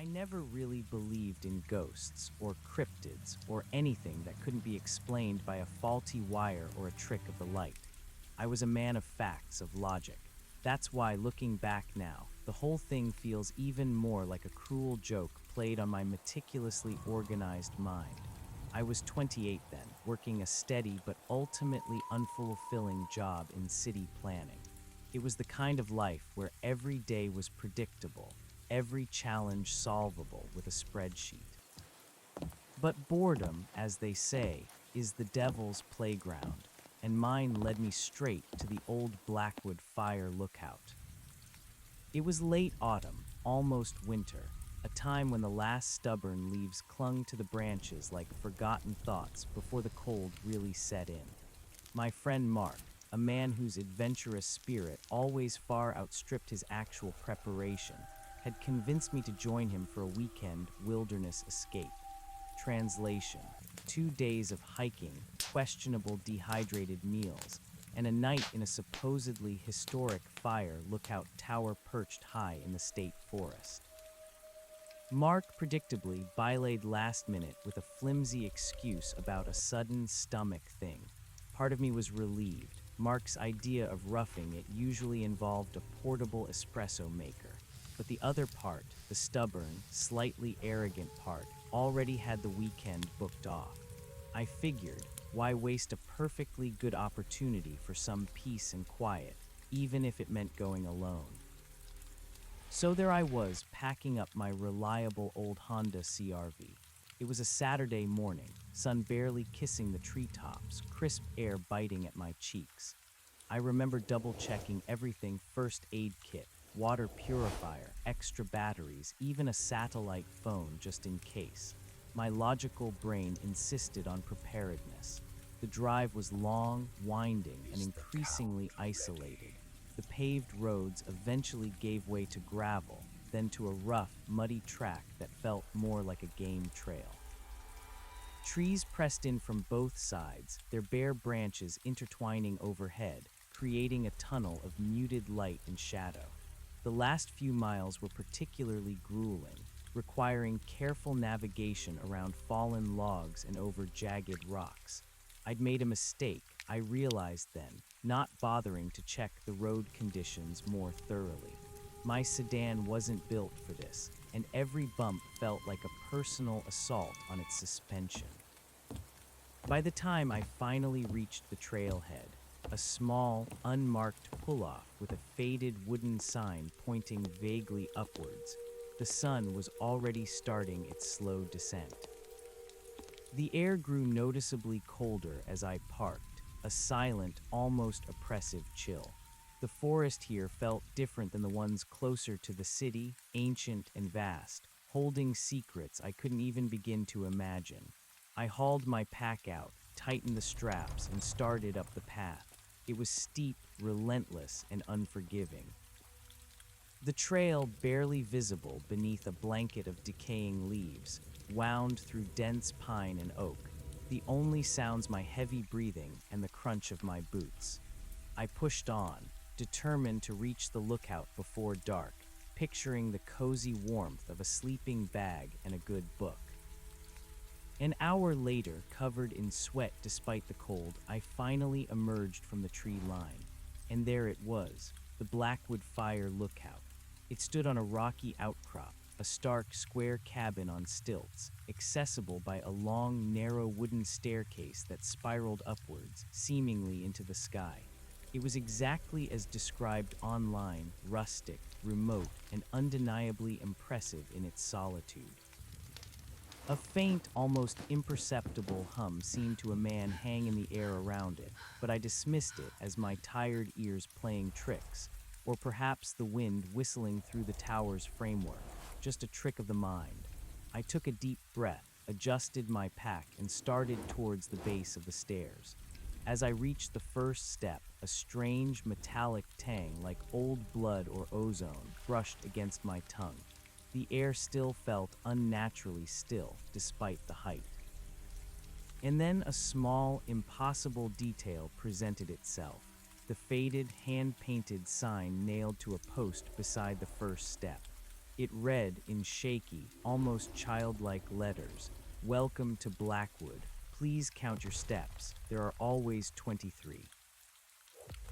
never really believed in ghosts or cryptids or anything that couldn't be explained by a faulty wire or a trick of the light. I was a man of facts, of logic. That's why, looking back now, the whole thing feels even more like a cruel joke played on my meticulously organized mind. I was 28 then, working a steady but ultimately unfulfilling job in city planning. It was the kind of life where every day was predictable, every challenge solvable with a spreadsheet. But boredom, as they say, is the devil's playground, and mine led me straight to the old Blackwood Fire lookout. It was late autumn, almost winter, a time when the last stubborn leaves clung to the branches like forgotten thoughts before the cold really set in. My friend Mark, a man whose adventurous spirit always far outstripped his actual preparation, had convinced me to join him for a weekend wilderness escape. Translation: 2 days of hiking, questionable dehydrated meals, and a night in a supposedly historic fire lookout tower perched high in the state forest. Mark predictably bylaid last minute with a flimsy excuse about a sudden stomach thing. Part of me was relieved. Mark's idea of roughing it usually involved a portable espresso maker, but the other part, the stubborn, slightly arrogant part, already had the weekend booked off. I figured, why waste a perfectly good opportunity for some peace and quiet, even if it meant going alone? So there I was, packing up my reliable old Honda CR-V. It was a Saturday morning, sun barely kissing the treetops, crisp air biting at my cheeks. I remember double-checking everything: first aid kit, water purifier, extra batteries, even a satellite phone just in case. My logical brain insisted on preparedness. The drive was long, winding, and increasingly isolated. The paved roads eventually gave way to gravel, then to a rough, muddy track that felt more like a game trail. Trees pressed in from both sides, their bare branches intertwining overhead, creating a tunnel of muted light and shadow. The last few miles were particularly grueling, requiring careful navigation around fallen logs and over jagged rocks. I'd made a mistake, I realized then, not bothering to check the road conditions more thoroughly. My sedan wasn't built for this, and every bump felt like a personal assault on its suspension. By the time I finally reached the trailhead, a small, unmarked pull-off with a faded wooden sign pointing vaguely upwards, the sun was already starting its slow descent. The air grew noticeably colder as I parked, a silent, almost oppressive chill. The forest here felt different than the ones closer to the city, ancient and vast, holding secrets I couldn't even begin to imagine. I hauled my pack out, tightened the straps, and started up the path. It was steep, relentless, and unforgiving. The trail, barely visible beneath a blanket of decaying leaves, wound through dense pine and oak, the only sounds my heavy breathing and the crunch of my boots. I pushed on, determined to reach the lookout before dark, picturing the cozy warmth of a sleeping bag and a good book. An hour later, covered in sweat despite the cold, I finally emerged from the tree line. And there it was, the Blackwood Fire lookout. It stood on a rocky outcrop, a stark, square cabin on stilts, accessible by a long, narrow wooden staircase that spiraled upwards, seemingly into the sky. It was exactly as described online: rustic, remote, and undeniably impressive in its solitude. A faint, almost imperceptible hum seemed to a man hang in the air around it, but I dismissed it as my tired ears playing tricks, or perhaps the wind whistling through the tower's framework, just a trick of the mind. I took a deep breath, adjusted my pack, and started towards the base of the stairs. As I reached the first step, a strange metallic tang like old blood or ozone brushed against my tongue. The air still felt unnaturally still, despite the height. And then a small, impossible detail presented itself: the faded, hand-painted sign nailed to a post beside the first step. It read in shaky, almost childlike letters, "Welcome to Blackwood. Please count your steps. There are always 23."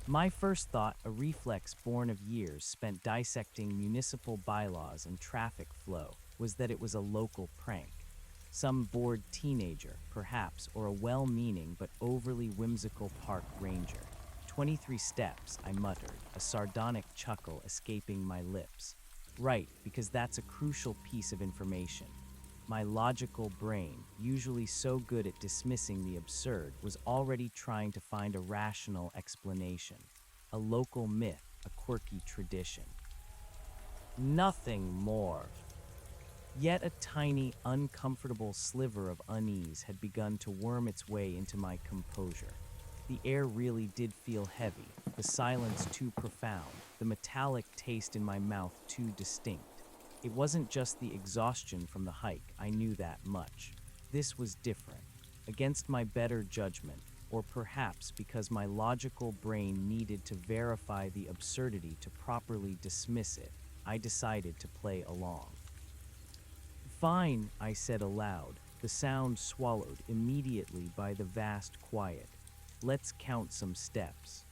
My first thought, a reflex born of years spent dissecting municipal bylaws and traffic flow, was that it was a local prank. Some bored teenager, perhaps, or a well-meaning but overly whimsical park ranger. 23 steps, I muttered, a sardonic chuckle escaping my lips. Right, because that's a crucial piece of information. My logical brain, usually so good at dismissing the absurd, was already trying to find a rational explanation. A local myth, a quirky tradition. Nothing more. Yet a tiny, uncomfortable sliver of unease had begun to worm its way into my composure. The air really did feel heavy, the silence too profound, the metallic taste in my mouth too distinct. It wasn't just the exhaustion from the hike, I knew that much. This was different. Against my better judgment, or perhaps because my logical brain needed to verify the absurdity to properly dismiss it, I decided to play along. "Fine," I said aloud, the sound swallowed immediately by the vast quiet. "Let's count some steps."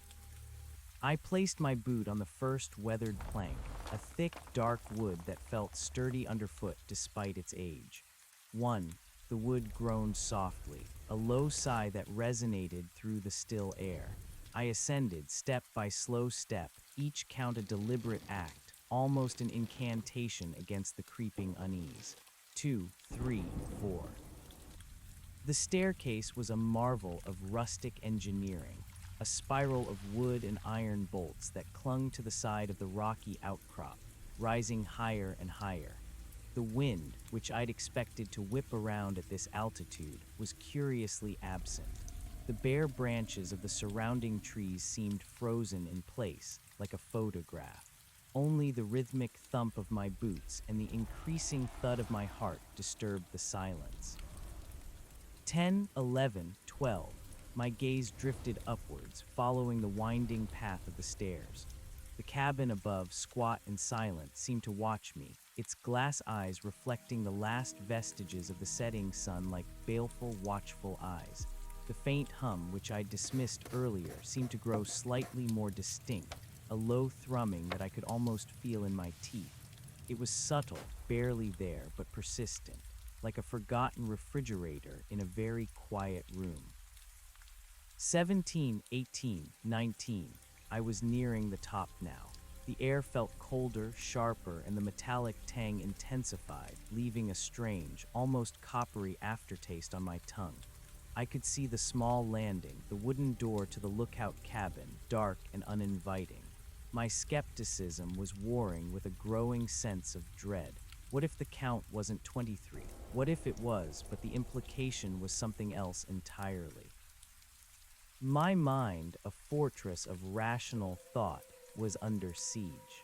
I placed my boot on the first weathered plank, a thick, dark wood that felt sturdy underfoot despite its age. 1. The wood groaned softly, a low sigh that resonated through the still air. I ascended step by slow step, each count a deliberate act, almost an incantation against the creeping unease. 2, 3, 4. The staircase was a marvel of rustic engineering, a spiral of wood and iron bolts that clung to the side of the rocky outcrop, rising higher and higher. The wind, which I'd expected to whip around at this altitude, was curiously absent. The bare branches of the surrounding trees seemed frozen in place, like a photograph. Only the rhythmic thump of my boots and the increasing thud of my heart disturbed the silence. 10, 11, 12. My gaze drifted upwards, following the winding path of the stairs. The cabin above, squat and silent, seemed to watch me, its glass eyes reflecting the last vestiges of the setting sun like baleful, watchful eyes. The faint hum, which I dismissed earlier, seemed to grow slightly more distinct, a low thrumming that I could almost feel in my teeth. It was subtle, barely there, but persistent, like a forgotten refrigerator in a very quiet room. 17, 18, 19. I was nearing the top now. The air felt colder, sharper, and the metallic tang intensified, leaving a strange, almost coppery aftertaste on my tongue. I could see the small landing, the wooden door to the lookout cabin, dark and uninviting. My skepticism was warring with a growing sense of dread. What if the count wasn't 23? What if it was, but the implication was something else entirely? My mind, a fortress of rational thought, was under siege.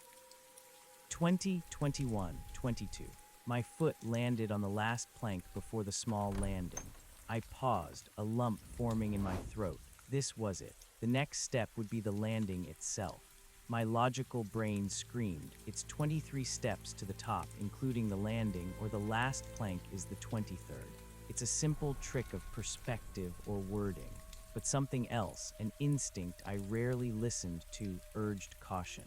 20, 21, 22. My foot landed on the last plank before the small landing. I paused, a lump forming in my throat. This was it. The next step would be the landing itself. My logical brain screamed, it's 23 steps to the top, including the landing, or the last plank is the 23rd. It's a simple trick of perspective or wording. But something else, an instinct I rarely listened to, urged caution.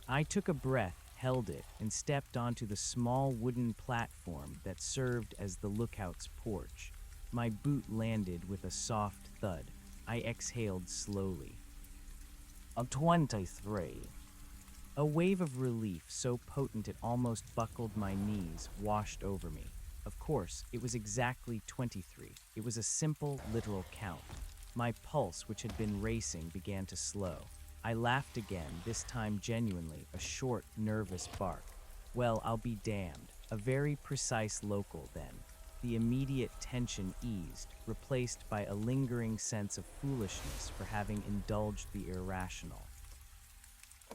I took a breath, held it, and stepped onto the small wooden platform that served as the lookout's porch. My boot landed with a soft thud. I exhaled slowly. A 23. A wave of relief so potent it almost buckled my knees washed over me. Of course, it was exactly 23. It was a simple, literal count. My pulse, which had been racing, began to slow. I laughed again, this time genuinely, a short, nervous bark. Well, I'll be damned. A very precise local, then. The immediate tension eased, replaced by a lingering sense of foolishness for having indulged the irrational.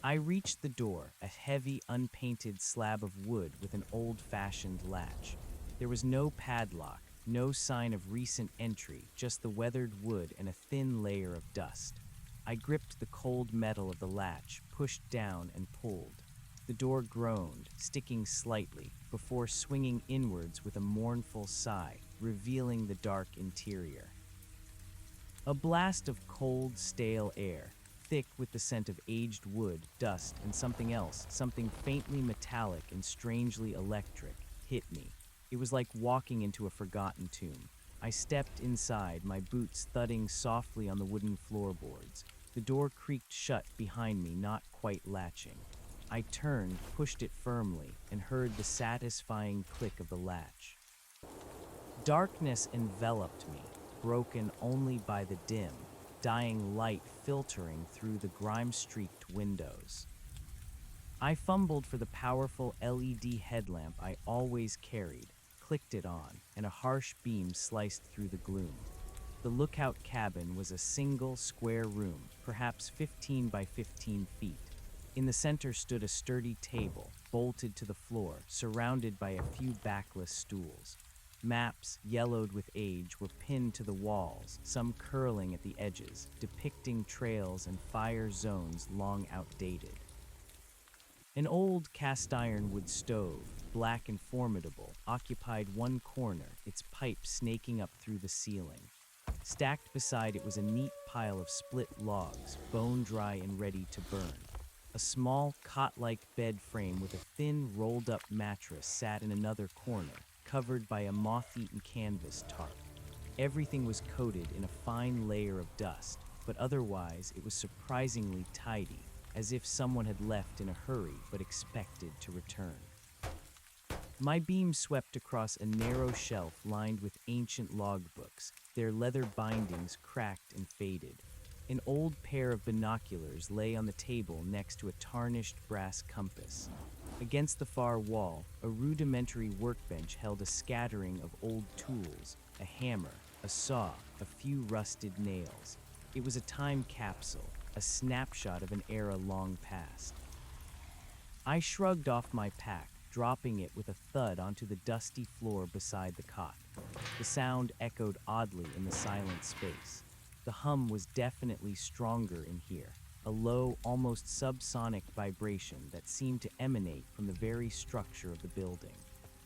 I reached the door, a heavy, unpainted slab of wood with an old-fashioned latch. There was no padlock, no sign of recent entry, just the weathered wood and a thin layer of dust. I gripped the cold metal of the latch, pushed down and pulled. The door groaned, sticking slightly, before swinging inwards with a mournful sigh, revealing the dark interior. A blast of cold, stale air, thick with the scent of aged wood, dust, and something else, something faintly metallic and strangely electric, hit me. It was like walking into a forgotten tomb. I stepped inside, my boots thudding softly on the wooden floorboards. The door creaked shut behind me, not quite latching. I turned, pushed it firmly, and heard the satisfying click of the latch. Darkness enveloped me, broken only by the dim, dying light filtering through the grime-streaked windows. I fumbled for the powerful LED headlamp I always carried, clicked it on, and a harsh beam sliced through the gloom. The lookout cabin was a single, square room, perhaps 15 by 15 feet. In the center stood a sturdy table, bolted to the floor, surrounded by a few backless stools. Maps, yellowed with age, were pinned to the walls, some curling at the edges, depicting trails and fire zones long outdated. An old cast-iron wood stove, black and formidable, occupied one corner, its pipe snaking up through the ceiling. Stacked beside it was a neat pile of split logs, bone-dry and ready to burn. A small, cot-like bed frame with a thin, rolled-up mattress sat in another corner, covered by a moth-eaten canvas tarp. Everything was coated in a fine layer of dust, but otherwise it was surprisingly tidy, as if someone had left in a hurry but expected to return. My beam swept across a narrow shelf lined with ancient logbooks, their leather bindings cracked and faded. An old pair of binoculars lay on the table next to a tarnished brass compass. Against the far wall, a rudimentary workbench held a scattering of old tools, a hammer, a saw, a few rusted nails. It was a time capsule, a snapshot of an era long past. I shrugged off my pack, dropping it with a thud onto the dusty floor beside the cot. The sound echoed oddly in the silent space. The hum was definitely stronger in here, a low, almost subsonic vibration that seemed to emanate from the very structure of the building.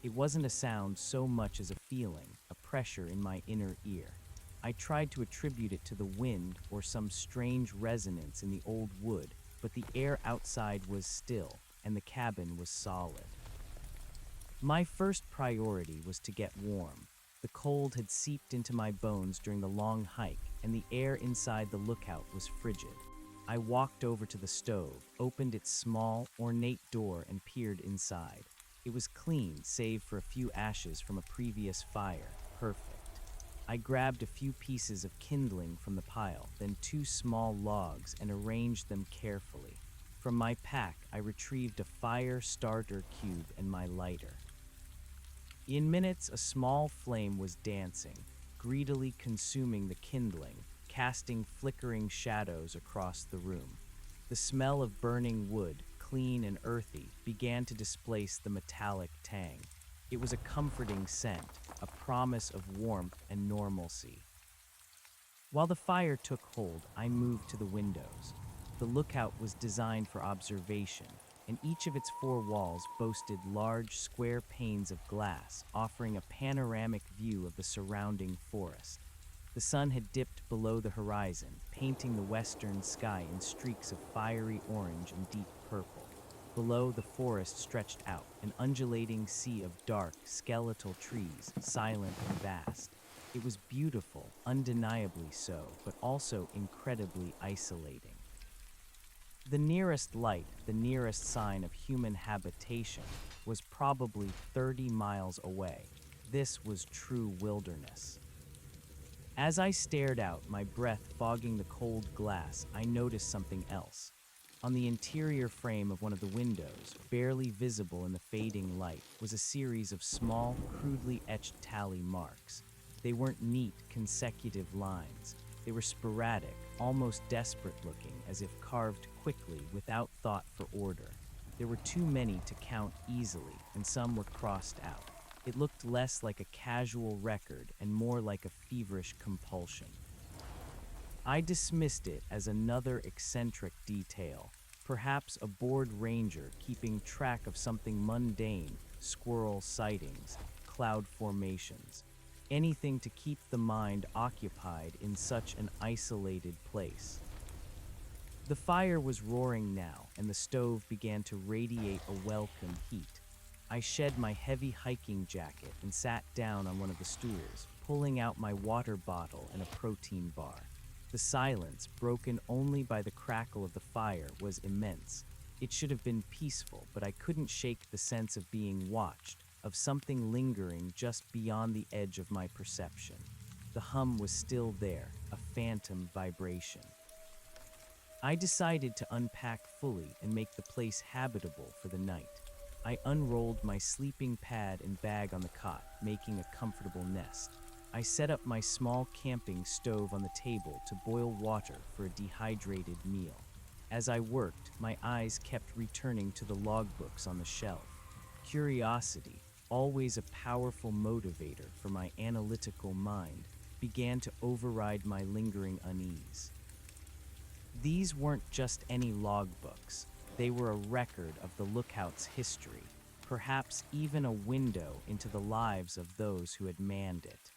It wasn't a sound so much as a feeling, a pressure in my inner ear. I tried to attribute it to the wind or some strange resonance in the old wood, but the air outside was still, and the cabin was solid. My first priority was to get warm. The cold had seeped into my bones during the long hike, and the air inside the lookout was frigid. I walked over to the stove, opened its small, ornate door, and peered inside. It was clean, save for a few ashes from a previous fire. Perfect. I grabbed a few pieces of kindling from the pile, then 2 small logs, and arranged them carefully. From my pack, I retrieved a fire starter cube and my lighter. In minutes, a small flame was dancing, greedily consuming the kindling, casting flickering shadows across the room. The smell of burning wood, clean and earthy, began to displace the metallic tang. It was a comforting scent, a promise of warmth and normalcy. While the fire took hold, I moved to the windows. The lookout was designed for observation, and each of its 4 walls boasted large, square panes of glass, offering a panoramic view of the surrounding forest. The sun had dipped below the horizon, painting the western sky in streaks of fiery orange and deep purple. Below, the forest stretched out, an undulating sea of dark, skeletal trees, silent and vast. It was beautiful, undeniably so, but also incredibly isolating. The nearest light, the nearest sign of human habitation, was probably 30 miles away. This was true wilderness. As I stared out, my breath fogging the cold glass, I noticed something else. On the interior frame of one of the windows, barely visible in the fading light, was a series of small, crudely etched tally marks. They weren't neat, consecutive lines. They were sporadic, almost desperate-looking, as if carved quickly without thought for order. There were too many to count easily, and some were crossed out. It looked less like a casual record and more like a feverish compulsion. I dismissed it as another eccentric detail, Perhaps a bored ranger keeping track of something mundane, squirrel sightings, cloud formations. Anything to keep the mind occupied in such an isolated place. The fire was roaring now, and the stove began to radiate a welcome heat. I shed my heavy hiking jacket and sat down on one of the stools, pulling out my water bottle and a protein bar. The silence, broken only by the crackle of the fire, was immense. It should have been peaceful, but I couldn't shake the sense of being watched, of something lingering just beyond the edge of my perception. The hum was still there, a phantom vibration. I decided to unpack fully and make the place habitable for the night. I unrolled my sleeping pad and bag on the cot, making a comfortable nest. I set up my small camping stove on the table to boil water for a dehydrated meal. As I worked, my eyes kept returning to the logbooks on the shelf. Curiosity, always a powerful motivator for my analytical mind, began to override my lingering unease. These weren't just any logbooks. They were a record of the lookout's history, perhaps even a window into the lives of those who had manned it.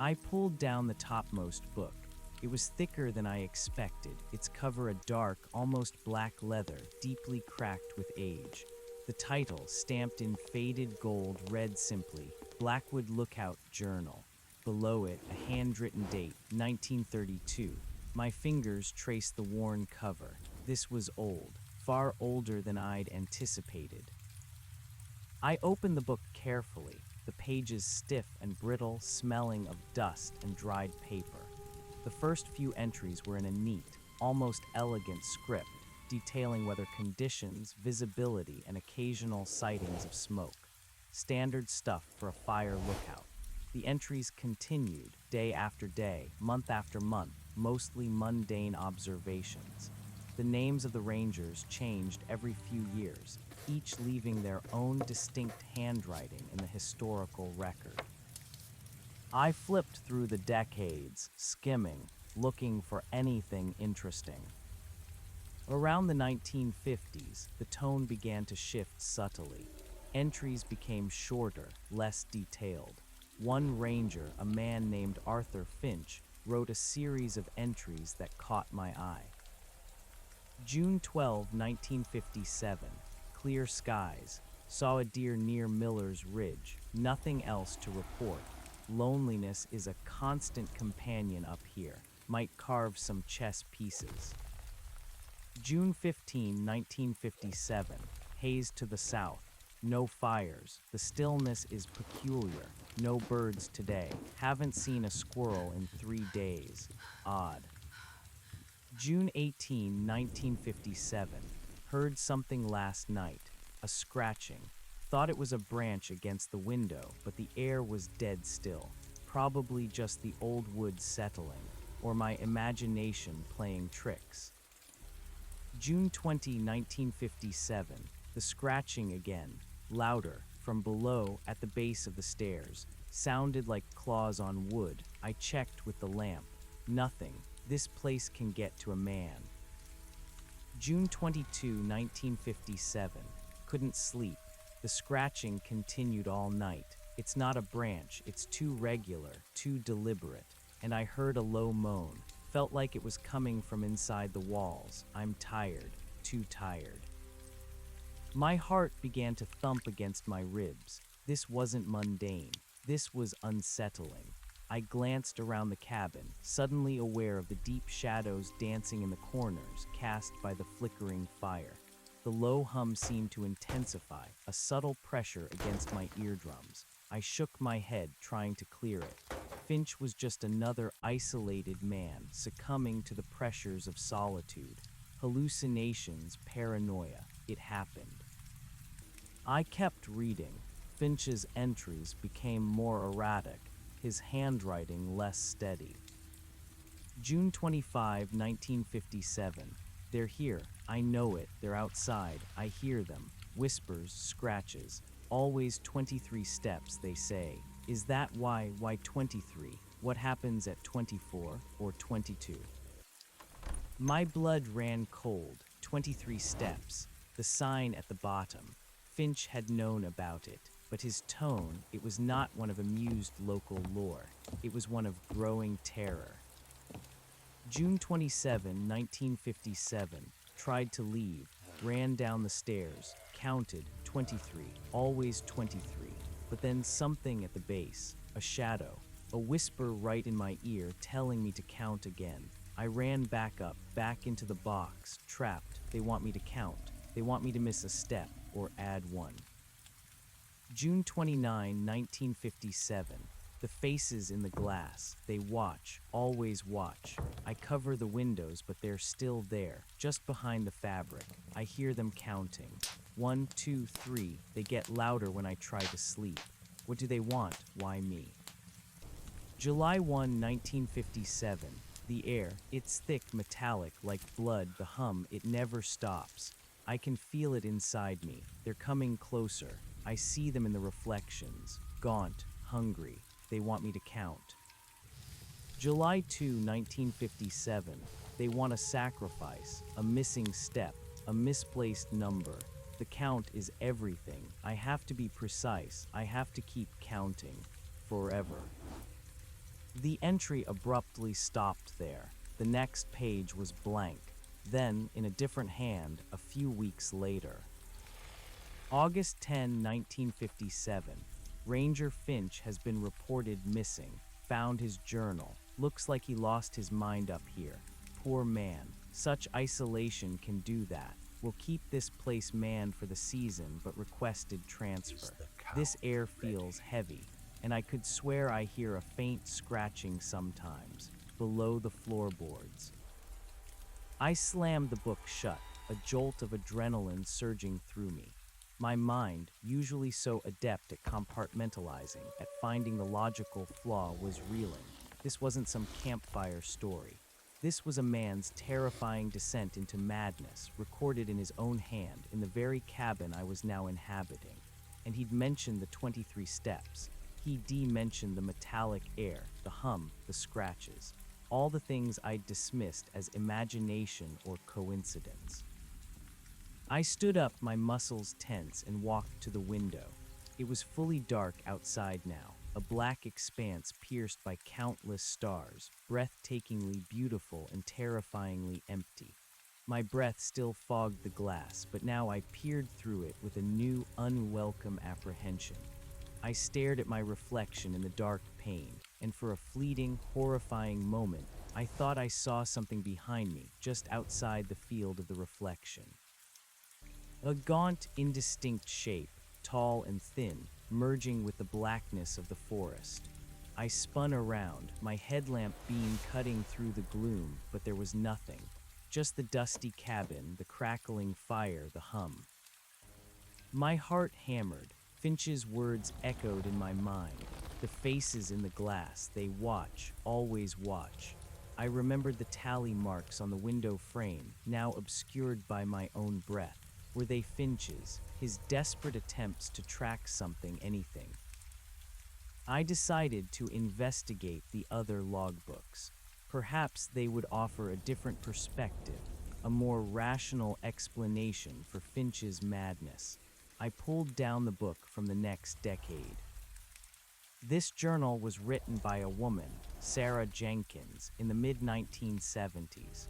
I pulled down the topmost book. It was thicker than I expected, its cover a dark, almost black leather, deeply cracked with age. The title, stamped in faded gold, read simply, Blackwood Lookout Journal. Below it, a handwritten date, 1932. My fingers traced the worn cover. This was old, far older than I'd anticipated. I opened the book carefully, the pages stiff and brittle, smelling of dust and dried paper. The first few entries were in a neat, almost elegant script, detailing weather conditions, visibility, and occasional sightings of smoke. Standard stuff for a fire lookout. The entries continued, day after day, month after month, mostly mundane observations. The names of the rangers changed every few years, each leaving their own distinct handwriting in the historical record. I flipped through the decades, skimming, looking for anything interesting. Around the 1950s, the tone began to shift subtly. Entries became shorter, less detailed. One ranger, a man named Arthur Finch, wrote a series of entries that caught my eye. June 12, 1957. Clear skies. Saw a deer near Miller's Ridge. Nothing else to report. Loneliness is a constant companion up here. Might carve some chess pieces. June 15, 1957. Haze to the south. No fires. The stillness is peculiar. No birds today. Haven't seen a squirrel in 3 days. Odd. June 18, 1957. Heard something last night. A scratching. Thought it was a branch against the window, but the air was dead still. Probably just the old wood settling, or my imagination playing tricks. June 20, 1957. The scratching again. Louder, from below at the base of the stairs. Sounded like claws on wood. I checked with the lamp. Nothing. This place can get to a man. June 22, 1957. Couldn't sleep. The scratching continued all night. It's not a branch, it's too regular, too deliberate. And I heard a low moan. Felt like it was coming from inside the walls. I'm tired, too tired. My heart began to thump against my ribs. This wasn't mundane. This was unsettling. I glanced around the cabin, suddenly aware of the deep shadows dancing in the corners, cast by the flickering fire. The low hum seemed to intensify, a subtle pressure against my eardrums. I shook my head, trying to clear it. Finch was just another isolated man, succumbing to the pressures of solitude. Hallucinations, paranoia. It happened. I kept reading. Finch's entries became more erratic, his handwriting less steady. June 25, 1957. They're here. I know it. They're outside. I hear them. Whispers, scratches. Always 23 steps, they say. Is that why 23? What happens at 24 or 22? My blood ran cold. 23 steps, the sign at the bottom. Finch had known about it, but his tone, it was not one of amused local lore. It was one of growing terror. June 27, 1957, tried to leave, ran down the stairs, counted 23, always 23. But then something at the base, a shadow, a whisper right in my ear telling me to count again. I ran back up, back into the box, trapped. They want me to count. They want me to miss a step or add one. June 29, 1957. The faces in the glass. They watch, always watch. I cover the windows, but they're still there, just behind the fabric. I hear them counting. 1, 2, 3. They get louder when I try to sleep. What do they want? Why me? July 1, 1957. The air, it's thick, metallic, like blood, the hum, it never stops. I can feel it inside me. They're coming closer. I see them in the reflections. Gaunt, hungry. They want me to count. July 2, 1957. They want a sacrifice, a missing step, a misplaced number. The count is everything. I have to be precise. I have to keep counting. Forever. The entry abruptly stopped there. The next page was blank. Then, in a different hand, a few weeks later. August 10, 1957. Ranger Finch has been reported missing. Found his journal. Looks like he lost his mind up here. Poor man. Such isolation can do that. Will keep this place manned for the season, but requested transfer. This air feels heavy, and I could swear I hear a faint scratching sometimes, below the floorboards. I slammed the book shut, a jolt of adrenaline surging through me. My mind, usually so adept at compartmentalizing, at finding the logical flaw, was reeling. This wasn't some campfire story. This was a man's terrifying descent into madness, recorded in his own hand in the very cabin I was now inhabiting. And he'd mentioned the 23 steps. He de-mentioned the metallic air, the hum, the scratches. All the things I'd dismissed as imagination or coincidence. I stood up, my muscles tense, and walked to the window. It was fully dark outside now, a black expanse pierced by countless stars, breathtakingly beautiful and terrifyingly empty. My breath still fogged the glass, but now I peered through it with a new, unwelcome apprehension. I stared at my reflection in the dark pane, and for a fleeting, horrifying moment, I thought I saw something behind me, just outside the field of the reflection. A gaunt, indistinct shape, tall and thin, merging with the blackness of the forest. I spun around, my headlamp beam cutting through the gloom, but there was nothing. Just the dusty cabin, the crackling fire, the hum. My heart hammered. Finch's words echoed in my mind. The faces in the glass, they watch, always watch. I remembered the tally marks on the window frame, now obscured by my own breath. Were they Finch's, his desperate attempts to track something, anything? I decided to investigate the other logbooks. Perhaps they would offer a different perspective, a more rational explanation for Finch's madness. I pulled down the book from the next decade. This journal was written by a woman, Sarah Jenkins, in the mid-1970s.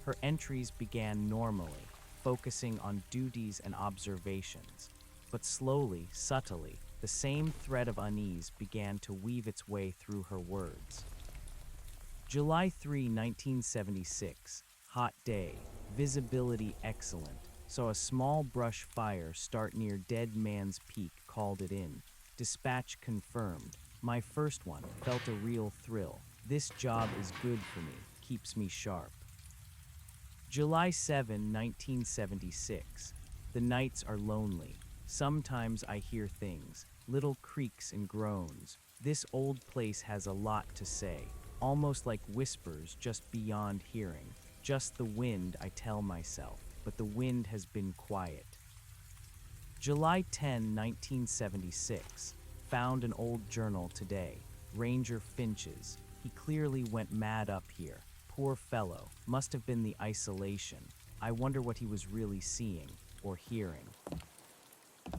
Her entries began normally, focusing on duties and observations. But slowly, subtly, the same thread of unease began to weave its way through her words. July 3, 1976. Hot day. Visibility excellent. Saw a small brush fire start near Dead Man's Peak, called it in. Dispatch confirmed. My first one. Felt a real thrill. This job is good for me. Keeps me sharp. July 7, 1976. The nights are lonely. Sometimes I hear things, little creaks and groans. This old place has a lot to say, almost like whispers just beyond hearing. Just the wind, I tell myself, but the wind has been quiet. July 10, 1976. Found an old journal today. Ranger Finch's. He clearly went mad up here. Poor fellow, must have been the isolation. I wonder what he was really seeing or hearing.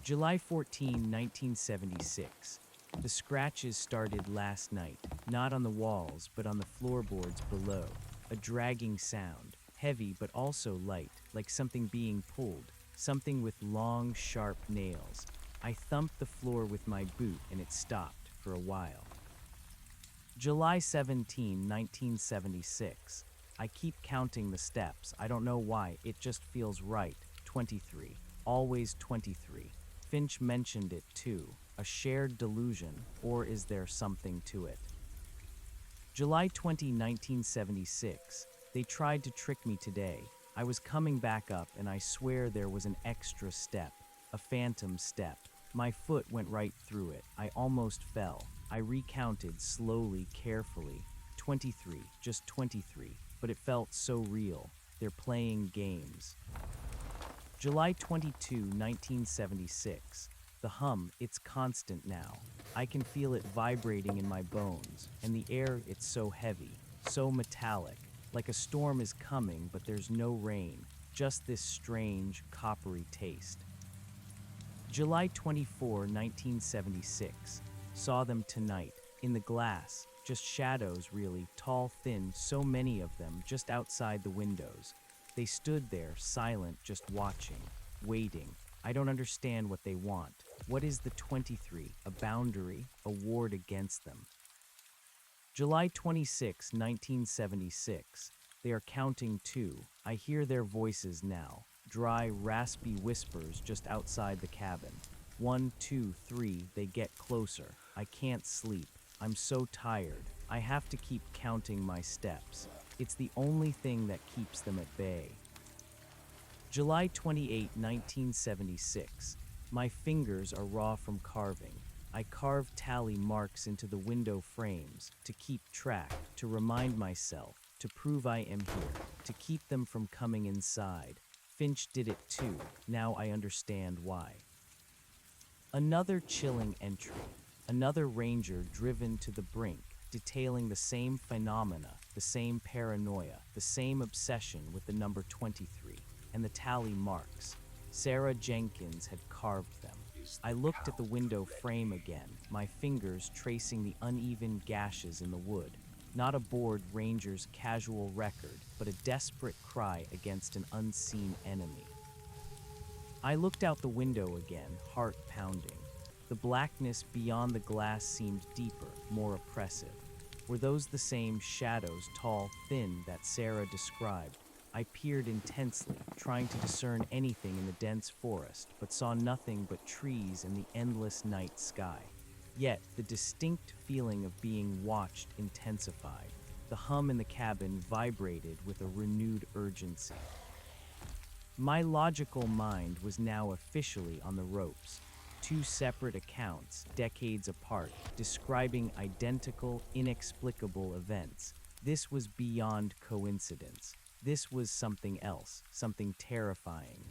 July 14, 1976. The scratches started last night, not on the walls, but on the floorboards below. A dragging sound, heavy but also light, like something being pulled, something with long, sharp nails. I thumped the floor with my boot and it stopped for a while. July 17, 1976. I keep counting the steps. I don't know why, it just feels right. 23. Always 23. Finch mentioned it too. A shared delusion, or is there something to it? July 20, 1976. They tried to trick me today. I was coming back up and I swear there was an extra step. A phantom step. My foot went right through it. I almost fell. I recounted slowly, carefully. 23, just 23. But it felt so real. They're playing games. July 22, 1976. The hum, it's constant now. I can feel it vibrating in my bones, and the air, it's so heavy, so metallic, like a storm is coming, but there's no rain, just this strange, coppery taste. July 24, 1976. Saw them tonight, in the glass, just shadows really, tall, thin, so many of them, just outside the windows. They stood there, silent, just watching, waiting. I don't understand what they want. What is the 23? A boundary? A ward against them? July 26, 1976. They are counting too. I hear their voices now. Dry, raspy whispers just outside the cabin. 1, 2, 3, they get closer. I can't sleep. I'm so tired. I have to keep counting my steps. It's the only thing that keeps them at bay. July 28, 1976. My fingers are raw from carving. I carve tally marks into the window frames to keep track, to remind myself, to prove I am here, to keep them from coming inside. Finch did it too. Now I understand why. Another chilling entry. Another ranger driven to the brink, detailing the same phenomena, the same paranoia, the same obsession with the number 23, and the tally marks. Sarah Jenkins had carved them. I looked at the window frame again, my fingers tracing the uneven gashes in the wood. Not a bored ranger's casual record, but a desperate cry against an unseen enemy. I looked out the window again, heart pounding. The blackness beyond the glass seemed deeper, more oppressive. Were those the same shadows, tall, thin, that Sarah described? I peered intensely, trying to discern anything in the dense forest, but saw nothing but trees and the endless night sky. Yet, the distinct feeling of being watched intensified. The hum in the cabin vibrated with a renewed urgency. My logical mind was now officially on the ropes. Two separate accounts, decades apart, describing identical, inexplicable events. This was beyond coincidence. This was something else, something terrifying.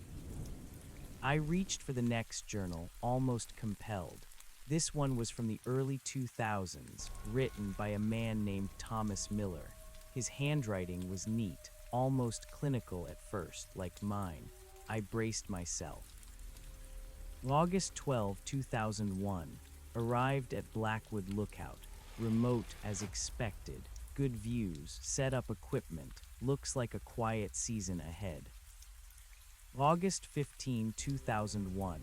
I reached for the next journal, almost compelled. This one was from the early 2000s, written by a man named Thomas Miller. His handwriting was neat, almost clinical at first, like mine. I braced myself. August 12, 2001. Arrived at Blackwood Lookout. Remote as expected. Good views, set up equipment. Looks like a quiet season ahead. August 15, 2001.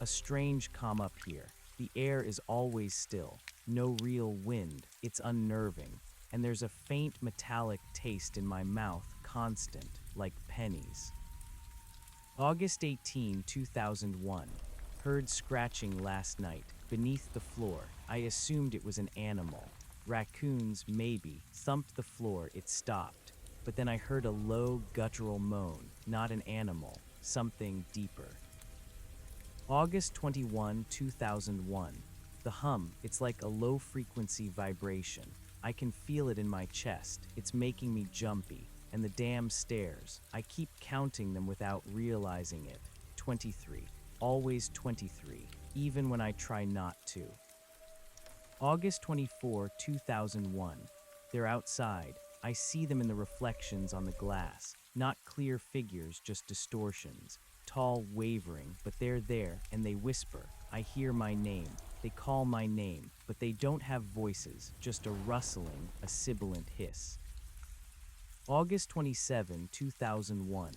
A strange calm up here. The air is always still. No real wind. It's unnerving. And there's a faint metallic taste in my mouth, constant, like pennies. August 18, 2001. Heard scratching last night, beneath the floor. I assumed it was an animal. Raccoons, maybe. Thumped the floor, it stopped. But then I heard a low, guttural moan. Not an animal, something deeper. August 21, 2001. The hum, it's like a low-frequency vibration. I can feel it in my chest. It's making me jumpy. And the damn stairs. I keep counting them without realizing it. 23. Always 23, even when I try not to. August 24, 2001. They're outside. I see them in the reflections on the glass. Not clear figures, just distortions. Tall, wavering, but they're there, and they whisper. I hear my name. They call my name, but they don't have voices, just a rustling, a sibilant hiss. August 27, 2001.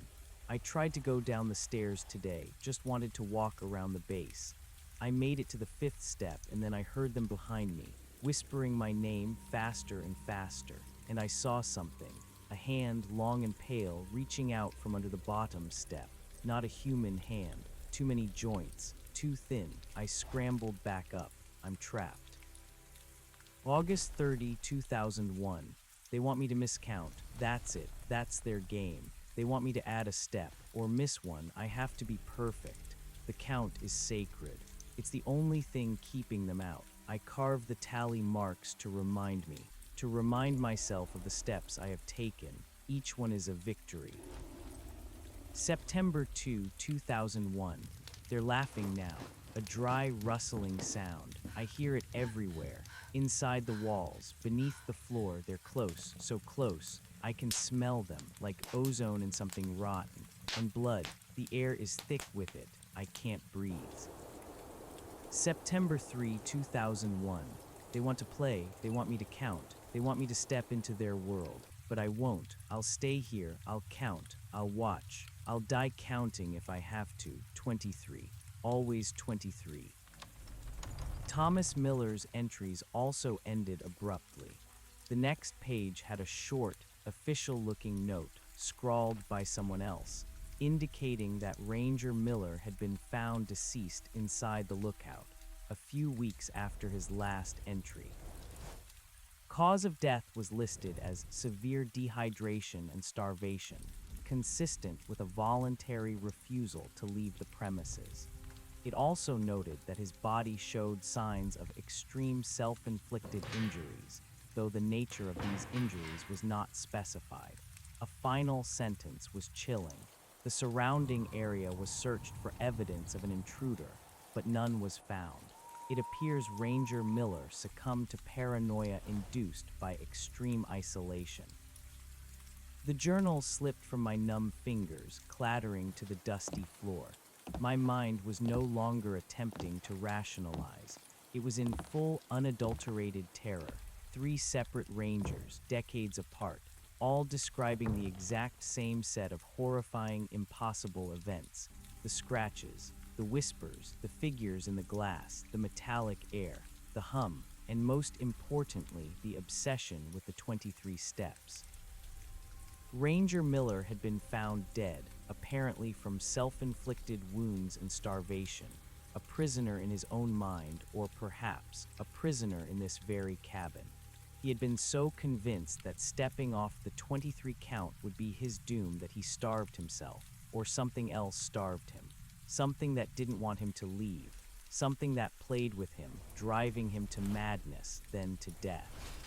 I tried to go down the stairs today, just wanted to walk around the base. I made it to the fifth step, and then I heard them behind me, whispering my name faster and faster, and I saw something. A hand, long and pale, reaching out from under the bottom step. Not a human hand. Too many joints. Too thin. I scrambled back up. I'm trapped. August 30, 2001. They want me to miscount. That's it. That's their game. They want me to add a step, or miss one. I have to be perfect. The count is sacred. It's the only thing keeping them out. I carve the tally marks to remind me, to remind myself of the steps I have taken. Each one is a victory. September 2, 2001. They're laughing now. A dry, rustling sound. I hear it everywhere. Inside the walls, beneath the floor, they're close, so close. I can smell them, like ozone in something rotten. And blood. The air is thick with it. I can't breathe. September 3, 2001. They want to play. They want me to count. They want me to step into their world. But I won't. I'll stay here. I'll count. I'll watch. I'll die counting if I have to. 23. Always 23. Thomas Miller's entries also ended abruptly. The next page had a short, official-looking note, scrawled by someone else, indicating that Ranger Miller had been found deceased inside the lookout a few weeks after his last entry. Cause of death was listed as severe dehydration and starvation, consistent with a voluntary refusal to leave the premises. It also noted that his body showed signs of extreme self-inflicted injuries, though the nature of these injuries was not specified. A final sentence was chilling. The surrounding area was searched for evidence of an intruder, but none was found. It appears Ranger Miller succumbed to paranoia induced by extreme isolation. The journal slipped from my numb fingers, clattering to the dusty floor. My mind was no longer attempting to rationalize. It was in full, unadulterated terror. 3 separate Rangers, decades apart, all describing the exact same set of horrifying, impossible events. The scratches, the whispers, the figures in the glass, the metallic air, the hum, and most importantly, the obsession with the 23 steps. Ranger Miller had been found dead, apparently from self-inflicted wounds and starvation, a prisoner in his own mind, or perhaps a prisoner in this very cabin. He had been so convinced that stepping off the 23 count would be his doom that he starved himself, or something else starved him. Something that didn't want him to leave. Something that played with him, driving him to madness, then to death.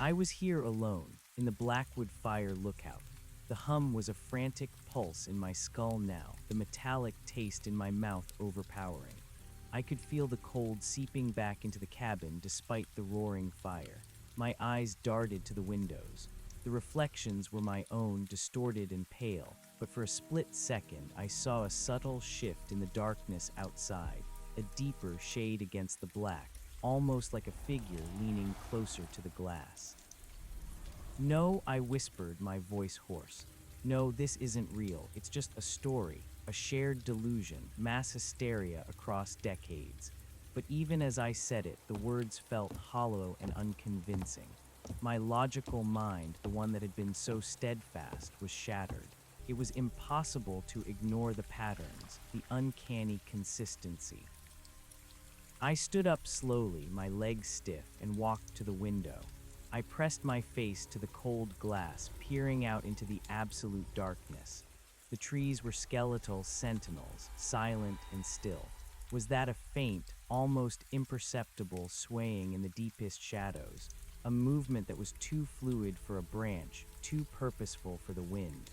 I was here alone, in the Blackwood Fire lookout. The hum was a frantic pulse in my skull now, the metallic taste in my mouth overpowering. I could feel the cold seeping back into the cabin despite the roaring fire. My eyes darted to the windows. The reflections were my own, distorted and pale, but for a split second I saw a subtle shift in the darkness outside, a deeper shade against the black, almost like a figure leaning closer to the glass. "No," I whispered, my voice hoarse. "No, this isn't real. It's just a story, a shared delusion, mass hysteria across decades." But even as I said it, the words felt hollow and unconvincing. My logical mind, the one that had been so steadfast, was shattered. It was impossible to ignore the patterns, the uncanny consistency. I stood up slowly, my legs stiff, and walked to the window. I pressed my face to the cold glass, peering out into the absolute darkness. The trees were skeletal sentinels, silent and still. Was that a faint, almost imperceptible swaying in the deepest shadows? A movement that was too fluid for a branch, too purposeful for the wind.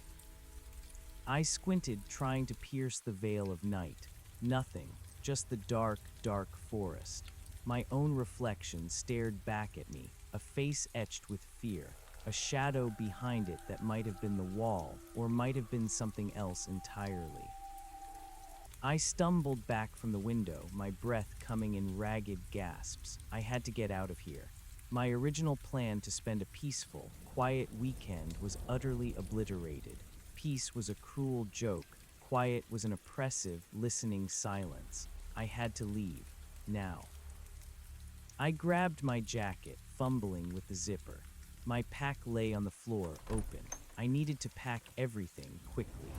I squinted, trying to pierce the veil of night. Nothing, just the dark, dark forest. My own reflection stared back at me, a face etched with fear. a shadow behind it that might have been the wall or might have been something else entirely. I stumbled back from the window, my breath coming in ragged gasps. I had to get out of here. My original plan to spend a peaceful, quiet weekend was utterly obliterated. Peace was a cruel joke. Quiet was an oppressive, listening silence. I had to leave. Now. I grabbed my jacket, fumbling with the zipper. My pack lay on the floor, open. I needed to pack everything quickly.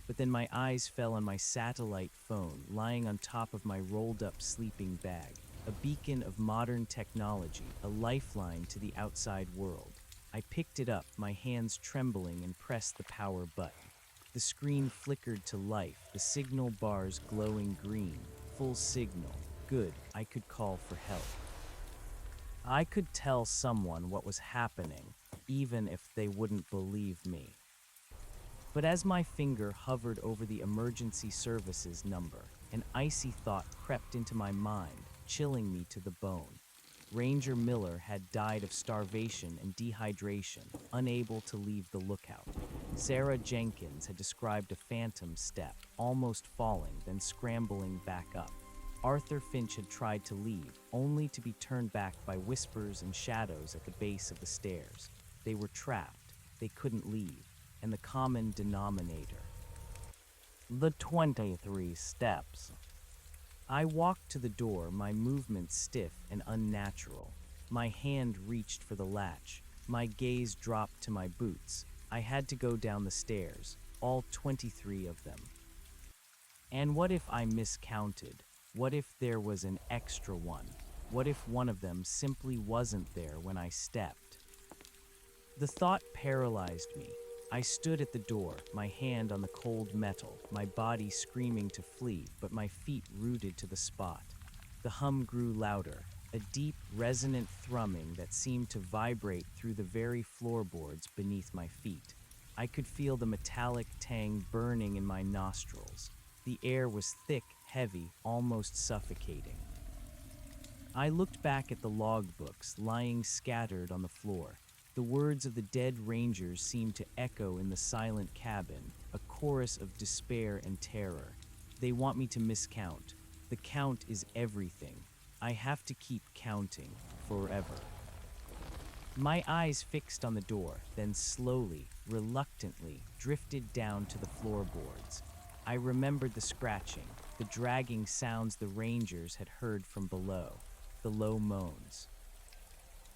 But then my eyes fell on my satellite phone lying on top of my rolled-up sleeping bag, a beacon of modern technology, a lifeline to the outside world. I picked it up, my hands trembling, and pressed the power button. The screen flickered to life, the signal bars glowing green. Full signal. Good, I could call for help. I could tell someone what was happening, even if they wouldn't believe me. But as my finger hovered over the emergency services number, an icy thought crept into my mind, chilling me to the bone. Ranger Miller had died of starvation and dehydration, unable to leave the lookout. Sarah Jenkins had described a phantom step, almost falling, then scrambling back up. Arthur Finch had tried to leave, only to be turned back by whispers and shadows at the base of the stairs. They were trapped, they couldn't leave, and the common denominator. The 23 steps. I walked to the door, my movements stiff and unnatural. My hand reached for the latch. My gaze dropped to my boots. I had to go down the stairs, all 23 of them. And what if I miscounted? What if there was an extra one? What if one of them simply wasn't there when I stepped? The thought paralyzed me. I stood at the door, my hand on the cold metal, my body screaming to flee, but my feet rooted to the spot. The hum grew louder, a deep, resonant thrumming that seemed to vibrate through the very floorboards beneath my feet. I could feel the metallic tang burning in my nostrils. The air was thick, heavy, almost suffocating. I looked back at the logbooks lying scattered on the floor. The words of the dead rangers seemed to echo in the silent cabin, a chorus of despair and terror. They want me to miscount. The count is everything. I have to keep counting, forever. My eyes fixed on the door, then slowly, reluctantly, drifted down to the floorboards. I remembered the scratching, the dragging sounds the rangers had heard from below, the low moans.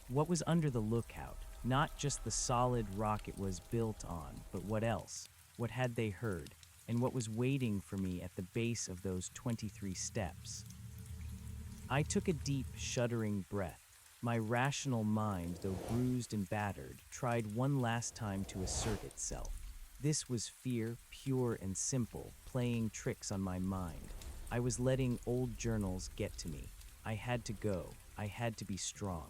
What was under the lookout? Not just the solid rock it was built on, but what else? What had they heard? And what was waiting for me at the base of those 23 steps? I took a deep, shuddering breath. My rational mind, though bruised and battered, tried one last time to assert itself. This was fear, pure and simple, playing tricks on my mind. I was letting old journals get to me. I had to go. I had to be strong.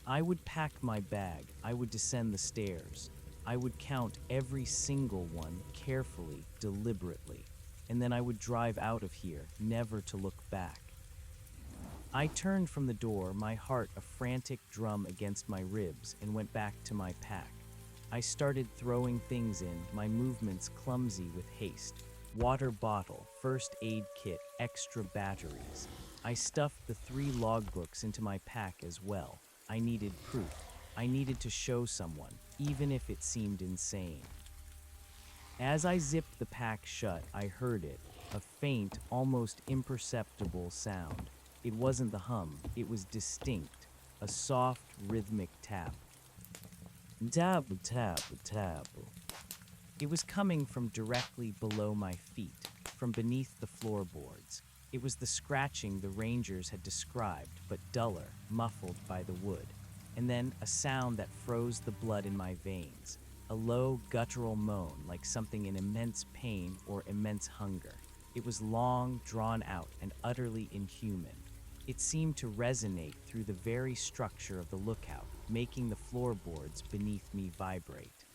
I would pack my bag. I would descend the stairs. I would count every single one carefully, deliberately. And then I would drive out of here, never to look back. I turned from the door, my heart a frantic drum against my ribs, and went back to my pack. I started throwing things in, my movements clumsy with haste. Water bottle, first aid kit, extra batteries. I stuffed the 3 logbooks into my pack as well. I needed proof. I needed to show someone, even if it seemed insane. As I zipped the pack shut, I heard it, a faint, almost imperceptible sound. It wasn't the hum, it was distinct, a soft, rhythmic tap. Tap, tap, tap. It was coming from directly below my feet, from beneath the floorboards. It was the scratching the rangers had described, but duller, muffled by the wood. And then a sound that froze the blood in my veins, a low, guttural moan like something in immense pain or immense hunger. It was long, drawn out, and utterly inhuman. It seemed to resonate through the very structure of the lookout, making the floorboards beneath me vibrate.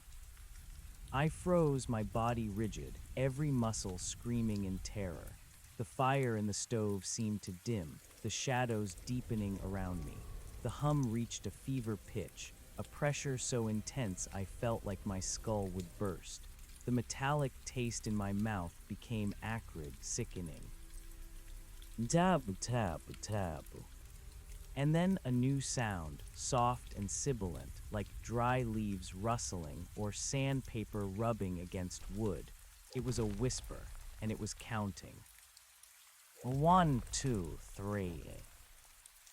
I froze, my body rigid, every muscle screaming in terror. The fire in the stove seemed to dim, the shadows deepening around me. The hum reached a fever pitch, a pressure so intense I felt like my skull would burst. The metallic taste in my mouth became acrid, sickening. Tabu tabu tabu. And then a new sound, soft and sibilant, like dry leaves rustling or sandpaper rubbing against wood. It was a whisper, and it was counting. 1, 2, 3.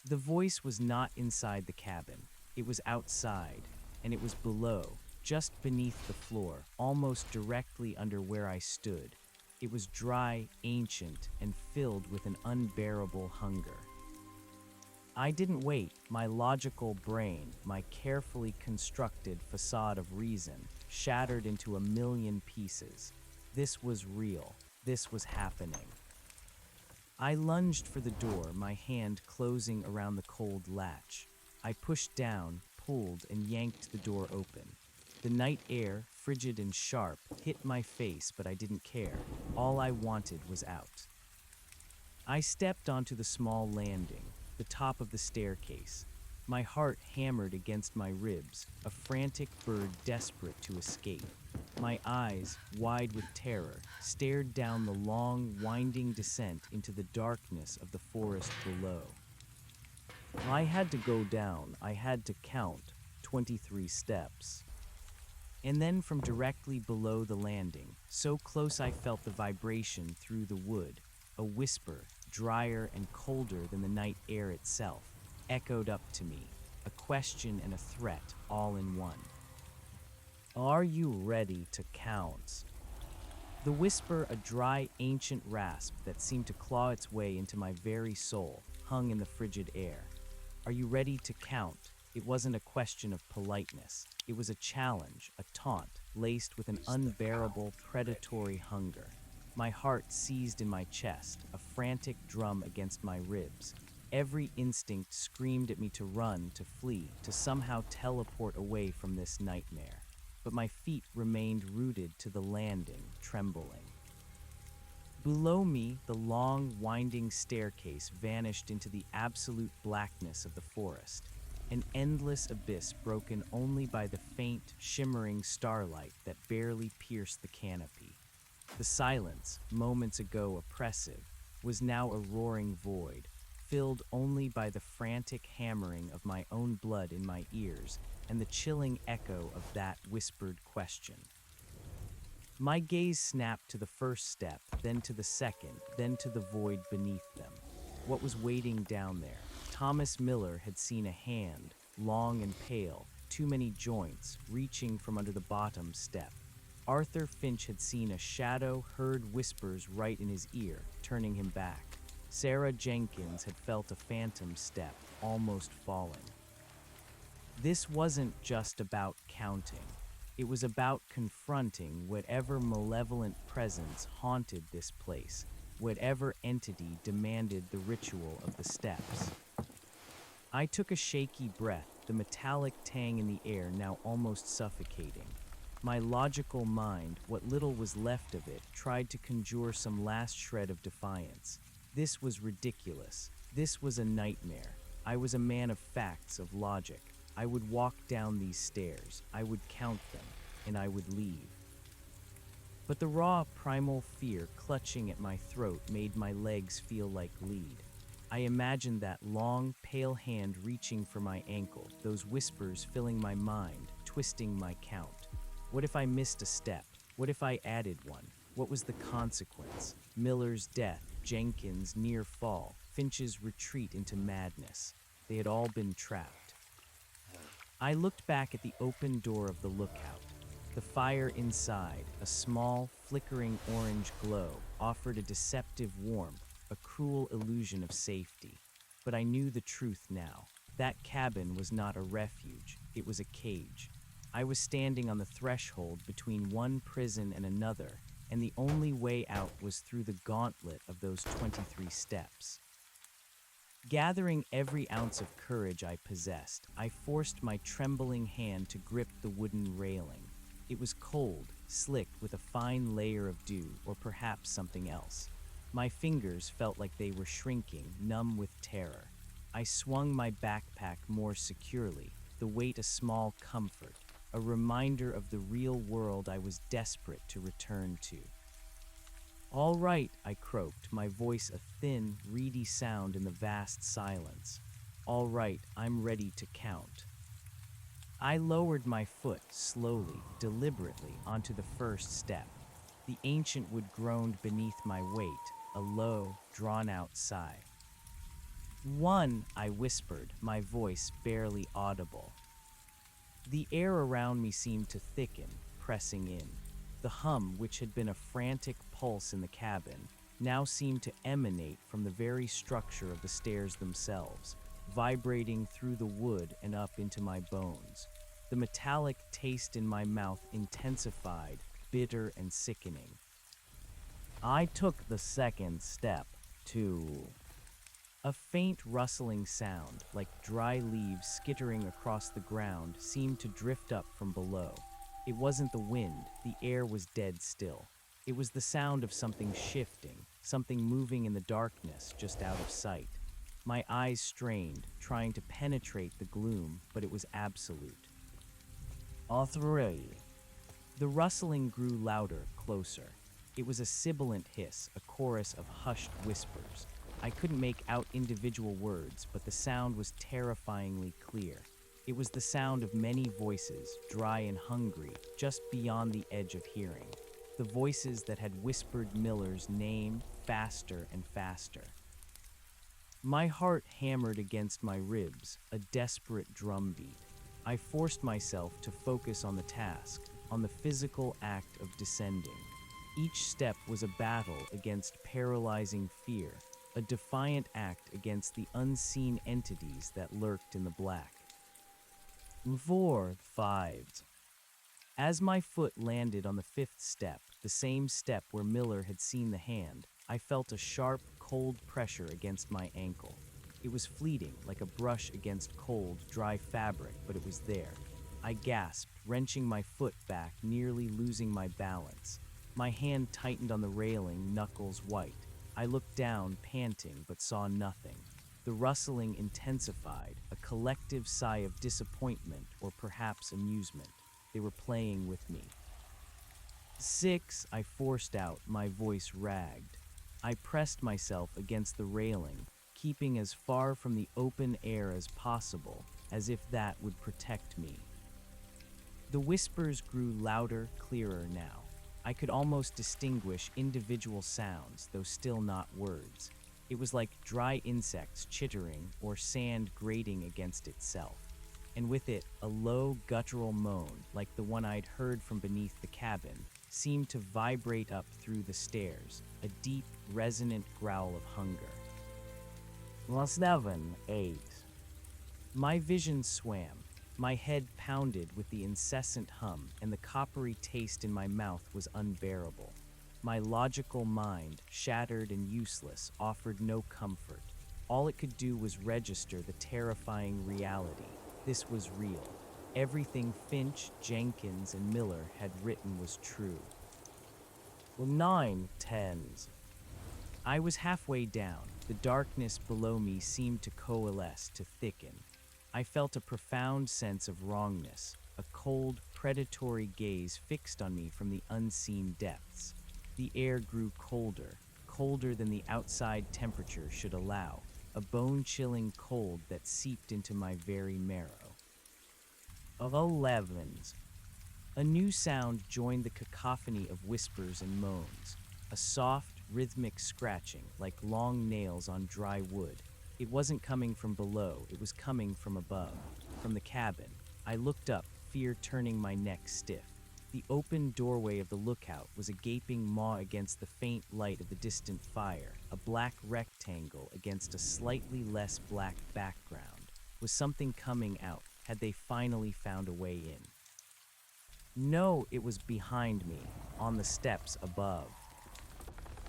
The voice was not inside the cabin. It was outside, and it was below, just beneath the floor, almost directly under where I stood. It was dry, ancient, and filled with an unbearable hunger. I didn't wait. My logical brain, my carefully constructed facade of reason, shattered into a million pieces. This was real. This was happening. I lunged for the door, my hand closing around the cold latch. I pushed down, pulled, and yanked the door open. The night air, frigid and sharp, hit my face, but I didn't care. All I wanted was out. I stepped onto the small landing, the top of the staircase. My heart hammered against my ribs, a frantic bird desperate to escape. My eyes, wide with terror, stared down the long, winding descent into the darkness of the forest below. I had to go down. I had to count 23 steps. And then from directly below the landing, so close I felt the vibration through the wood, a whisper, drier and colder than the night air itself, echoed up to me, a question and a threat all in one. Are you ready to count? The whisper, a dry, ancient rasp that seemed to claw its way into my very soul, hung in the frigid air. Are you ready to count? It wasn't a question of politeness. It was a challenge, a taunt, laced with an unbearable, predatory hunger. My heart seized in my chest, a frantic drum against my ribs. Every instinct screamed at me to run, to flee, to somehow teleport away from this nightmare. But my feet remained rooted to the landing, trembling. Below me, the long, winding staircase vanished into the absolute blackness of the forest, an endless abyss broken only by the faint, shimmering starlight that barely pierced the canopy. The silence, moments ago oppressive, was now a roaring void, filled only by the frantic hammering of my own blood in my ears and the chilling echo of that whispered question. My gaze snapped to the first step, then to the second, then to the void beneath them. What was waiting down there? Thomas Miller had seen a hand, long and pale, too many joints, reaching from under the bottom step. Arthur Finch had seen a shadow, heard whispers right in his ear, turning him back. Sarah Jenkins had felt a phantom step, almost falling. This wasn't just about counting. It was about confronting whatever malevolent presence haunted this place, whatever entity demanded the ritual of the steps. I took a shaky breath, the metallic tang in the air now almost suffocating. My logical mind, what little was left of it, tried to conjure some last shred of defiance. This was ridiculous. This was a nightmare. I was a man of facts, of logic. I would walk down these stairs, I would count them, and I would leave. But the raw, primal fear clutching at my throat made my legs feel like lead. I imagined that long, pale hand reaching for my ankle, those whispers filling my mind, twisting my count. What if I missed a step? What if I added one? What was the consequence? Miller's death, Jenkins' near fall, Finch's retreat into madness. They had all been trapped. I looked back at the open door of the lookout. The fire inside, a small, flickering orange glow, offered a deceptive warmth, a cruel illusion of safety. But I knew the truth now. That cabin was not a refuge, it was a cage. I was standing on the threshold between one prison and another, and the only way out was through the gauntlet of those 23 steps. Gathering every ounce of courage I possessed, I forced my trembling hand to grip the wooden railing. It was cold, slick with a fine layer of dew, or perhaps something else. My fingers felt like they were shrinking, numb with terror. I swung my backpack more securely, the weight a small comfort, a reminder of the real world I was desperate to return to. "All right," I croaked, my voice a thin, reedy sound in the vast silence. "All right, I'm ready to count." I lowered my foot slowly, deliberately, onto the first step. The ancient wood groaned beneath my weight, a low, drawn-out sigh. "One," I whispered, my voice barely audible. The air around me seemed to thicken, pressing in. The hum, which had been a frantic pulse in the cabin, now seemed to emanate from the very structure of the stairs themselves, vibrating through the wood and up into my bones. The metallic taste in my mouth intensified, bitter and sickening. I took the second step, too. A faint rustling sound, like dry leaves skittering across the ground, seemed to drift up from below. It wasn't the wind, the air was dead still. It was the sound of something shifting, something moving in the darkness just out of sight. My eyes strained, trying to penetrate the gloom, but it was absolute. "All three." The rustling grew louder, closer. It was a sibilant hiss, a chorus of hushed whispers. I couldn't make out individual words, but the sound was terrifyingly clear. It was the sound of many voices, dry and hungry, just beyond the edge of hearing. The voices that had whispered Miller's name faster and faster. My heart hammered against my ribs, a desperate drumbeat. I forced myself to focus on the task, on the physical act of descending. Each step was a battle against paralyzing fear, a defiant act against the unseen entities that lurked in the black. 4, 5. As my foot landed on the fifth step, the same step where Miller had seen the hand, I felt a sharp, cold pressure against my ankle. It was fleeting, like a brush against cold, dry fabric, but it was there. I gasped, wrenching my foot back, nearly losing my balance. My hand tightened on the railing, knuckles white. I looked down, panting, but saw nothing. The rustling intensified, a collective sigh of disappointment or perhaps amusement. They were playing with me. 6, I forced out, my voice ragged. I pressed myself against the railing, keeping as far from the open air as possible, as if that would protect me. The whispers grew louder, clearer now. I could almost distinguish individual sounds, though still not words. It was like dry insects chittering or sand grating against itself. And with it, a low, guttural moan, like the one I'd heard from beneath the cabin, seemed to vibrate up through the stairs, a deep, resonant growl of hunger. 7, 8. My vision swam. My head pounded with the incessant hum, and the coppery taste in my mouth was unbearable. My logical mind, shattered and useless, offered no comfort. All it could do was register the terrifying reality. This was real. Everything Finch, Jenkins, and Miller had written was true. 9, 10. I was halfway down. The darkness below me seemed to coalesce, to thicken. I felt a profound sense of wrongness, a cold, predatory gaze fixed on me from the unseen depths. The air grew colder, colder than the outside temperature should allow, a bone-chilling cold that seeped into my very marrow. 11. A new sound joined the cacophony of whispers and moans, a soft, rhythmic scratching like long nails on dry wood. It wasn't coming from below, it was coming from above, from the cabin. I looked up, fear turning my neck stiff. The open doorway of the lookout was a gaping maw against the faint light of the distant fire, a black rectangle against a slightly less black background. Was something coming out? Had they finally found a way in? No, it was behind me, on the steps above.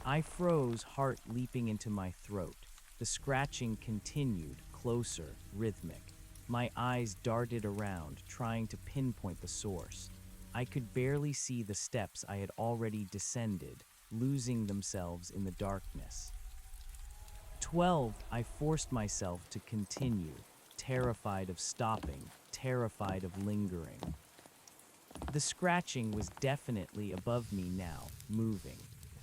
I froze, heart leaping into my throat. The scratching continued, closer, rhythmic. My eyes darted around, trying to pinpoint the source. I could barely see the steps I had already descended, losing themselves in the darkness. 12, I forced myself to continue. terrified of stopping, terrified of lingering. The scratching was definitely above me now, moving,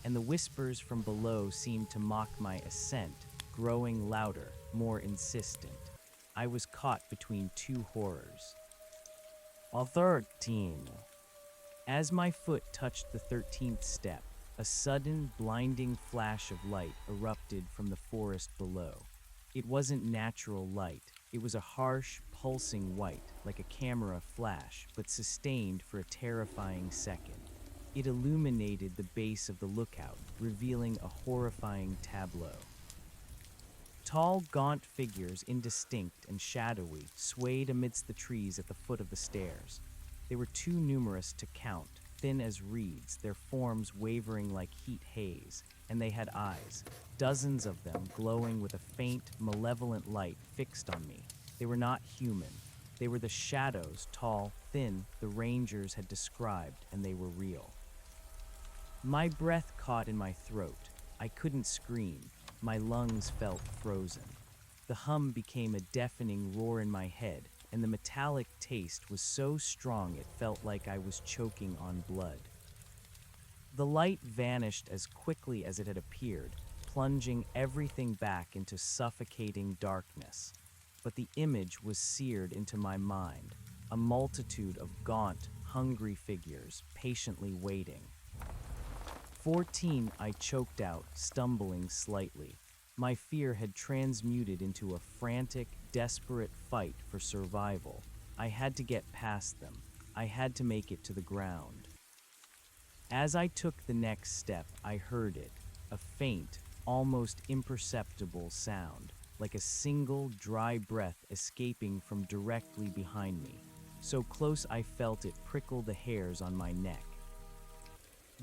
and the whispers from below seemed to mock my ascent, growing louder, more insistent. I was caught between two horrors. A 13. As my foot touched the 13th step, a sudden, blinding flash of light erupted from the forest below. It wasn't natural light. It was a harsh, pulsing white, like a camera flash, but sustained for a terrifying second. It illuminated the base of the lookout, revealing a horrifying tableau. Tall, gaunt figures, indistinct and shadowy, swayed amidst the trees at the foot of the stairs. They were too numerous to count, thin as reeds, their forms wavering like heat haze, and they had eyes, dozens of them glowing with a faint, malevolent light fixed on me. They were not human. They were the shadows, tall, thin, the rangers had described, and they were real. My breath caught in my throat. I couldn't scream. My lungs felt frozen. The hum became a deafening roar in my head, and the metallic taste was so strong it felt like I was choking on blood. The light vanished as quickly as it had appeared, plunging everything back into suffocating darkness. But the image was seared into my mind, a multitude of gaunt, hungry figures, patiently waiting. 14, I choked out, stumbling slightly. My fear had transmuted into a frantic, desperate fight for survival. I had to get past them. I had to make it to the ground. As I took the next step, I heard it, a faint, almost imperceptible sound, like a single dry breath escaping from directly behind me, so close I felt it prickle the hairs on my neck.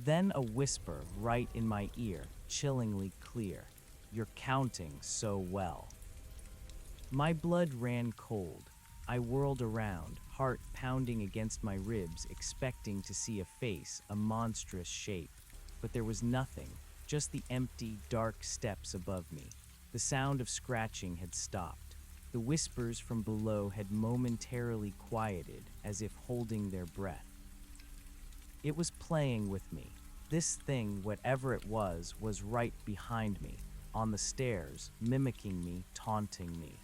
Then a whisper right in my ear, chillingly clear. You're counting so well. My blood ran cold. I whirled around, heart pounding against my ribs, expecting to see a face, a monstrous shape. But there was nothing, just the empty, dark steps above me. The sound of scratching had stopped. The whispers from below had momentarily quieted, as if holding their breath. It was playing with me. This thing, whatever it was right behind me, on the stairs, mimicking me, taunting me.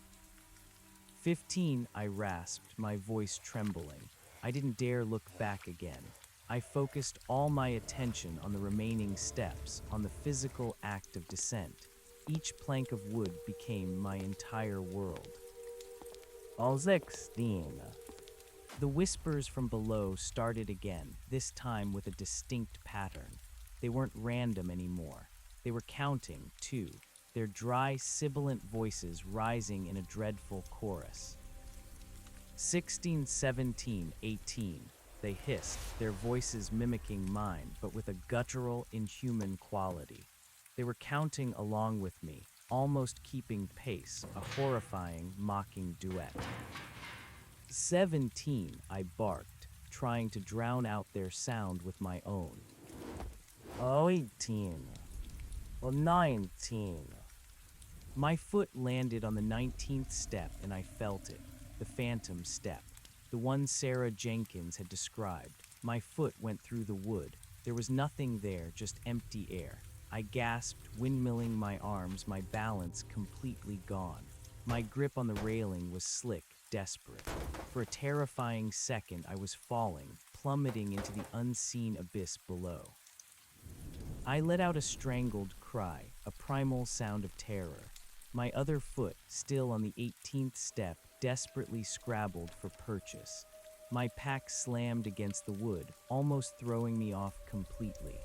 15, I rasped, my voice trembling. I didn't dare look back again. I focused all my attention on the remaining steps, on the physical act of descent. Each plank of wood became my entire world. All 16. The whispers from below started again, this time with a distinct pattern. They weren't random anymore. They were counting, too, their dry, sibilant voices rising in a dreadful chorus. 16, 17, 18. They hissed, their voices mimicking mine, but with a guttural, inhuman quality. They were counting along with me, almost keeping pace, a horrifying, mocking duet. 17, I barked, trying to drown out their sound with my own. 18. 19. My foot landed on the 19th step and I felt it, the phantom step, the one Sarah Jenkins had described. My foot went through the wood. There was nothing there, just empty air. I gasped, windmilling my arms, my balance completely gone. My grip on the railing was slick, desperate. For a terrifying second, I was falling, plummeting into the unseen abyss below. I let out a strangled cry, a primal sound of terror. My other foot, still on the 18th step, desperately scrabbled for purchase. My pack slammed against the wood, almost throwing me off completely.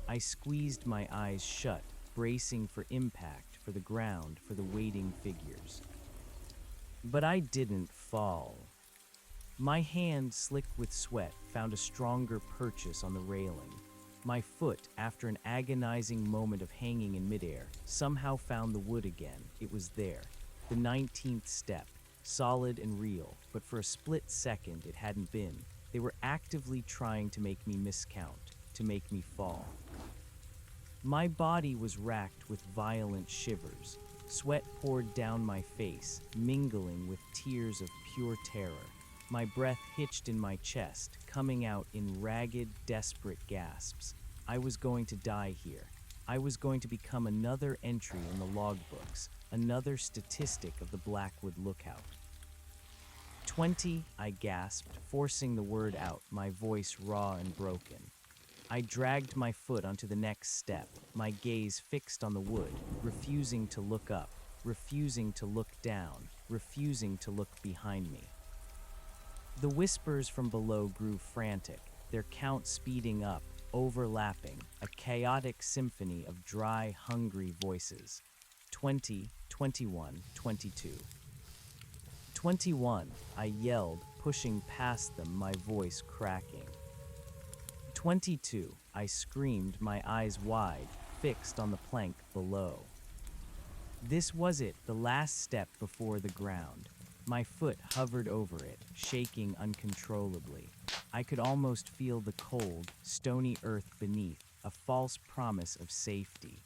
I squeezed my eyes shut, bracing for impact, for the ground, for the waiting figures. But I didn't fall. My hand, slick with sweat, found a stronger purchase on the railing. My foot, after an agonizing moment of hanging in midair, somehow found the wood again. It was there. The 19th step, solid and real, but for a split second it hadn't been. They were actively trying to make me miscount, to make me fall. My body was racked with violent shivers. Sweat poured down my face, mingling with tears of pure terror. My breath hitched in my chest, coming out in ragged, desperate gasps. I was going to die here. I was going to become another entry in the logbooks, another statistic of the Blackwood Lookout. 20, I gasped, forcing the word out, my voice raw and broken. I dragged my foot onto the next step, my gaze fixed on the wood, refusing to look up, refusing to look down, refusing to look behind me. The whispers from below grew frantic, their count speeding up, overlapping, a chaotic symphony of dry, hungry voices. 20, 21, 22. 21, I yelled, pushing past them, my voice cracking. 22, I screamed, my eyes wide, fixed on the plank below. This was it, the last step before the ground. My foot hovered over it, shaking uncontrollably. I could almost feel the cold, stony earth beneath, a false promise of safety.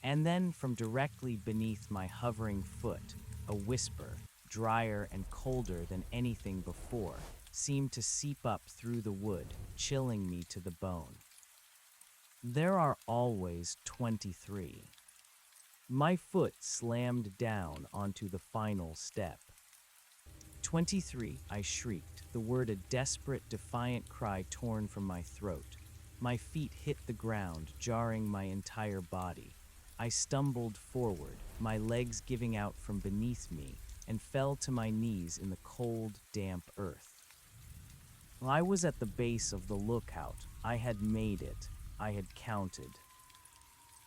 And then, from directly beneath my hovering foot, a whisper, drier and colder than anything before, seemed to seep up through the wood, chilling me to the bone. There are always 23. My foot slammed down onto the final step. 23, I shrieked, the word a desperate, defiant cry torn from my throat. My feet hit the ground, jarring my entire body. I stumbled forward, my legs giving out from beneath me, and fell to my knees in the cold, damp earth. I was at the base of the lookout. I had made it. I had counted.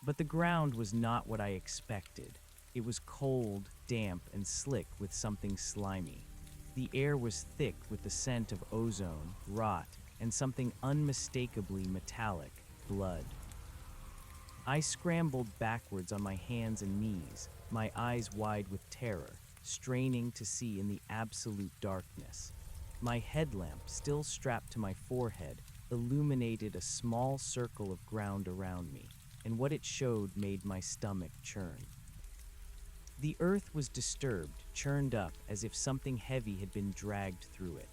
But the ground was not what I expected. It was cold, damp, and slick with something slimy. The air was thick with the scent of ozone, rot, and something unmistakably metallic, blood. I scrambled backwards on my hands and knees, my eyes wide with terror, straining to see in the absolute darkness. My headlamp, still strapped to my forehead, illuminated a small circle of ground around me, and what it showed made my stomach churn. The earth was disturbed, churned up as if something heavy had been dragged through it,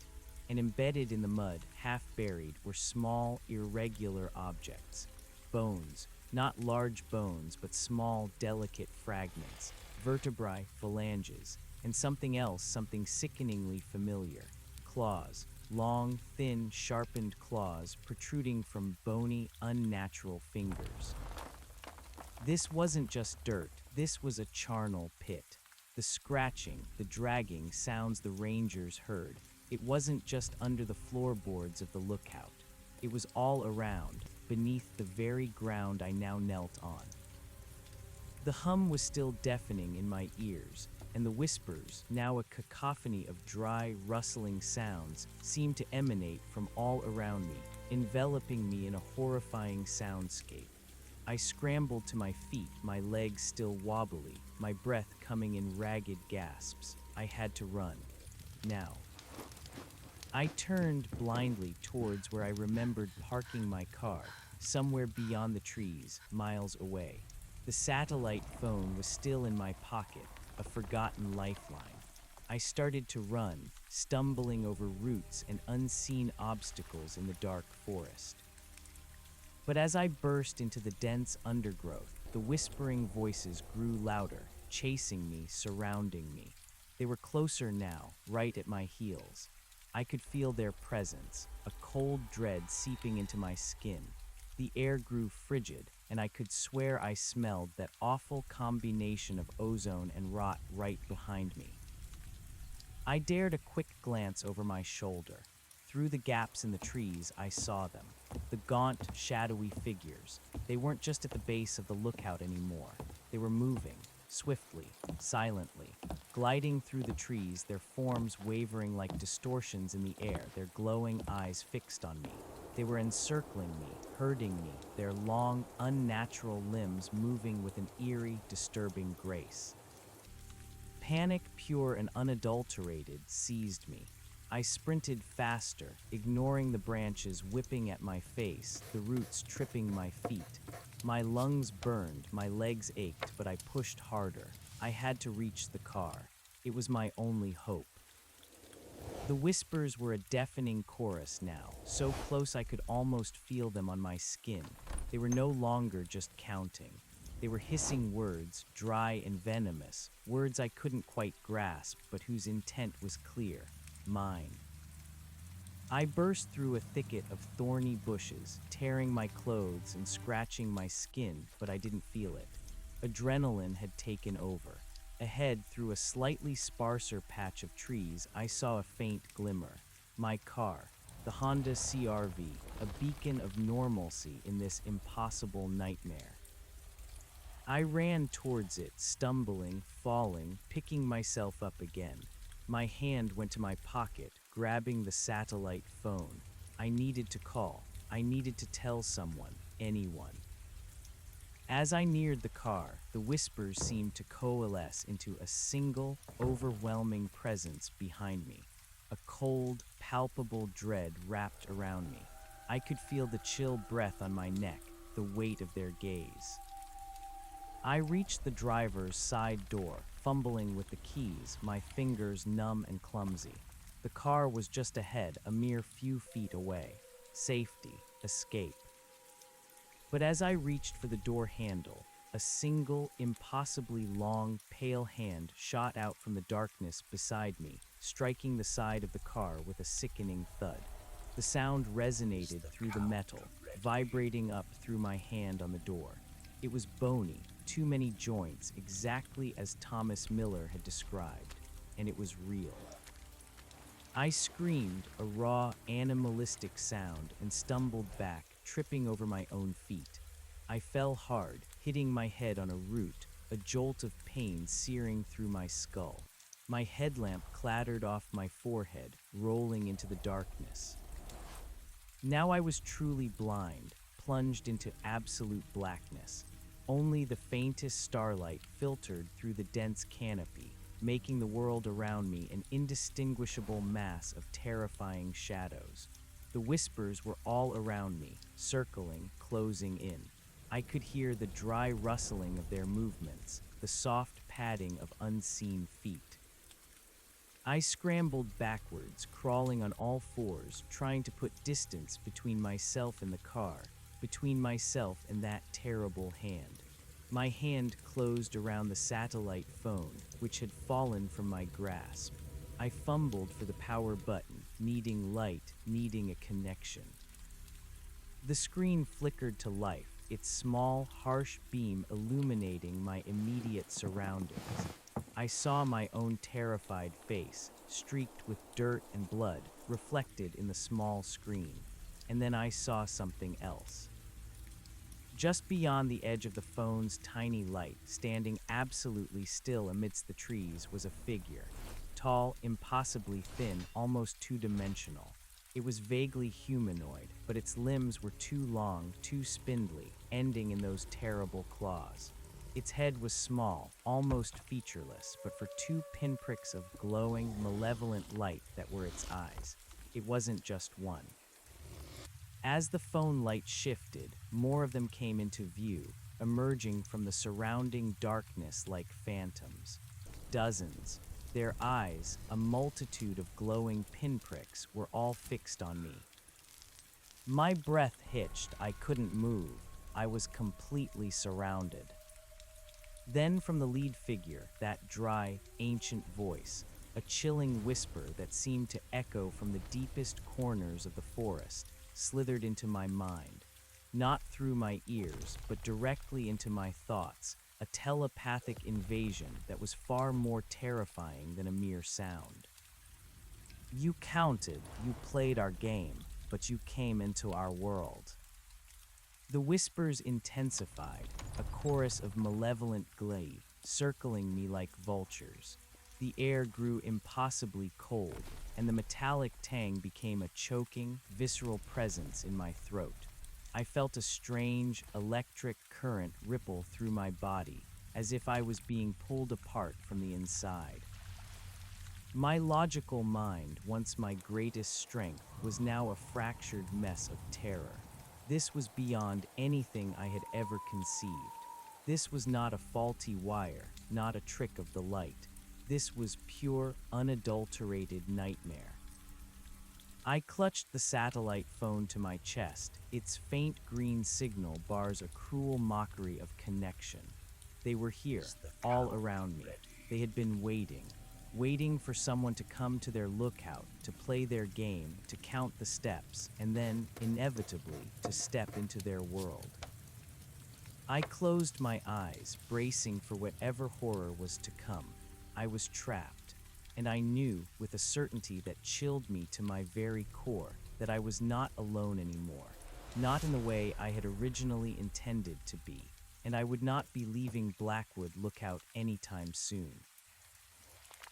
and embedded in the mud, half buried, were small, irregular objects. Bones, not large bones, but small, delicate fragments, vertebrae, phalanges, and something else, something sickeningly familiar. Claws, long, thin, sharpened claws protruding from bony, unnatural fingers. This wasn't just dirt, this was a charnel pit. The scratching, the dragging sounds the rangers heard. It wasn't just under the floorboards of the lookout. It was all around, beneath the very ground I now knelt on. The hum was still deafening in my ears, and the whispers, now a cacophony of dry, rustling sounds, seemed to emanate from all around me, enveloping me in a horrifying soundscape. I scrambled to my feet, my legs still wobbly, my breath coming in ragged gasps. I had to run. Now. I turned blindly towards where I remembered parking my car, somewhere beyond the trees, miles away. The satellite phone was still in my pocket, a forgotten lifeline. I started to run, stumbling over roots and unseen obstacles in the dark forest. But as I burst into the dense undergrowth, the whispering voices grew louder, chasing me, surrounding me. They were closer now, right at my heels. I could feel their presence, a cold dread seeping into my skin. The air grew frigid, and I could swear I smelled that awful combination of ozone and rot right behind me. I dared a quick glance over my shoulder. Through the gaps in the trees, I saw them. The gaunt, shadowy figures. They weren't just at the base of the lookout anymore. They were moving, swiftly, silently, gliding through the trees, their forms wavering like distortions in the air, their glowing eyes fixed on me. They were encircling me, herding me, their long, unnatural limbs moving with an eerie, disturbing grace. Panic, pure and unadulterated, seized me. I sprinted faster, ignoring the branches whipping at my face, the roots tripping my feet. My lungs burned, my legs ached, but I pushed harder. I had to reach the car. It was my only hope. The whispers were a deafening chorus now, so close I could almost feel them on my skin. They were no longer just counting. They were hissing words, dry and venomous, words I couldn't quite grasp, but whose intent was clear: mine. I burst through a thicket of thorny bushes, tearing my clothes and scratching my skin, but I didn't feel it. Adrenaline had taken over. Ahead, through a slightly sparser patch of trees, I saw a faint glimmer. My car, the Honda CR-V, a beacon of normalcy in this impossible nightmare. I ran towards it, stumbling, falling, picking myself up again. My hand went to my pocket, grabbing the satellite phone. I needed to call. I needed to tell someone, anyone. As I neared the car, the whispers seemed to coalesce into a single, overwhelming presence behind me. A cold, palpable dread wrapped around me. I could feel the chill breath on my neck, the weight of their gaze. I reached the driver's side door, fumbling with the keys, my fingers numb and clumsy. The car was just ahead, a mere few feet away. Safety, escape. But as I reached for the door handle, a single, impossibly long, pale hand shot out from the darkness beside me, striking the side of the car with a sickening thud. The sound resonated through the metal, vibrating up through my hand on the door. It was bony, too many joints, exactly as Thomas Miller had described, and it was real. I screamed, a raw, animalistic sound, and stumbled back, tripping over my own feet. I fell hard, hitting my head on a root, a jolt of pain searing through my skull. My headlamp clattered off my forehead, rolling into the darkness. Now I was truly blind, plunged into absolute blackness. Only the faintest starlight filtered through the dense canopy, making the world around me an indistinguishable mass of terrifying shadows. The whispers were all around me, circling, closing in. I could hear the dry rustling of their movements, the soft padding of unseen feet. I scrambled backwards, crawling on all fours, trying to put distance between myself and the car, between myself and that terrible hand. My hand closed around the satellite phone, which had fallen from my grasp. I fumbled for the power button, needing light, needing a connection. The screen flickered to life, its small, harsh beam illuminating my immediate surroundings. I saw my own terrified face, streaked with dirt and blood, reflected in the small screen. And then I saw something else. Just beyond the edge of the phone's tiny light, standing absolutely still amidst the trees, was a figure. Tall, impossibly thin, almost two-dimensional. It was vaguely humanoid, but its limbs were too long, too spindly, ending in those terrible claws. Its head was small, almost featureless, but for two pinpricks of glowing, malevolent light that were its eyes. It wasn't just one. As the phone light shifted, more of them came into view, emerging from the surrounding darkness like phantoms. Dozens. Their eyes, a multitude of glowing pinpricks, were all fixed on me. My breath hitched. I couldn't move. I was completely surrounded. Then from the lead figure, that dry, ancient voice, a chilling whisper that seemed to echo from the deepest corners of the forest, slithered into my mind, not through my ears, but directly into my thoughts, a telepathic invasion that was far more terrifying than a mere sound. You counted, you played our game, but you came into our world. The whispers intensified, a chorus of malevolent glee, circling me like vultures. The air grew impossibly cold, and the metallic tang became a choking, visceral presence in my throat. I felt a strange, electric current ripple through my body, as if I was being pulled apart from the inside. My logical mind, once my greatest strength, was now a fractured mess of terror. This was beyond anything I had ever conceived. This was not a faulty wire, not a trick of the light. This was pure, unadulterated nightmare. I clutched the satellite phone to my chest. Its faint green signal bars a cruel mockery of connection. They were here, all around me. They had been waiting for someone to come to their lookout, to play their game, to count the steps, and then, inevitably, to step into their world. I closed my eyes, bracing for whatever horror was to come. I was trapped, and I knew, with a certainty that chilled me to my very core, that I was not alone anymore, not in the way I had originally intended to be, and I would not be leaving Blackwood Lookout anytime soon.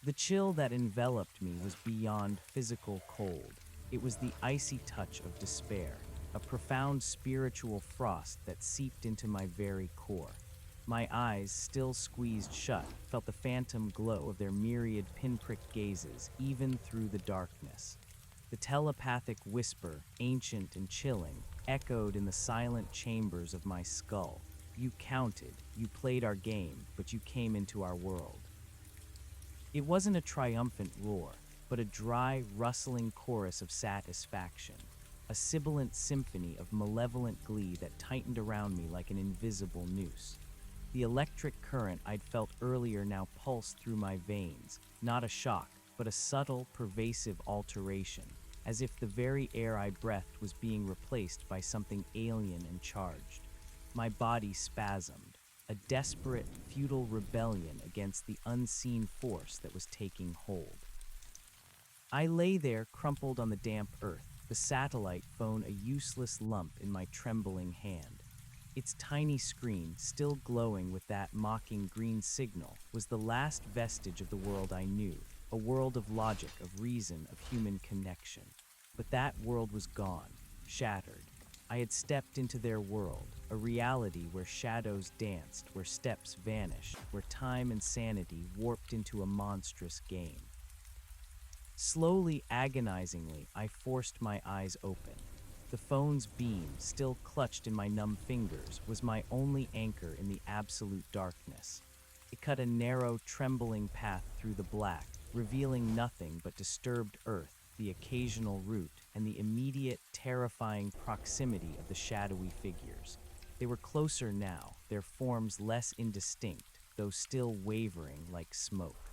The chill that enveloped me was beyond physical cold. It was the icy touch of despair, a profound spiritual frost that seeped into my very core. My eyes, still squeezed shut, felt the phantom glow of their myriad pinprick gazes, even through the darkness. The telepathic whisper, ancient and chilling, echoed in the silent chambers of my skull. You counted, you played our game, but you came into our world. It wasn't a triumphant roar, but a dry, rustling chorus of satisfaction, a sibilant symphony of malevolent glee that tightened around me like an invisible noose. The electric current I'd felt earlier now pulsed through my veins, not a shock, but a subtle, pervasive alteration, as if the very air I breathed was being replaced by something alien and charged. My body spasmed, a desperate, futile rebellion against the unseen force that was taking hold. I lay there, crumpled on the damp earth, the satellite phone a useless lump in my trembling hand. Its tiny screen, still glowing with that mocking green signal, was the last vestige of the world I knew, a world of logic, of reason, of human connection. But that world was gone, shattered. I had stepped into their world, a reality where shadows danced, where steps vanished, where time and sanity warped into a monstrous game. Slowly, agonizingly, I forced my eyes open. The phone's beam, still clutched in my numb fingers, was my only anchor in the absolute darkness. It cut a narrow, trembling path through the black, revealing nothing but disturbed earth, the occasional root, and the immediate, terrifying proximity of the shadowy figures. They were closer now, their forms less indistinct, though still wavering like smoke.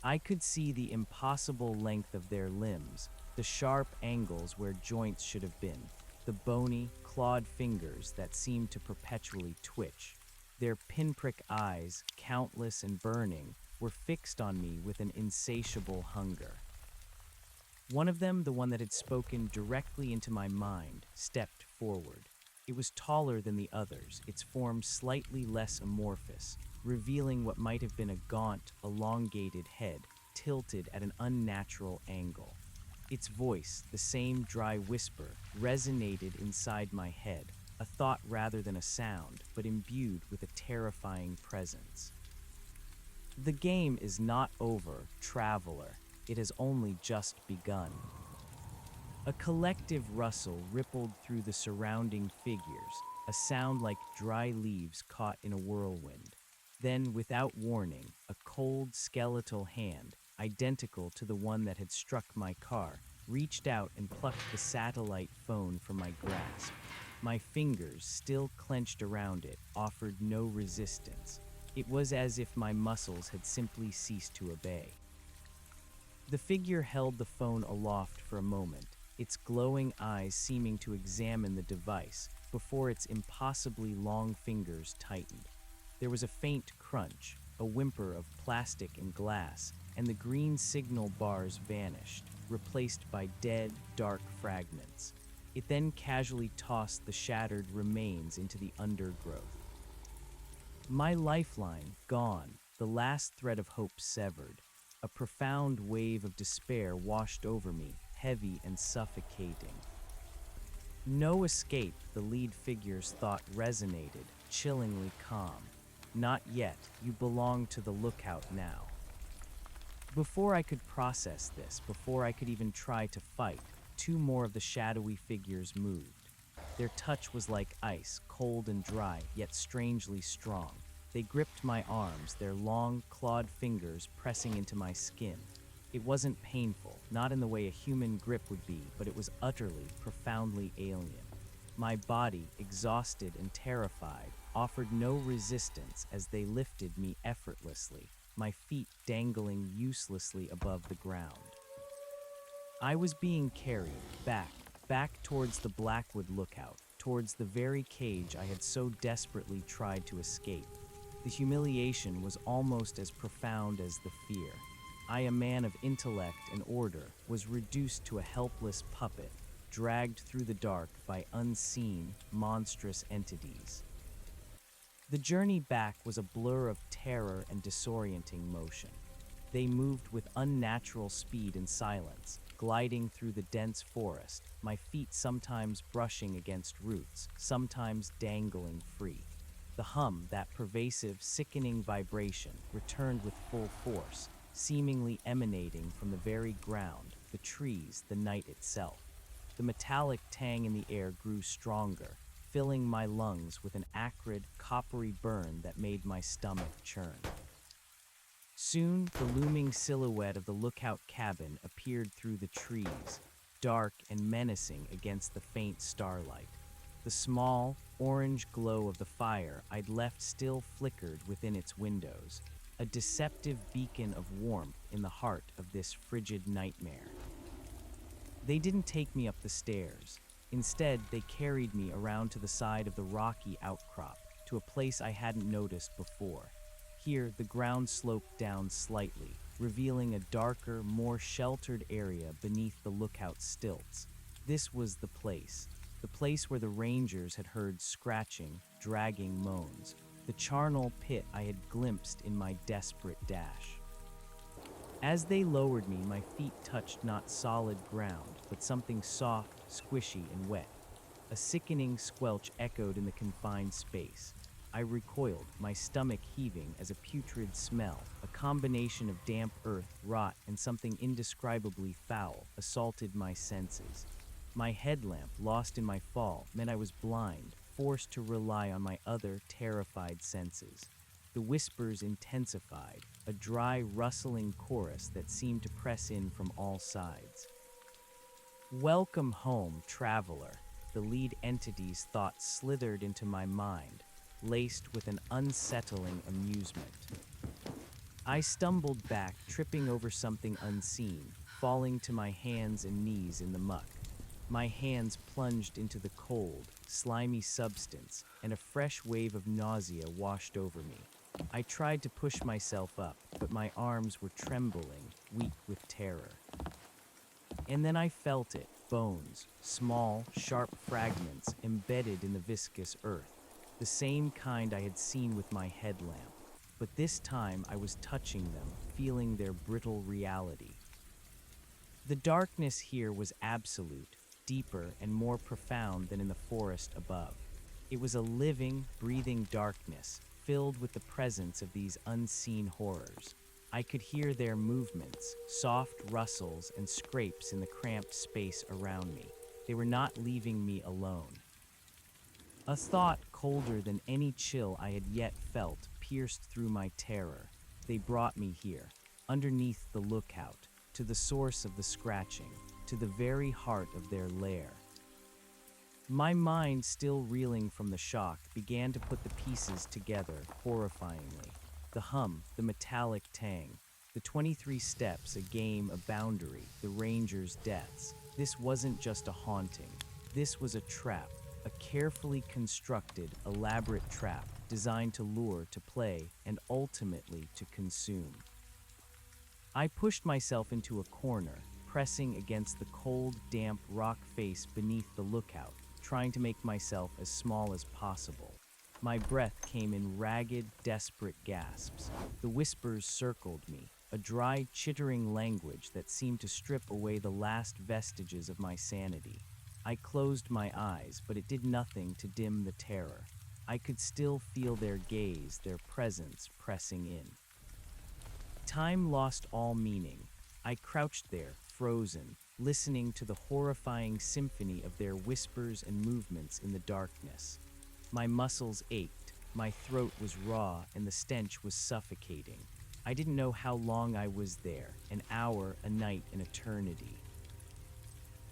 I could see the impossible length of their limbs, the sharp angles where joints should have been, the bony, clawed fingers that seemed to perpetually twitch. Their pinprick eyes, countless and burning, were fixed on me with an insatiable hunger. One of them, the one that had spoken directly into my mind, stepped forward. It was taller than the others, its form slightly less amorphous, revealing what might have been a gaunt, elongated head, tilted at an unnatural angle. Its voice, the same dry whisper, resonated inside my head, a thought rather than a sound, but imbued with a terrifying presence. The game is not over, traveler. It has only just begun. A collective rustle rippled through the surrounding figures, a sound like dry leaves caught in a whirlwind. Then, without warning, a cold, skeletal hand, identical to the one that had struck my car, reached out and plucked the satellite phone from my grasp. My fingers, still clenched around it, offered no resistance. It was as if my muscles had simply ceased to obey. The figure held the phone aloft for a moment, its glowing eyes seeming to examine the device, before its impossibly long fingers tightened. There was a faint crunch, a whimper of plastic and glass, and the green signal bars vanished, replaced by dead, dark fragments. It then casually tossed the shattered remains into the undergrowth. My lifeline gone, the last thread of hope severed. A profound wave of despair washed over me, heavy and suffocating. No escape, the lead figure's thought resonated, chillingly calm. Not yet, you belong to the lookout now. Before I could process this, before I could even try to fight, two more of the shadowy figures moved. Their touch was like ice, cold and dry, yet strangely strong. They gripped my arms, their long, clawed fingers pressing into my skin. It wasn't painful, not in the way a human grip would be, but it was utterly, profoundly alien. My body, exhausted and terrified, offered no resistance as they lifted me effortlessly, my feet dangling uselessly above the ground. I was being carried back towards the Blackwood lookout, towards the very cage I had so desperately tried to escape. The humiliation was almost as profound as the fear. I, a man of intellect and order, was reduced to a helpless puppet, dragged through the dark by unseen, monstrous entities. The journey back was a blur of terror and disorienting motion. They moved with unnatural speed and silence, gliding through the dense forest, my feet sometimes brushing against roots, sometimes dangling free. The hum, that pervasive, sickening vibration, returned with full force, seemingly emanating from the very ground, the trees, the night itself. The metallic tang in the air grew stronger, filling my lungs with an acrid, coppery burn that made my stomach churn. Soon, the looming silhouette of the lookout cabin appeared through the trees, dark and menacing against the faint starlight. The small, orange glow of the fire I'd left still flickered within its windows, a deceptive beacon of warmth in the heart of this frigid nightmare. They didn't take me up the stairs. Instead, they carried me around to the side of the rocky outcrop, to a place I hadn't noticed before. Here, the ground sloped down slightly, revealing a darker, more sheltered area beneath the lookout stilts. This was the place where the rangers had heard scratching, dragging moans, the charnel pit I had glimpsed in my desperate dash. As they lowered me, my feet touched not solid ground, but something soft, squishy, and wet. A sickening squelch echoed in the confined space. I recoiled, my stomach heaving as a putrid smell, a combination of damp earth, rot, and something indescribably foul, assaulted my senses. My headlamp, lost in my fall, meant I was blind, forced to rely on my other terrified senses. The whispers intensified, a dry, rustling chorus that seemed to press in from all sides. "Welcome home, traveler," the lead entity's thoughts slithered into my mind, laced with an unsettling amusement. I stumbled back, tripping over something unseen, falling to my hands and knees in the muck. My hands plunged into the cold, slimy substance, and a fresh wave of nausea washed over me. I tried to push myself up, but my arms were trembling, weak with terror. And then I felt it, bones, small, sharp fragments embedded in the viscous earth, the same kind I had seen with my headlamp. But this time I was touching them, feeling their brittle reality. The darkness here was absolute, deeper and more profound than in the forest above. It was a living, breathing darkness, filled with the presence of these unseen horrors. I could hear their movements, soft rustles and scrapes in the cramped space around me. They were not leaving me alone. A thought colder than any chill I had yet felt pierced through my terror. They brought me here, underneath the lookout, to the source of the scratching, to the very heart of their lair. My mind, still reeling from the shock, began to put the pieces together, horrifyingly. The hum, the metallic tang, the 23 steps, a game, a boundary, the rangers' deaths. This wasn't just a haunting. This was a trap, a carefully constructed, elaborate trap designed to lure, to play, and ultimately to consume. I pushed myself into a corner, pressing against the cold, damp rock face beneath the lookout, trying to make myself as small as possible. My breath came in ragged, desperate gasps. The whispers circled me, a dry, chittering language that seemed to strip away the last vestiges of my sanity. I closed my eyes, but it did nothing to dim the terror. I could still feel their gaze, their presence pressing in. Time lost all meaning. I crouched there, frozen, listening to the horrifying symphony of their whispers and movements in the darkness. My muscles ached, my throat was raw, and the stench was suffocating. I didn't know how long I was there, an hour, a night, an eternity.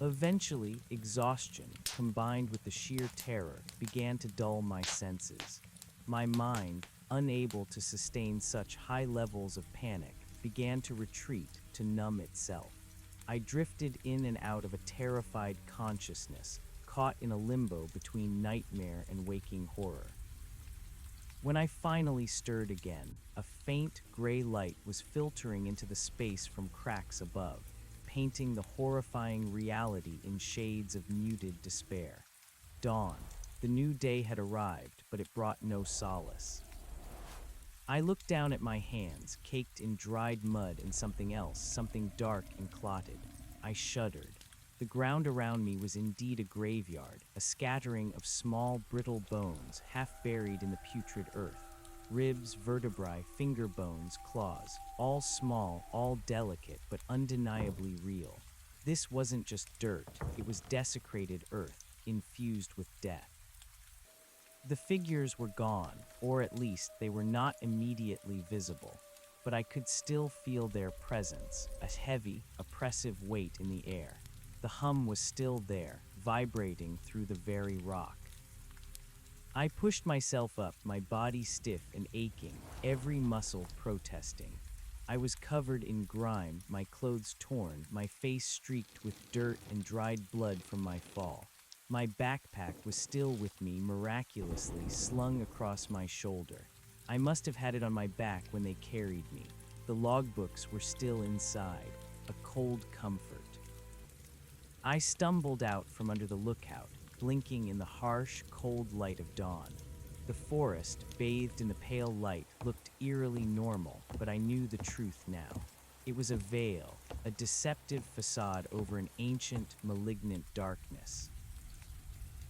Eventually, exhaustion, combined with the sheer terror, began to dull my senses. My mind, unable to sustain such high levels of panic, began to retreat, to numb itself. I drifted in and out of a terrified consciousness, caught in a limbo between nightmare and waking horror. When I finally stirred again, a faint gray light was filtering into the space from cracks above, painting the horrifying reality in shades of muted despair. Dawn. The new day had arrived, but it brought no solace. I looked down at my hands, caked in dried mud and something else, something dark and clotted. I shuddered. The ground around me was indeed a graveyard, a scattering of small, brittle bones, half buried in the putrid earth. Ribs, vertebrae, finger bones, claws, all small, all delicate, but undeniably real. This wasn't just dirt, it was desecrated earth, infused with death. The figures were gone, or at least they were not immediately visible, but I could still feel their presence, a heavy, oppressive weight in the air. The hum was still there, vibrating through the very rock. I pushed myself up, my body stiff and aching, every muscle protesting. I was covered in grime, my clothes torn, my face streaked with dirt and dried blood from my fall. My backpack was still with me, miraculously slung across my shoulder. I must have had it on my back when they carried me. The logbooks were still inside, a cold comfort. I stumbled out from under the lookout, blinking in the harsh, cold light of dawn. The forest, bathed in the pale light, looked eerily normal, but I knew the truth now. It was a veil, a deceptive facade over an ancient, malignant darkness.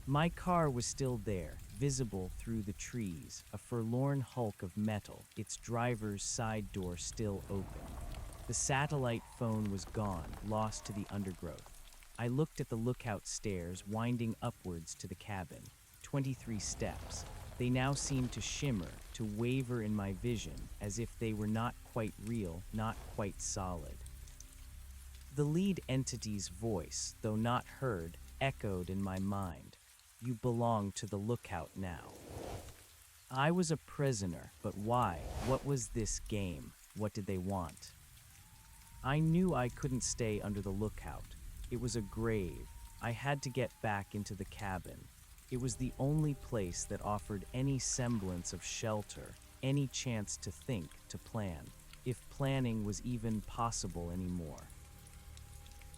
My car was still there, visible through the trees, a forlorn hulk of metal, its driver's side door still open. The satellite phone was gone, lost to the undergrowth. I looked at the lookout stairs winding upwards to the cabin. 23 steps. They now seemed to shimmer, to waver in my vision, as if they were not quite real, not quite solid. The lead entity's voice, though not heard, echoed in my mind. You belong to the lookout now. I was a prisoner, but why? What was this game? What did they want? I knew I couldn't stay under the lookout. It was a grave. I had to get back into the cabin. It was the only place that offered any semblance of shelter, any chance to think, to plan, if planning was even possible anymore.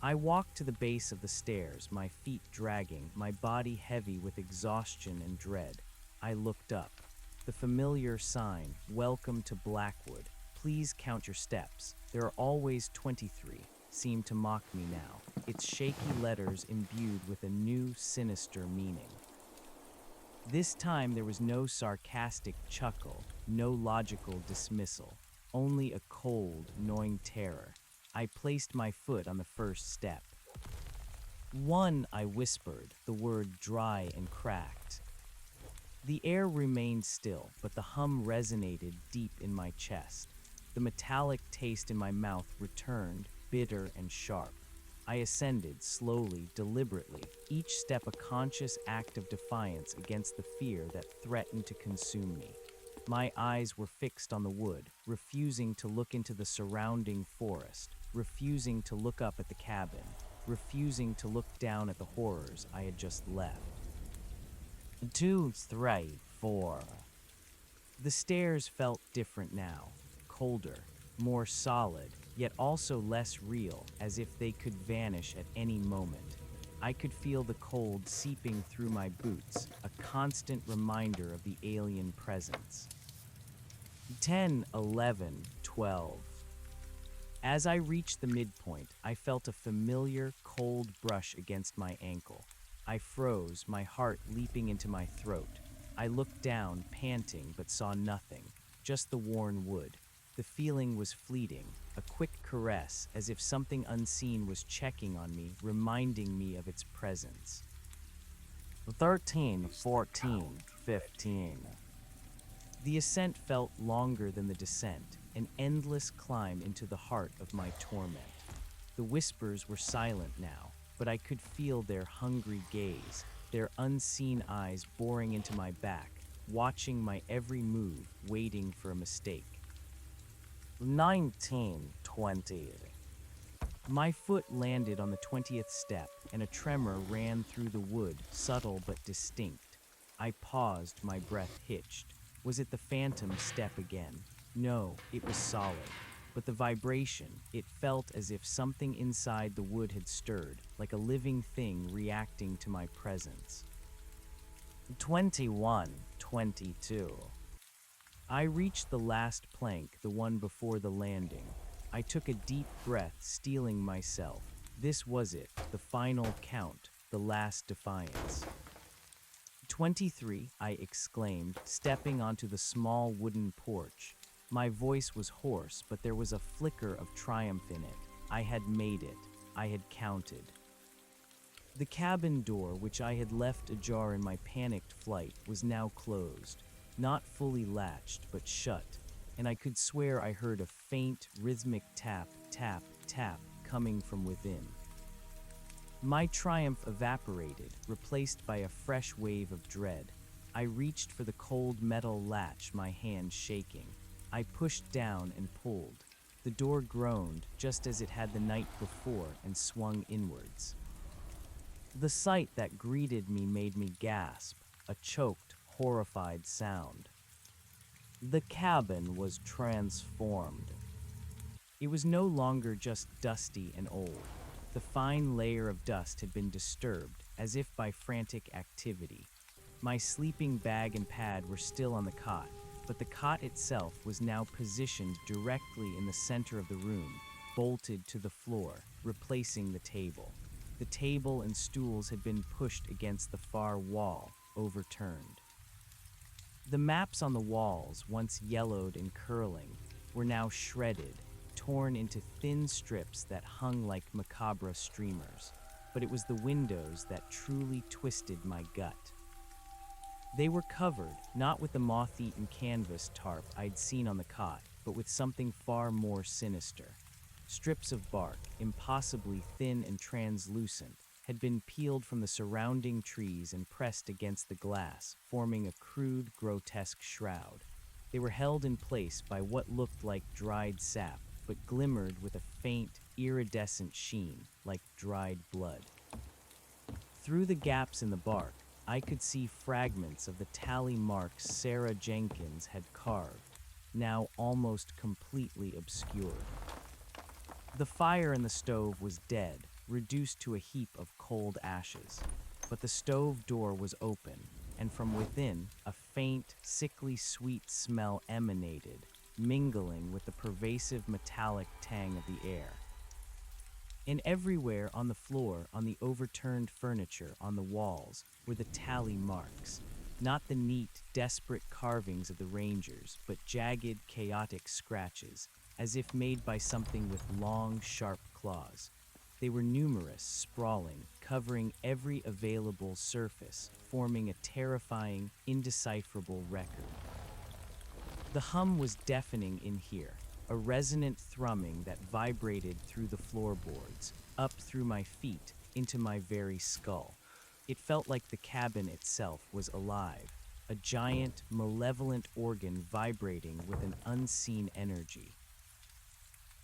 I walked to the base of the stairs, my feet dragging, my body heavy with exhaustion and dread. I looked up. The familiar sign, "Welcome to Blackwood. Please count your steps. There are always 23, seemed to mock me now, its shaky letters imbued with a new, sinister meaning. This time there was no sarcastic chuckle, no logical dismissal, only a cold, gnawing terror. I placed my foot on the first step. "One," I whispered, the word dry and cracked. The air remained still, but the hum resonated deep in my chest. The metallic taste in my mouth returned, bitter and sharp. I ascended slowly, deliberately, each step a conscious act of defiance against the fear that threatened to consume me. My eyes were fixed on the wood, refusing to look into the surrounding forest, refusing to look up at the cabin, refusing to look down at the horrors I had just left. 2, 3, 4. The stairs felt different now, colder, more solid, yet also less real, as if they could vanish at any moment. I could feel the cold seeping through my boots, a constant reminder of the alien presence. 10, 11, 12. As I reached the midpoint, I felt a familiar, cold brush against my ankle. I froze, my heart leaping into my throat. I looked down, panting, but saw nothing, just the worn wood. The feeling was fleeting, a quick caress, as if something unseen was checking on me, reminding me of its presence. 13, 14, 15. The ascent felt longer than the descent, an endless climb into the heart of my torment. The whispers were silent now, but I could feel their hungry gaze, their unseen eyes boring into my back, watching my every move, waiting for a mistake. 19, 20. My foot landed on the 20th step, and a tremor ran through the wood, subtle but distinct. I paused, my breath hitched. Was it the phantom step again? No, it was solid. But the vibration, it felt as if something inside the wood had stirred, like a living thing reacting to my presence. 21, 22. I reached the last plank, the one before the landing. I took a deep breath, steeling myself. This was it, the final count, the last defiance. 23, I exclaimed, stepping onto the small wooden porch. My voice was hoarse, but there was a flicker of triumph in it. I had made it. I had counted. The cabin door, which I had left ajar in my panicked flight, was now closed. Not fully latched, but shut, and I could swear I heard a faint, rhythmic tap, tap, tap coming from within. My triumph evaporated, replaced by a fresh wave of dread. I reached for the cold metal latch, my hand shaking. I pushed down and pulled. The door groaned, just as it had the night before, and swung inwards. The sight that greeted me made me gasp, a choked, horrified sound. The cabin was transformed. It was no longer just dusty and old. The fine layer of dust had been disturbed, as if by frantic activity. My sleeping bag and pad were still on the cot, but the cot itself was now positioned directly in the center of the room, bolted to the floor, replacing the table. The table and stools had been pushed against the far wall, overturned. The maps on the walls, once yellowed and curling, were now shredded, torn into thin strips that hung like macabre streamers. But it was the windows that truly twisted my gut. They were covered, not with the moth-eaten canvas tarp I'd seen on the cot, but with something far more sinister. Strips of bark, impossibly thin and translucent, had been peeled from the surrounding trees and pressed against the glass, forming a crude, grotesque shroud. They were held in place by what looked like dried sap, but glimmered with a faint, iridescent sheen, like dried blood. Through the gaps in the bark, I could see fragments of the tally marks Sarah Jenkins had carved, now almost completely obscured. The fire in the stove was dead, reduced to a heap of cold ashes. But the stove door was open, and from within, a faint, sickly sweet smell emanated, mingling with the pervasive metallic tang of the air. And everywhere on the floor, on the overturned furniture, on the walls, were the tally marks. Not the neat, desperate carvings of the Rangers, but jagged, chaotic scratches, as if made by something with long, sharp claws. They were numerous, sprawling, covering every available surface, forming a terrifying, indecipherable record. The hum was deafening in here, a resonant thrumming that vibrated through the floorboards, up through my feet, into my very skull. It felt like the cabin itself was alive, a giant, malevolent organ vibrating with an unseen energy.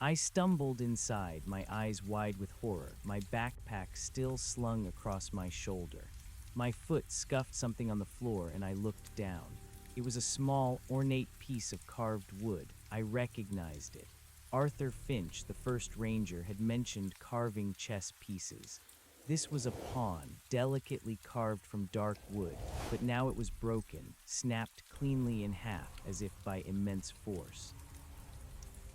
I stumbled inside, my eyes wide with horror, my backpack still slung across my shoulder. My foot scuffed something on the floor and I looked down. It was a small, ornate piece of carved wood. I recognized it. Arthur Finch, the first ranger, had mentioned carving chess pieces. This was a pawn, delicately carved from dark wood, but now it was broken, snapped cleanly in half as if by immense force.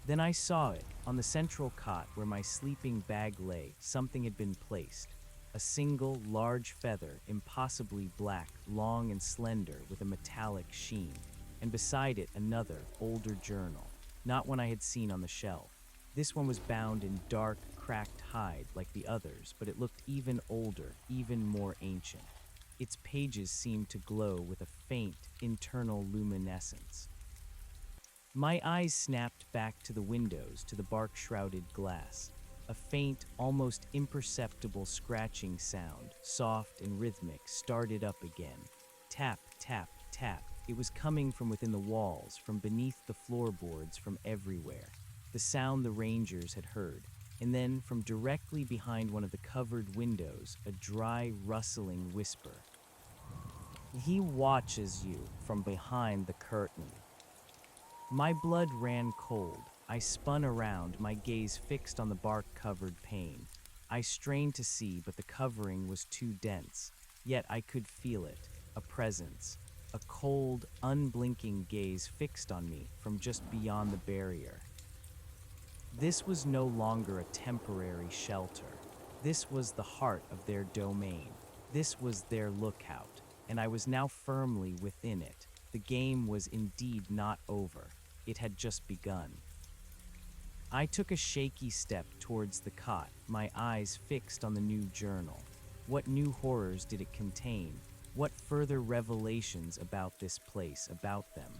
Then I saw it. On the central cot where my sleeping bag lay, something had been placed. A single, large feather, impossibly black, long and slender, with a metallic sheen. And beside it, another, older journal. not one I had seen on the shelf. This one was bound in dark, cracked hide like the others, but it looked even older, even more ancient. Its pages seemed to glow with a faint, internal luminescence. My eyes snapped back to the windows, to the bark-shrouded glass. A faint, almost imperceptible scratching sound, soft and rhythmic, started up again. Tap, tap, tap. It was coming from within the walls, from beneath the floorboards, from everywhere. The sound the rangers had heard. And then, from directly behind one of the covered windows, a dry, rustling whisper. "He watches you from behind the curtain." My blood ran cold. I spun around, my gaze fixed on the bark-covered pane. I strained to see, but the covering was too dense. Yet I could feel it, a presence, a cold, unblinking gaze fixed on me from just beyond the barrier. This was no longer a temporary shelter. This was the heart of their domain. This was their lookout, and I was now firmly within it. The game was indeed not over. It had just begun. I took a shaky step towards the cot, my eyes fixed on the new journal. What new horrors did it contain? What further revelations about this place, about them?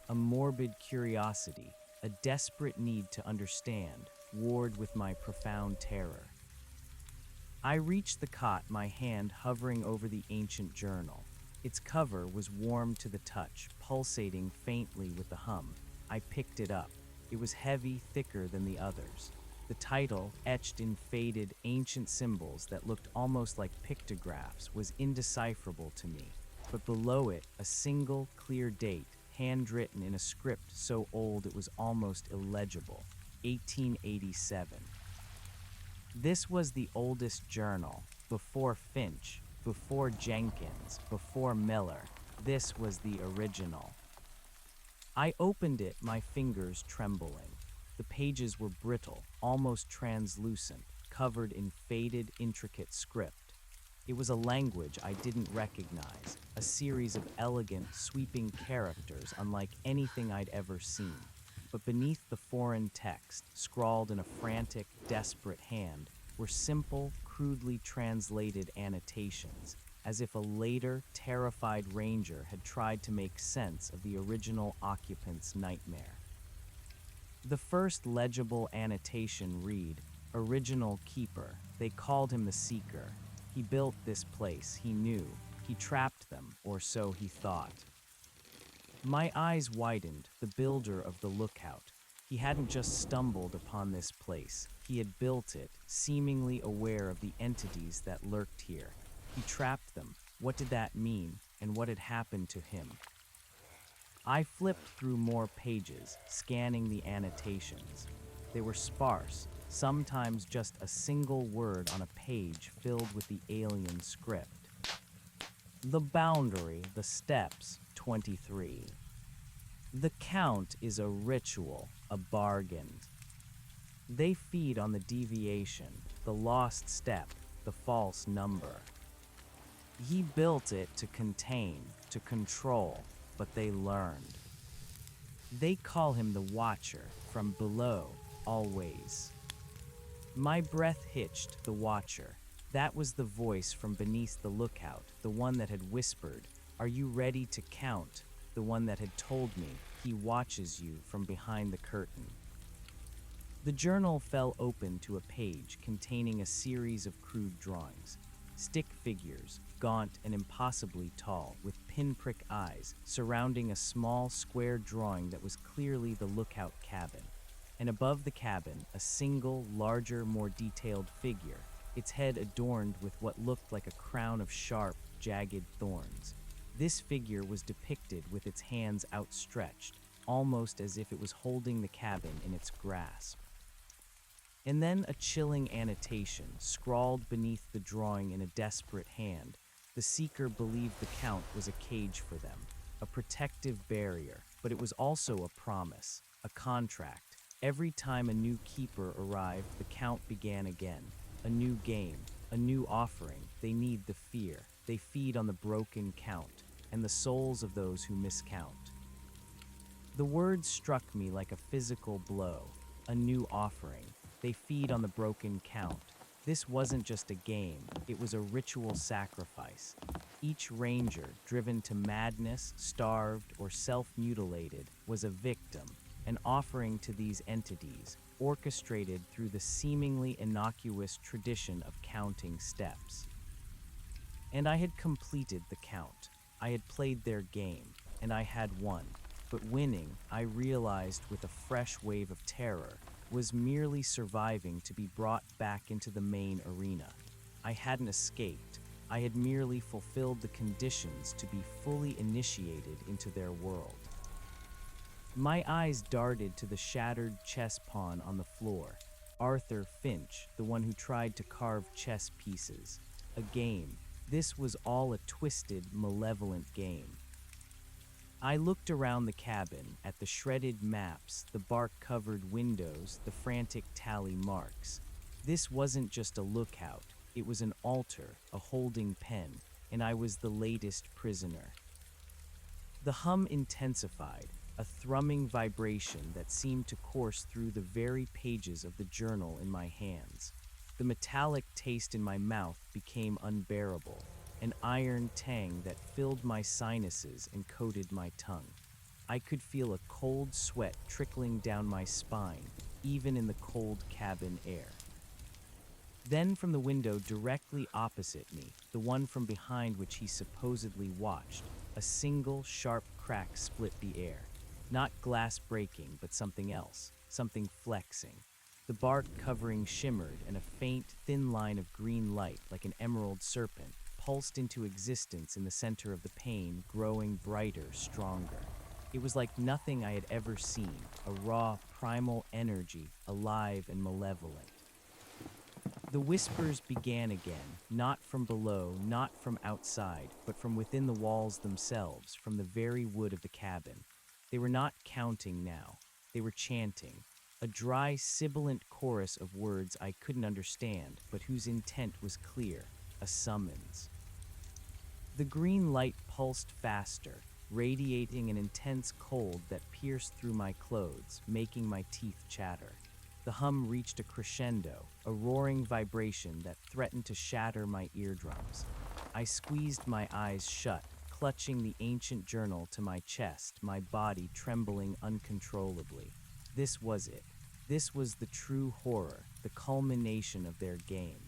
A morbid curiosity, a desperate need to understand, warred with my profound terror. I reached the cot, my hand hovering over the ancient journal. Its cover was warm to the touch, pulsating faintly with the hum. I picked it up. It was heavy, thicker than the others. The title, etched in faded, ancient symbols that looked almost like pictographs, was indecipherable to me. But below it, a single, clear date, handwritten in a script so old it was almost illegible. 1887. This was the oldest journal, before Finch, before Jenkins, before Miller. This was the original. I opened it, my fingers trembling. The pages were brittle, almost translucent, covered in faded, intricate script. It was a language I didn't recognize, a series of elegant, sweeping characters unlike anything I'd ever seen. But beneath the foreign text, scrawled in a frantic, desperate hand, were simple, crudely translated annotations, as if a later, terrified ranger had tried to make sense of the original occupant's nightmare. The first legible annotation read, "Original Keeper." They called him the Seeker. He built this place, he knew. He trapped them, or so he thought. My eyes widened, the builder of the lookout. He hadn't just stumbled upon this place. He had built it, seemingly aware of the entities that lurked here. He trapped them. What did that mean, and what had happened to him? I flipped through more pages, scanning the annotations. They were sparse, sometimes just a single word on a page filled with the alien script. The boundary, the steps, 23. The count is a ritual, a bargain. They feed on the deviation, the lost step, the false number. He built it to contain, to control, but they learned. They call him the Watcher, from below, always. My breath hitched, the Watcher. That was the voice from beneath the lookout, the one that had whispered, "Are you ready to count?" The one that had told me, "He watches you from behind the curtain." The journal fell open to a page containing a series of crude drawings. Stick figures, gaunt and impossibly tall, with pinprick eyes, surrounding a small square drawing that was clearly the lookout cabin. And above the cabin, a single, larger, more detailed figure, its head adorned with what looked like a crown of sharp, jagged thorns. This figure was depicted with its hands outstretched, almost as if it was holding the cabin in its grasp. And then a chilling annotation, scrawled beneath the drawing in a desperate hand. The Seeker believed the count was a cage for them, a protective barrier, but it was also a promise, a contract. Every time a new keeper arrived, the count began again. A new game, a new offering. They need the fear. They feed on the broken count, and the souls of those who miscount. The words struck me like a physical blow, a new offering. They feed on the broken count. This wasn't just a game, it was a ritual sacrifice. Each ranger, driven to madness, starved, or self-mutilated, was a victim, an offering to these entities, orchestrated through the seemingly innocuous tradition of counting steps. And I had completed the count. I had played their game, and I had won. But winning, I realized with a fresh wave of terror, was merely surviving to be brought back into the main arena. I hadn't escaped. I had merely fulfilled the conditions to be fully initiated into their world. My eyes darted to the shattered chess pawn on the floor. Arthur Finch, the one who tried to carve chess pieces. A game. This was all a twisted, malevolent game. I looked around the cabin, at the shredded maps, the bark-covered windows, the frantic tally marks. This wasn't just a lookout, it was an altar, a holding pen, and I was the latest prisoner. The hum intensified, a thrumming vibration that seemed to course through the very pages of the journal in my hands. The metallic taste in my mouth became unbearable, an iron tang that filled my sinuses and coated my tongue. I could feel a cold sweat trickling down my spine, even in the cold cabin air. Then from the window directly opposite me, the one from behind which he supposedly watched, a single sharp crack split the air. Not glass breaking, but something else, something flexing. The bark covering shimmered, and a faint, thin line of green light, like an emerald serpent, pulsed into existence in the center of the pane, growing brighter, stronger. It was like nothing I had ever seen, a raw, primal energy, alive and malevolent. The whispers began again, not from below, not from outside, but from within the walls themselves, from the very wood of the cabin. They were not counting now. They were chanting, a dry, sibilant chorus of words I couldn't understand, but whose intent was clear, a summons. The green light pulsed faster, radiating an intense cold that pierced through my clothes, making my teeth chatter. The hum reached a crescendo, a roaring vibration that threatened to shatter my eardrums. I squeezed my eyes shut, clutching the ancient journal to my chest, my body trembling uncontrollably. This was it. This was the true horror, the culmination of their game.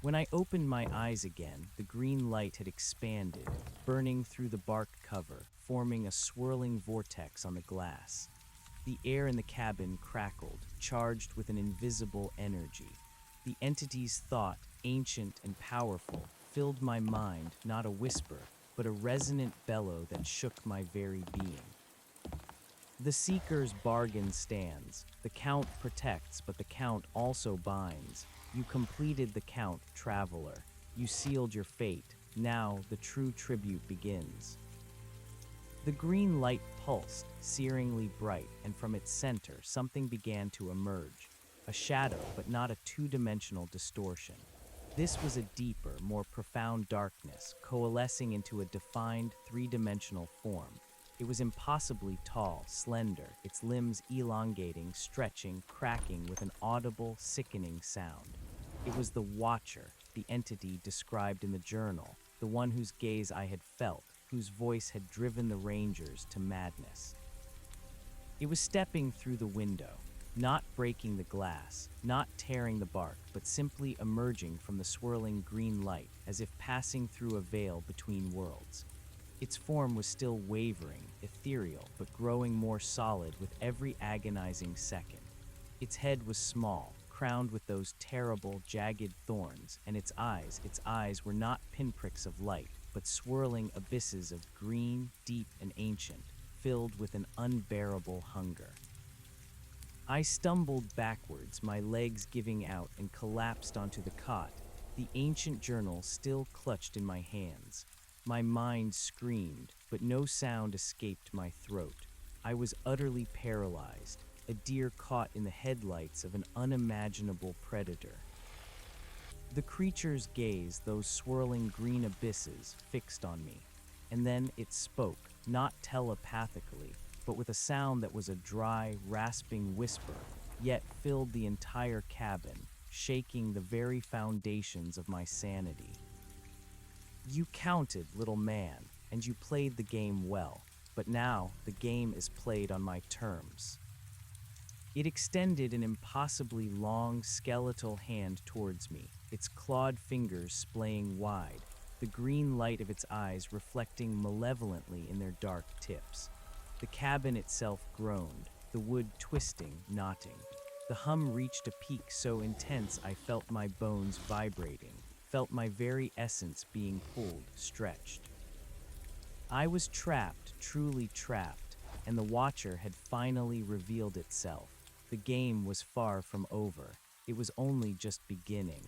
When I opened my eyes again, the green light had expanded, burning through the bark cover, forming a swirling vortex on the glass. The air in the cabin crackled, charged with an invisible energy. The entity's thought, ancient and powerful, filled my mind, not a whisper, but a resonant bellow that shook my very being. The Seeker's bargain stands. The Count protects, but the Count also binds. You completed the count, traveler. You sealed your fate. Now the true tribute begins. The green light pulsed, searingly bright, and from its center something began to emerge. A shadow, but not a two-dimensional distortion. This was a deeper, more profound darkness, coalescing into a defined, three-dimensional form. It was impossibly tall, slender, its limbs elongating, stretching, cracking with an audible, sickening sound. It was the Watcher, the entity described in the journal, the one whose gaze I had felt, whose voice had driven the Rangers to madness. It was stepping through the window, not breaking the glass, not tearing the bark, but simply emerging from the swirling green light, as if passing through a veil between worlds. Its form was still wavering, ethereal, but growing more solid with every agonizing second. Its head was small, crowned with those terrible, jagged thorns, and its eyes were not pinpricks of light, but swirling abysses of green, deep and ancient, filled with an unbearable hunger. I stumbled backwards, my legs giving out, and collapsed onto the cot, the ancient journal still clutched in my hands. My mind screamed, but no sound escaped my throat. I was utterly paralyzed, a deer caught in the headlights of an unimaginable predator. The creature's gaze, those swirling green abysses, fixed on me. And then it spoke, not telepathically, but with a sound that was a dry, rasping whisper, yet filled the entire cabin, shaking the very foundations of my sanity. You counted, little man, and you played the game well, but now the game is played on my terms. It extended an impossibly long, skeletal hand towards me, its clawed fingers splaying wide, the green light of its eyes reflecting malevolently in their dark tips. The cabin itself groaned, the wood twisting, knotting. The hum reached a peak so intense I felt my bones vibrating, felt my very essence being pulled, stretched. I was trapped, truly trapped, and the Watcher had finally revealed itself. The game was far from over. It was only just beginning.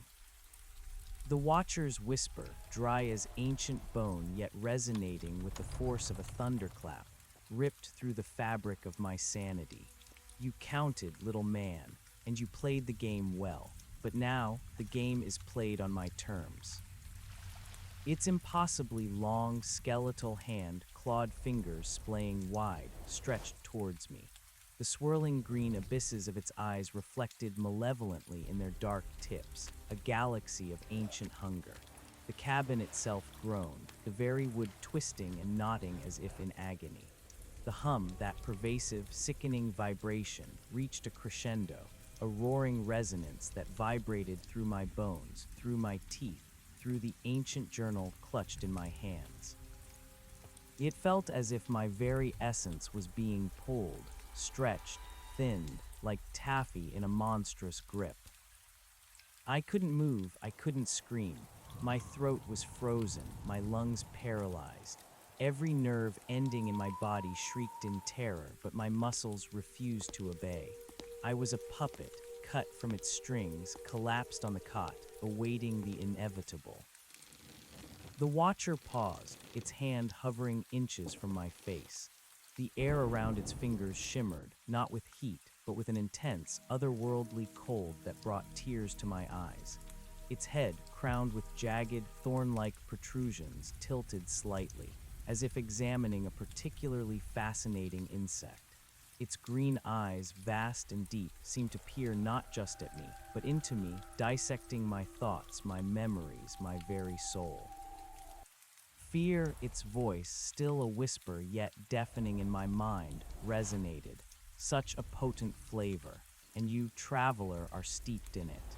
The Watcher's whisper, dry as ancient bone yet resonating with the force of a thunderclap, ripped through the fabric of my sanity. You counted, little man, and you played the game well, but now the game is played on my terms. Its impossibly long, skeletal hand, clawed fingers splaying wide, stretched towards me. The swirling green abysses of its eyes reflected malevolently in their dark tips, a galaxy of ancient hunger. The cabin itself groaned, the very wood twisting and knotting as if in agony. The hum, that pervasive, sickening vibration, reached a crescendo, a roaring resonance that vibrated through my bones, through my teeth, through the ancient journal clutched in my hands. It felt as if my very essence was being pulled, stretched, thinned, like taffy in a monstrous grip. I couldn't move, I couldn't scream. My throat was frozen, my lungs paralyzed. Every nerve ending in my body shrieked in terror, but my muscles refused to obey. I was a puppet, cut from its strings, collapsed on the cot, awaiting the inevitable. The Watcher paused, its hand hovering inches from my face. The air around its fingers shimmered, not with heat, but with an intense, otherworldly cold that brought tears to my eyes. Its head, crowned with jagged, thorn-like protrusions, tilted slightly, as if examining a particularly fascinating insect. Its green eyes, vast and deep, seemed to peer not just at me, but into me, dissecting my thoughts, my memories, my very soul. Fear, its voice, still a whisper yet deafening in my mind, resonated. Such a potent flavor, and you, traveler, are steeped in it.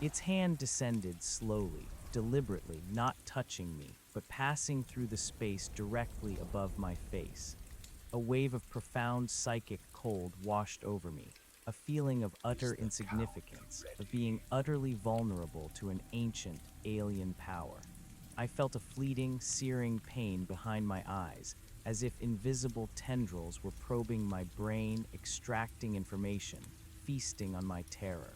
Its hand descended slowly, deliberately, not touching me, but passing through the space directly above my face. A wave of profound psychic cold washed over me, a feeling of utter insignificance, of being utterly vulnerable to an ancient, alien power. I felt a fleeting, searing pain behind my eyes, as if invisible tendrils were probing my brain, extracting information, feasting on my terror.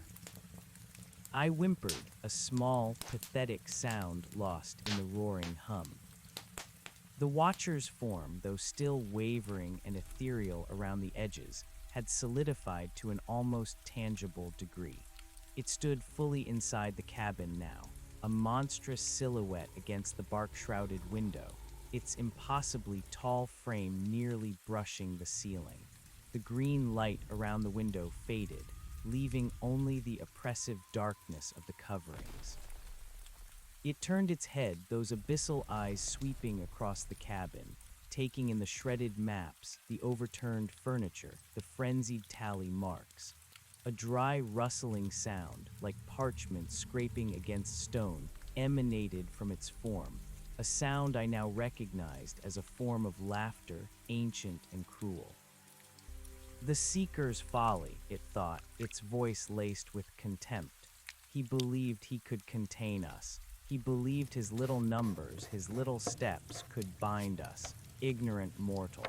I whimpered, a small, pathetic sound lost in the roaring hum. The Watcher's form, though still wavering and ethereal around the edges, had solidified to an almost tangible degree. It stood fully inside the cabin now, a monstrous silhouette against the bark-shrouded window, its impossibly tall frame nearly brushing the ceiling. The green light around the window faded, leaving only the oppressive darkness of the coverings. It turned its head, those abyssal eyes sweeping across the cabin, taking in the shredded maps, the overturned furniture, the frenzied tally marks. A dry, rustling sound, like parchment scraping against stone, emanated from its form, a sound I now recognized as a form of laughter, ancient and cruel. The Seeker's folly, it thought, its voice laced with contempt. He believed he could contain us. He believed his little numbers, his little steps could bind us, ignorant mortal.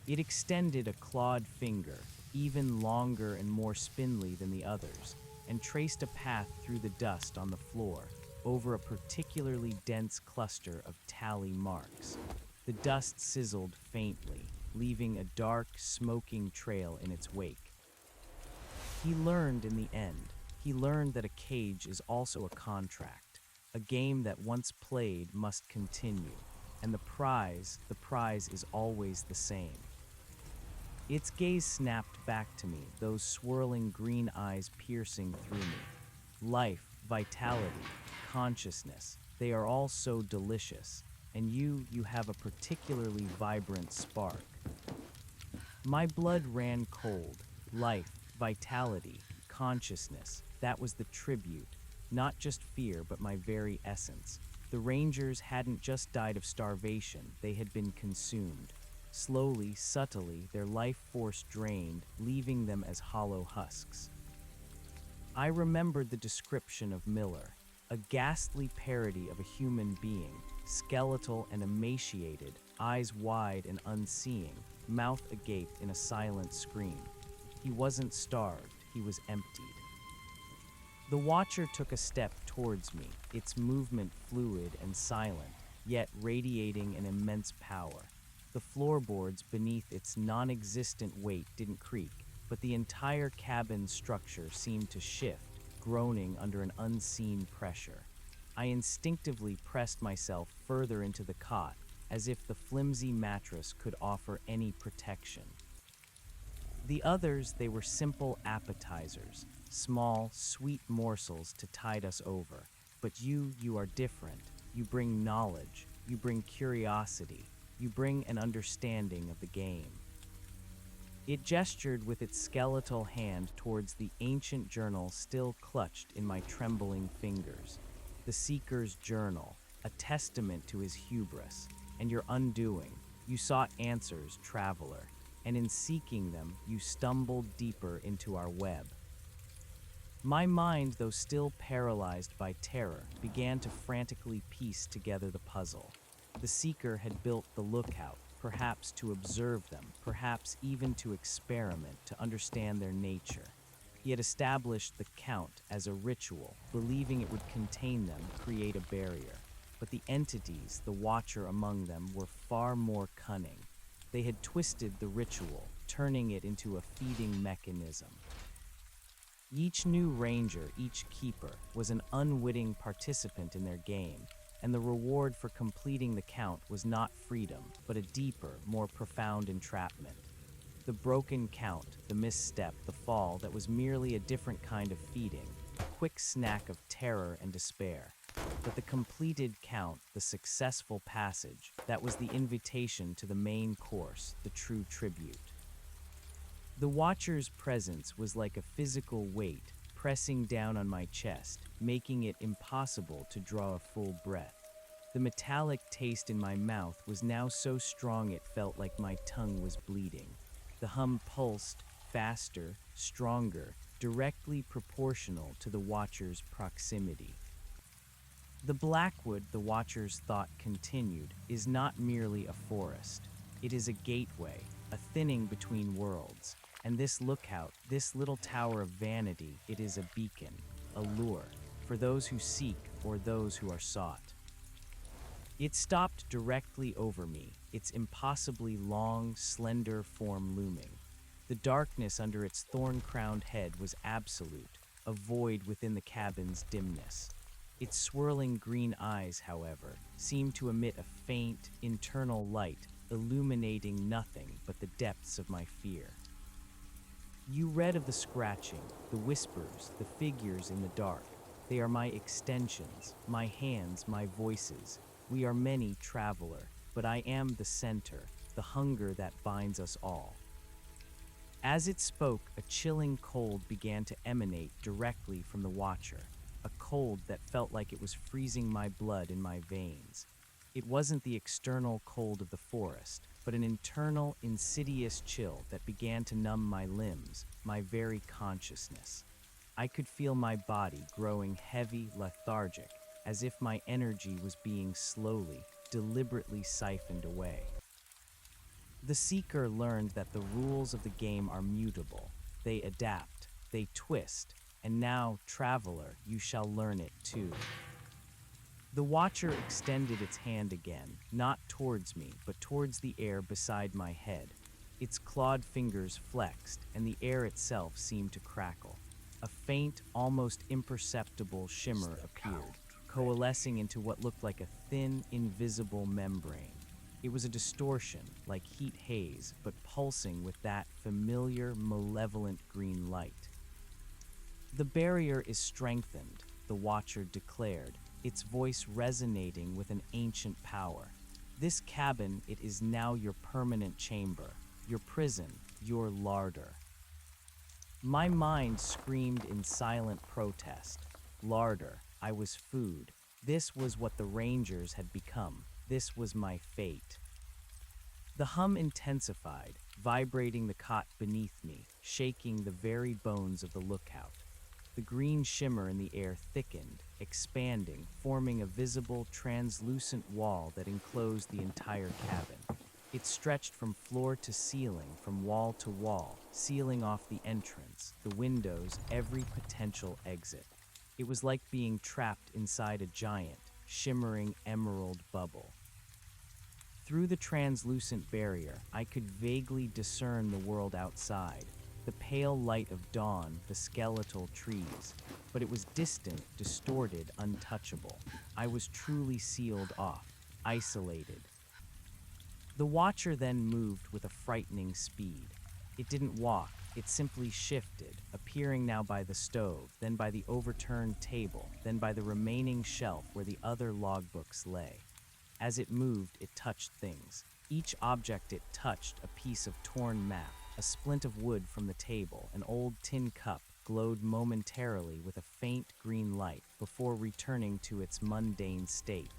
It extended a clawed finger, even longer and more spindly than the others, and traced a path through the dust on the floor, over a particularly dense cluster of tally marks. The dust sizzled faintly, leaving a dark, smoking trail in its wake. He learned in the end. He learned that a cage is also a contract, a game that once played must continue, and the prize is always the same. Its gaze snapped back to me, those swirling green eyes piercing through me. Life, vitality, consciousness, they are all so delicious, and you have a particularly vibrant spark. My blood ran cold. Life, vitality, consciousness, that was the tribute. Not just fear, but my very essence. The Rangers hadn't just died of starvation, they had been consumed. Slowly, subtly, their life force drained, leaving them as hollow husks. I remembered the description of Miller, a ghastly parody of a human being, skeletal and emaciated, eyes wide and unseeing, mouth agape in a silent scream. He wasn't starved, he was emptied. The Watcher took a step towards me, its movement fluid and silent, yet radiating an immense power. The floorboards beneath its non-existent weight didn't creak, but the entire cabin structure seemed to shift, groaning under an unseen pressure. I instinctively pressed myself further into the cot, as if the flimsy mattress could offer any protection. The others, they were simple appetizers, small, sweet morsels to tide us over. But you are different. You bring knowledge, you bring curiosity, you bring an understanding of the game. It gestured with its skeletal hand towards the ancient journal still clutched in my trembling fingers. The Seeker's journal, a testament to his hubris, and your undoing. You sought answers, traveler, and in seeking them, you stumbled deeper into our web. My mind, though still paralyzed by terror, began to frantically piece together the puzzle. The Seeker had built the lookout, perhaps to observe them, perhaps even to experiment, to understand their nature. He had established the count as a ritual, believing it would contain them, create a barrier. But the entities, the Watcher among them, were far more cunning. They had twisted the ritual, turning it into a feeding mechanism. Each new ranger, each keeper, was an unwitting participant in their game, and the reward for completing the count was not freedom, but a deeper, more profound entrapment. The broken count, the misstep, the fall that was merely a different kind of feeding, a quick snack of terror and despair. But the completed count, the successful passage, that was the invitation to the main course, the true tribute. The Watcher's presence was like a physical weight, pressing down on my chest, making it impossible to draw a full breath. The metallic taste in my mouth was now so strong it felt like my tongue was bleeding. The hum pulsed, faster, stronger, directly proportional to the Watcher's proximity. The Blackwood, the Watcher's thought continued, is not merely a forest. It is a gateway, a thinning between worlds. And this lookout, this little tower of vanity, it is a beacon, a lure, for those who seek or those who are sought. It stopped directly over me, its impossibly long, slender form looming. The darkness under its thorn-crowned head was absolute, a void within the cabin's dimness. Its swirling green eyes, however, seemed to emit a faint, internal light, illuminating nothing but the depths of my fear. You read of the scratching, the whispers, the figures in the dark. They are my extensions, my hands, my voices. We are many, traveler, but I am the center, the hunger that binds us all. As it spoke, a chilling cold began to emanate directly from the Watcher, a cold that felt like it was freezing my blood in my veins. It wasn't the external cold of the forest, but an internal, insidious chill that began to numb my limbs, my very consciousness. I could feel my body growing heavy, lethargic, as if my energy was being slowly, deliberately siphoned away. The Seeker learned that the rules of the game are mutable. They adapt, they twist, and now, traveler, you shall learn it too. The Watcher extended its hand again, not towards me, but towards the air beside my head. Its clawed fingers flexed, and the air itself seemed to crackle. A faint, almost imperceptible shimmer appeared, coalescing into what looked like a thin, invisible membrane. It was a distortion, like heat haze, but pulsing with that familiar, malevolent green light. The barrier is strengthened, the Watcher declared, its voice resonating with an ancient power. This cabin, it is now your permanent chamber, your prison, your larder. My mind screamed in silent protest. Larder, I was food. This was what the Rangers had become. This was my fate. The hum intensified, vibrating the cot beneath me, shaking the very bones of the lookout. The green shimmer in the air thickened, expanding, forming a visible, translucent wall that enclosed the entire cabin. It stretched from floor to ceiling, from wall to wall, sealing off the entrance, the windows, every potential exit. It was like being trapped inside a giant, shimmering emerald bubble. Through the translucent barrier, I could vaguely discern the world outside, the pale light of dawn, the skeletal trees. But it was distant, distorted, untouchable. I was truly sealed off, isolated. The Watcher then moved with a frightening speed. It didn't walk, it simply shifted, appearing now by the stove, then by the overturned table, then by the remaining shelf where the other logbooks lay. As it moved, it touched things. Each object it touched, a piece of torn map, a splint of wood from the table, an old tin cup, glowed momentarily with a faint green light before returning to its mundane state.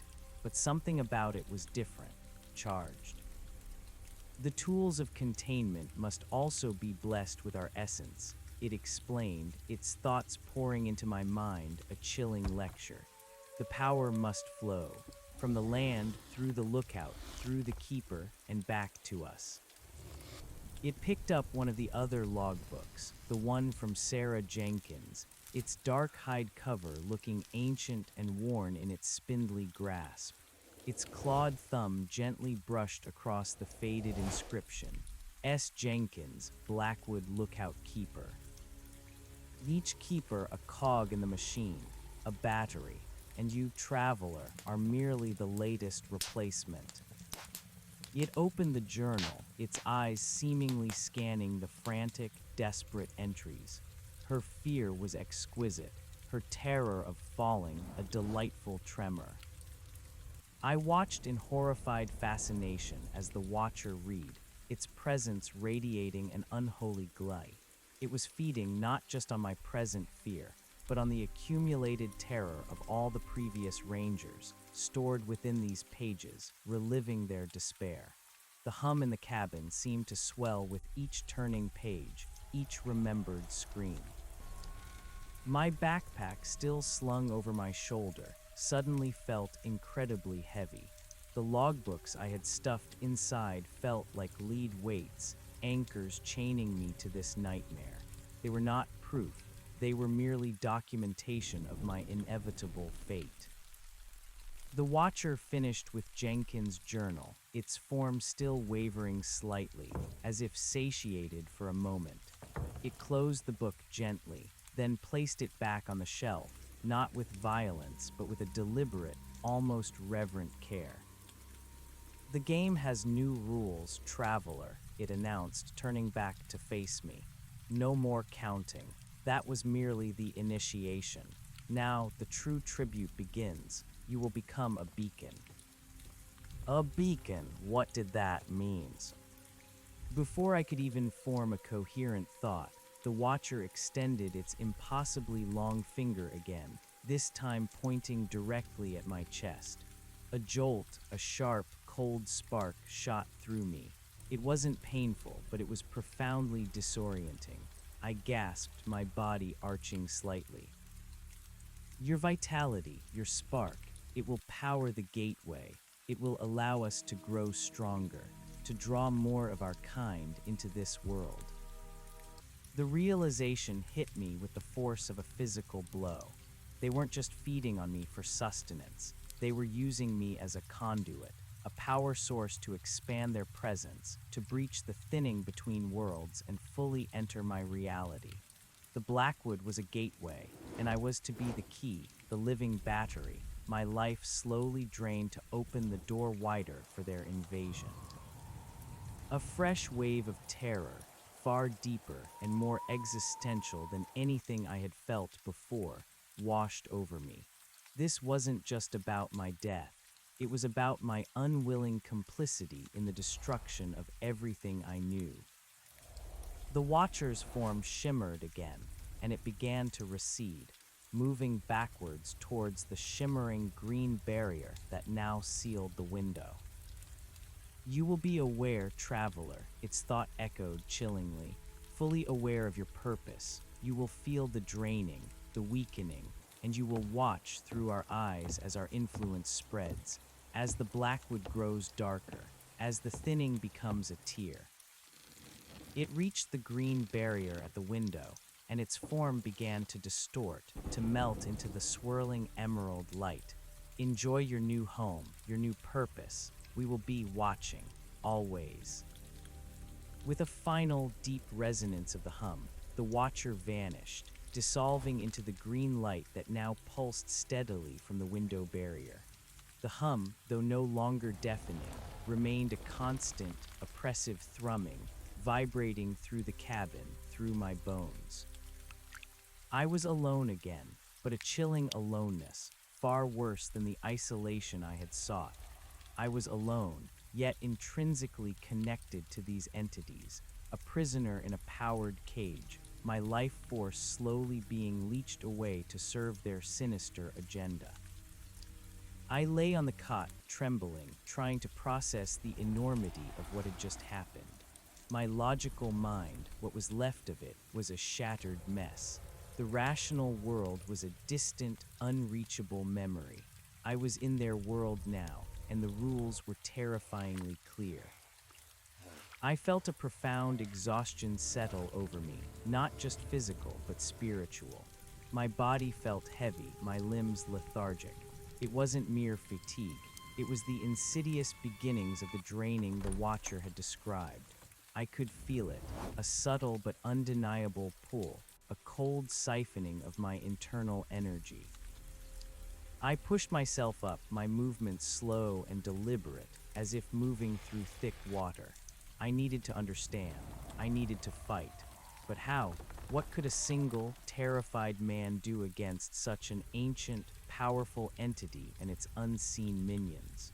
But something about it was different, charged. The tools of containment must also be blessed with our essence, it explained, its thoughts pouring into my mind, a chilling lecture. The power must flow, from the land, through the lookout, through the keeper, and back to us. It picked up one of the other logbooks, the one from Sarah Jenkins, its dark hide cover looking ancient and worn in its spindly grasp. Its clawed thumb gently brushed across the faded inscription, S. Jenkins, Blackwood Lookout Keeper. Each keeper a cog in the machine, a battery, and you, traveler, are merely the latest replacement. It opened the journal, its eyes seemingly scanning the frantic, desperate entries. Her fear was exquisite, her terror of falling a delightful tremor. I watched in horrified fascination as the Watcher read, its presence radiating an unholy light. It was feeding not just on my present fear, but on the accumulated terror of all the previous Rangers, stored within these pages, reliving their despair. The hum in the cabin seemed to swell with each turning page, each remembered scream. My backpack, still slung over my shoulder, suddenly felt incredibly heavy. The logbooks I had stuffed inside felt like lead weights, anchors chaining me to this nightmare. They were not proof. They were merely documentation of my inevitable fate. The Watcher finished with Jenkins' journal, its form still wavering slightly, as if satiated for a moment. It closed the book gently, then placed it back on the shelf, not with violence, but with a deliberate, almost reverent care. The game has new rules, traveler, it announced, turning back to face me. No more counting. That was merely the initiation. Now, the true tribute begins. You will become a beacon. A beacon, what did that mean? Before I could even form a coherent thought, the Watcher extended its impossibly long finger again, this time pointing directly at my chest. A jolt, a sharp, cold spark shot through me. It wasn't painful, but it was profoundly disorienting. I gasped, my body arching slightly. Your vitality, your spark, it will power the gateway. It will allow us to grow stronger, to draw more of our kind into this world. The realization hit me with the force of a physical blow. They weren't just feeding on me for sustenance. They were using me as a conduit, a power source to expand their presence, to breach the thinning between worlds and fully enter my reality. The Blackwood was a gateway, and I was to be the key, the living battery. my life slowly drained to open the door wider for their invasion. A fresh wave of terror, far deeper and more existential than anything I had felt before, washed over me. This wasn't just about my death. It was about my unwilling complicity in the destruction of everything I knew. The Watcher's form shimmered again, and it began to recede, moving backwards towards the shimmering green barrier that now sealed the window. "You will be aware, traveler," its thought echoed chillingly, "fully aware of your purpose. You will feel the draining, the weakening, and you will watch through our eyes as our influence spreads, as the blackwood grows darker, as the thinning becomes a tear." It reached the green barrier at the window, and its form began to distort, to melt into the swirling emerald light. "Enjoy your new home, your new purpose. We will be watching, always." With a final, deep resonance of the hum, the Watcher vanished, dissolving into the green light that now pulsed steadily from the window barrier. The hum, though no longer deafening, remained a constant, oppressive thrumming, vibrating through the cabin, through my bones. I was alone again, but a chilling aloneness, far worse than the isolation I had sought. I was alone, yet intrinsically connected to these entities, a prisoner in a powered cage, my life force slowly being leached away to serve their sinister agenda. I lay on the cot, trembling, trying to process the enormity of what had just happened. My logical mind, what was left of it, was a shattered mess. The rational world was a distant, unreachable memory. I was in their world now, and the rules were terrifyingly clear. I felt a profound exhaustion settle over me, not just physical, but spiritual. My body felt heavy, my limbs lethargic. It wasn't mere fatigue. It was the insidious beginnings of the draining the Watcher had described. I could feel it, a subtle but undeniable pull, a cold siphoning of my internal energy. I pushed myself up, my movements slow and deliberate, as if moving through thick water. I needed to understand. I needed to fight. But how? What could a single, terrified man do against such an ancient, powerful entity and its unseen minions?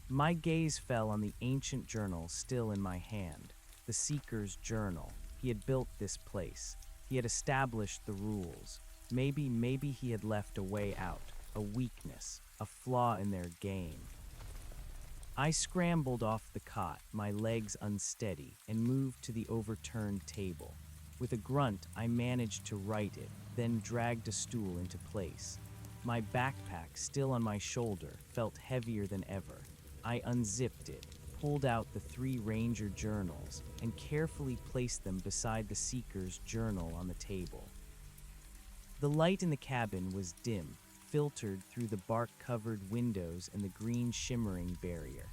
My gaze fell on the ancient journal still in my hand, the Seeker's journal. He had built this place. He had established the rules. Maybe he had left a way out, a weakness, a flaw in their game. I scrambled off the cot, my legs unsteady, and moved to the overturned table. With a grunt, I managed to right it, then dragged a stool into place. My backpack, still on my shoulder, felt heavier than ever. I unzipped it, pulled out the 3 Ranger journals, and carefully placed them beside the Seeker's journal on the table. The light in the cabin was dim, filtered through the bark-covered windows and the green shimmering barrier.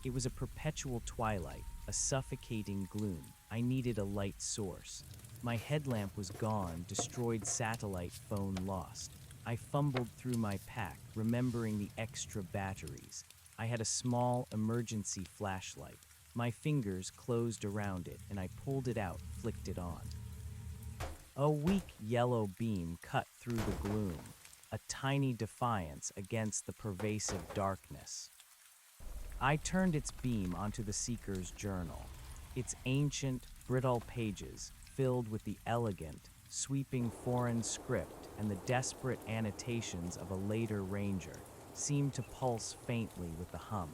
It was a perpetual twilight, a suffocating gloom. I needed a light source. My headlamp was gone, destroyed satellite phone lost. I fumbled through my pack, remembering the extra batteries. I had a small emergency flashlight. My fingers closed around it, and I pulled it out, flicked it on. A weak yellow beam cut through the gloom, a tiny defiance against the pervasive darkness. I turned its beam onto the Seeker's journal, its ancient, brittle pages filled with the elegant, sweeping foreign script and the desperate annotations of a later Ranger seemed to pulse faintly with the hum.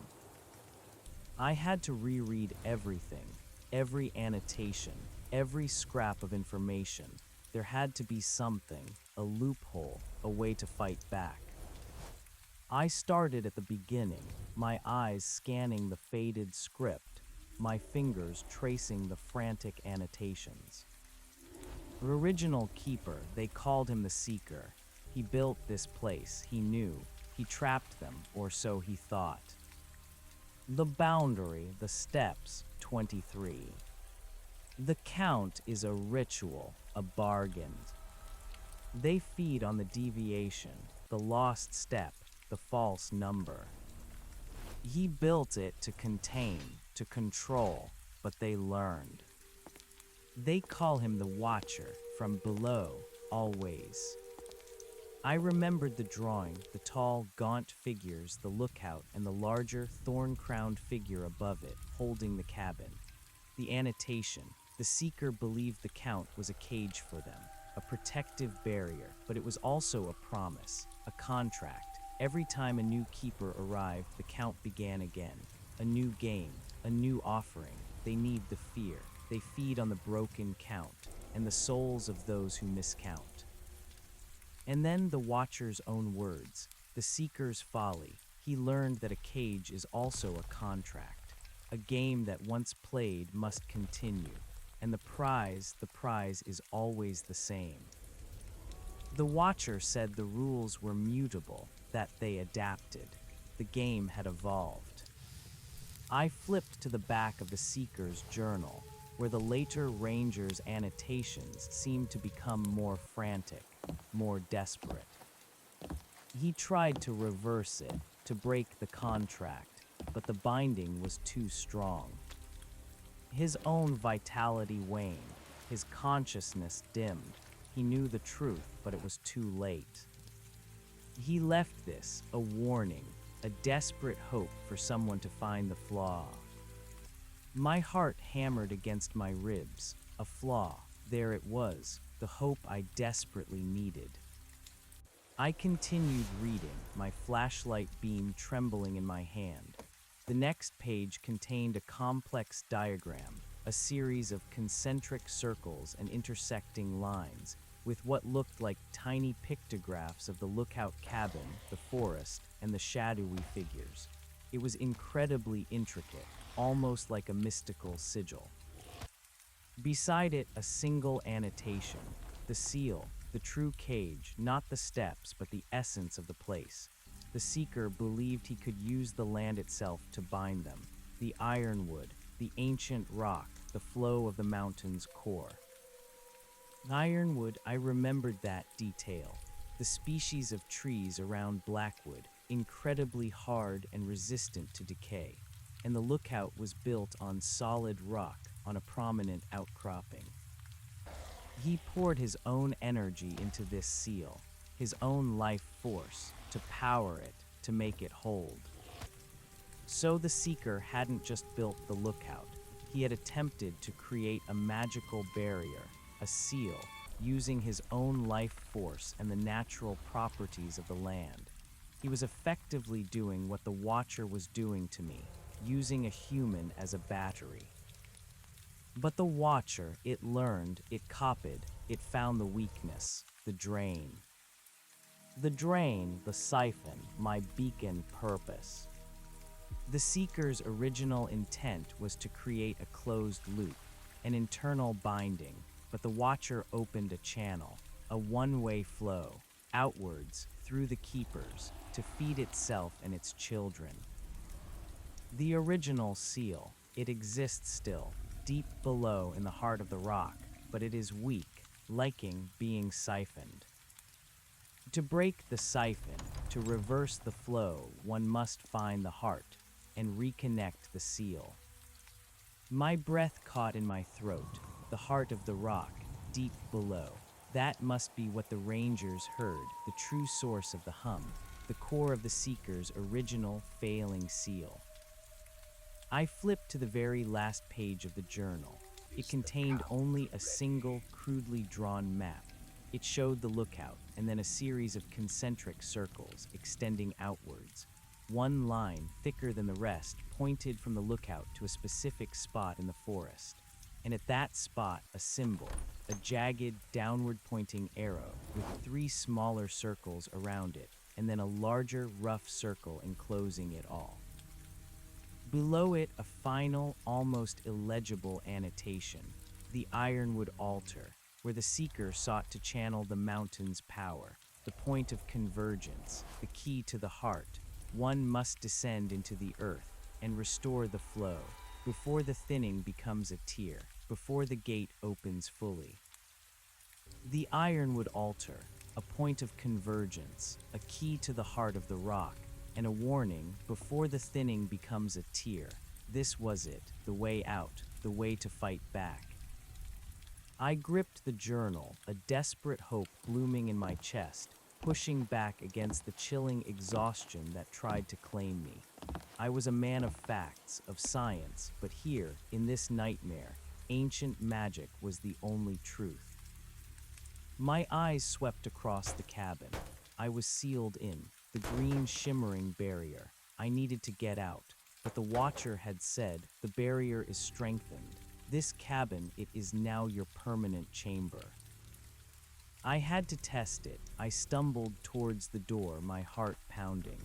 I had to reread everything, every annotation, every scrap of information. There had to be something, a loophole, a way to fight back. I started at the beginning, my eyes scanning the faded script, my fingers tracing the frantic annotations. The original keeper, they called him the Seeker. He built this place, he knew. He trapped them, or so he thought. The boundary, the steps, 23. The count is a ritual, a bargain. They feed on the deviation, the lost step, the false number. He built it to contain, to control, but they learned. They call him the Watcher, from below, always. I remembered the drawing, the tall, gaunt figures, the lookout, and the larger, thorn-crowned figure above it, holding the cabin. The annotation: the seeker believed the count was a cage for them, a protective barrier, but it was also a promise, a contract. Every time a new keeper arrived, the count began again. A new game, a new offering. They need the fear. They feed on the broken count, and the souls of those who miscount. And then the Watcher's own words, the Seeker's folly. He learned that a cage is also a contract. A game that once played must continue, and the prize is always the same. The Watcher said the rules were mutable, that they adapted. The game had evolved. I flipped to the back of the Seeker's journal, where the later Ranger's annotations seemed to become more frantic, more desperate. He tried to reverse it, to break the contract, but the binding was too strong. His own vitality waned, his consciousness dimmed. He knew the truth, but it was too late. He left this, a warning, a desperate hope for someone to find the flaw. My heart hammered against my ribs, a flaw. There it was, the hope I desperately needed. I continued reading, my flashlight beam trembling in my hand. The next page contained a complex diagram, a series of concentric circles and intersecting lines, with what looked like tiny pictographs of the lookout cabin, the forest, and the shadowy figures. It was incredibly intricate, almost like a mystical sigil. Beside it, a single annotation, the seal, the true cage, not the steps, but the essence of the place. The Seeker believed he could use the land itself to bind them, the ironwood, the ancient rock, the flow of the mountain's core. Ironwood, I remembered that detail. The species of trees around Blackwood, incredibly hard and resistant to decay. And the lookout was built on solid rock, on a prominent outcropping. He poured his own energy into this seal, his own life force, to power it, to make it hold. So the Seeker hadn't just built the lookout. He had attempted to create a magical barrier, a seal, using his own life force and the natural properties of the land. He was effectively doing what the Watcher was doing to me, using a human as a battery. But the Watcher, it learned, it copied, it found the weakness, the drain. The drain, the siphon, my beacon purpose. The Seeker's original intent was to create a closed loop, an internal binding, but the Watcher opened a channel, a one-way flow, outwards, through the keepers, to feed itself and its children. The original seal, it exists still, deep below in the heart of the rock, but it is weak, liking being siphoned. To break the siphon, to reverse the flow, one must find the heart and reconnect the seal. My breath caught in my throat, the heart of the rock, deep below. That must be what the Rangers heard, the true source of the hum, the core of the Seeker's original failing seal. I flipped to the very last page of the journal. It contained only a single, crudely drawn map. It showed the lookout, and then a series of concentric circles extending outwards. One line, thicker than the rest, pointed from the lookout to a specific spot in the forest. And at that spot, a symbol, a jagged, downward-pointing arrow with 3 smaller circles around it, and then a larger, rough circle enclosing it all. Below it, a final, almost illegible annotation, the Ironwood Altar, where the Seeker sought to channel the mountain's power, the point of convergence, the key to the heart. One must descend into the earth and restore the flow, before the thinning becomes a tear, before the gate opens fully. The Ironwood Altar, a point of convergence, a key to the heart of the rock, and a warning before the thinning becomes a tear. This was it, the way out, the way to fight back. I gripped the journal, a desperate hope blooming in my chest, pushing back against the chilling exhaustion that tried to claim me. I was a man of facts, of science, but here, in this nightmare, ancient magic was the only truth. My eyes swept across the cabin. I was sealed in, the green shimmering barrier. I needed to get out, but the watcher had said, the barrier is strengthened. This cabin, it is now your permanent chamber. I had to test it. I stumbled towards the door, my heart pounding.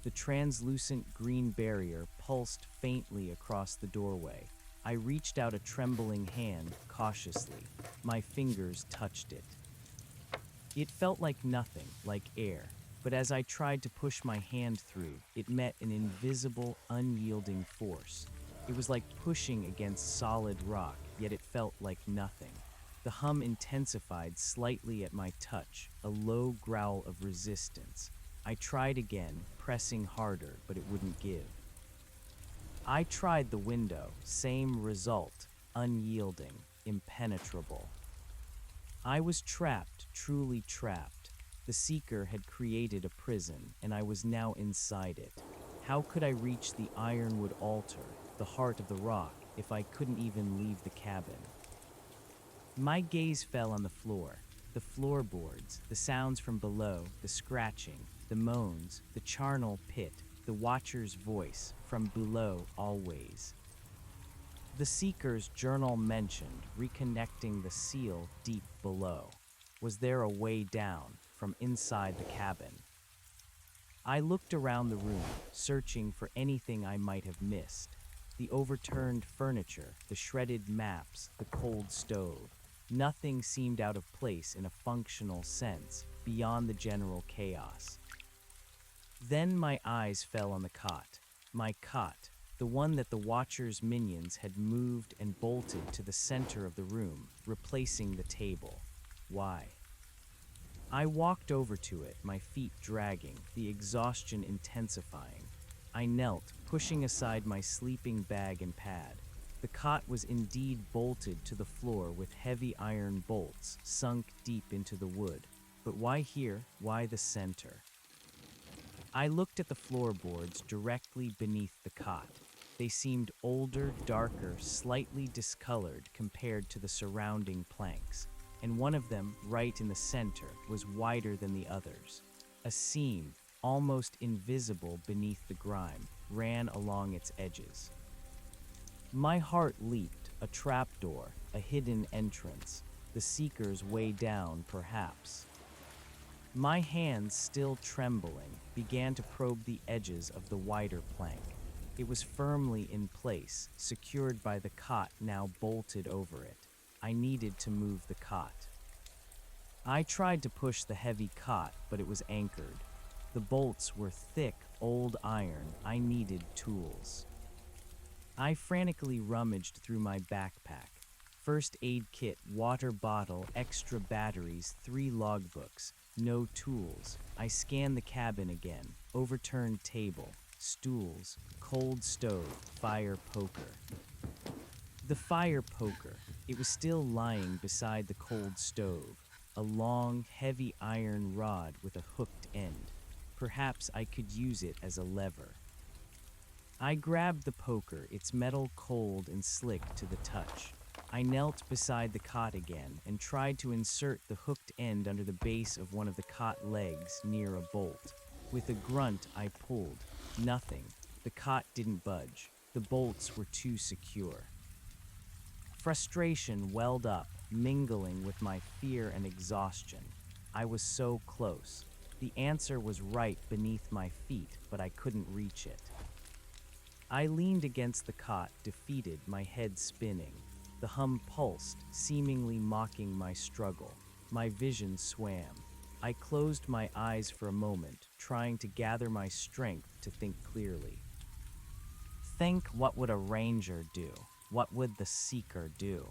The translucent green barrier pulsed faintly across the doorway. I reached out a trembling hand, cautiously. My fingers touched it. It felt like nothing, like air, but as I tried to push my hand through, it met an invisible, unyielding force. It was like pushing against solid rock, yet it felt like nothing. The hum intensified slightly at my touch, a low growl of resistance. I tried again, pressing harder, but it wouldn't give. I tried the window, same result, unyielding, impenetrable. I was trapped, truly trapped. The Seeker had created a prison, and I was now inside it. How could I reach the ironwood altar, the heart of the rock, if I couldn't even leave the cabin? My gaze fell on the floor, the floorboards, the sounds from below, the scratching, the moans, the charnel pit, the watcher's voice, from below always. The Seeker's journal mentioned reconnecting the seal deep below. Was there a way down from inside the cabin? I looked around the room, searching for anything I might have missed. The overturned furniture, the shredded maps, the cold stove. Nothing seemed out of place in a functional sense, beyond the general chaos. Then my eyes fell on the cot. My cot, the one that the Watcher's minions had moved and bolted to the center of the room, replacing the table. Why? I walked over to it, my feet dragging, the exhaustion intensifying. I knelt, pushing aside my sleeping bag and pad. The cot was indeed bolted to the floor with heavy iron bolts sunk deep into the wood. But why here? Why the center? I looked at the floorboards directly beneath the cot. They seemed older, darker, slightly discolored compared to the surrounding planks, and one of them, right in the center, was wider than the others. A seam, almost invisible beneath the grime, ran along its edges. My heart leaped, a trapdoor, a hidden entrance, the Seeker's way down, perhaps. My hands, still trembling, began to probe the edges of the wider plank. It was firmly in place, secured by the cot now bolted over it. I needed to move the cot. I tried to push the heavy cot, but it was anchored. The bolts were thick, old iron. I needed tools. I frantically rummaged through my backpack. First aid kit, water bottle, extra batteries, 3 logbooks. No tools. I scanned the cabin again. Overturned table, stools, cold stove, fire poker. The fire poker. It was still lying beside the cold stove. A long, heavy iron rod with a hooked end. Perhaps I could use it as a lever. I grabbed the poker, its metal cold and slick to the touch. I knelt beside the cot again and tried to insert the hooked end under the base of one of the cot legs near a bolt. With a grunt, I pulled. Nothing. The cot didn't budge. The bolts were too secure. Frustration welled up, mingling with my fear and exhaustion. I was so close. The answer was right beneath my feet, but I couldn't reach it. I leaned against the cot, defeated, my head spinning. The hum pulsed, seemingly mocking my struggle. My vision swam. I closed my eyes for a moment, trying to gather my strength to think clearly. Think, what would a ranger do? What would the Seeker do?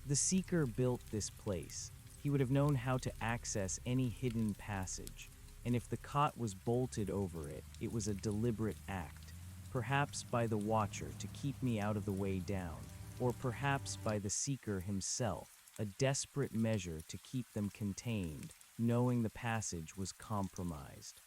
The Seeker built this place. He would have known how to access any hidden passage, and if the cot was bolted over it, it was a deliberate act, perhaps by the watcher to keep me out of the way down, or perhaps by the seeker himself, a desperate measure to keep them contained, knowing the passage was compromised.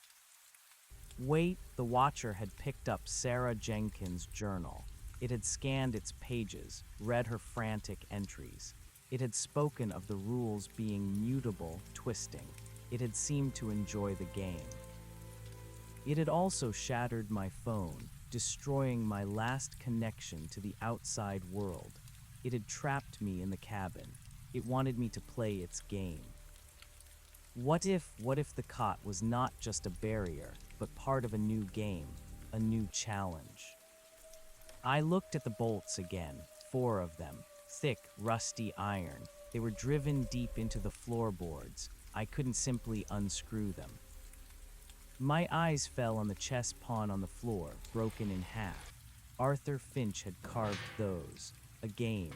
Wait, the watcher had picked up Sarah Jenkins' journal. It had scanned its pages, read her frantic entries. It had spoken of the rules being mutable, twisting. It had seemed to enjoy the game. It had also shattered my phone, destroying my last connection to the outside world. It had trapped me in the cabin. It wanted me to play its game. What if the cot was not just a barrier, but part of a new game, a new challenge? I looked at the bolts again, 4 of them, thick, rusty iron. They were driven deep into the floorboards. I couldn't simply unscrew them. My eyes fell on the chess pawn on the floor, broken in half. Arthur Finch had carved those. A game.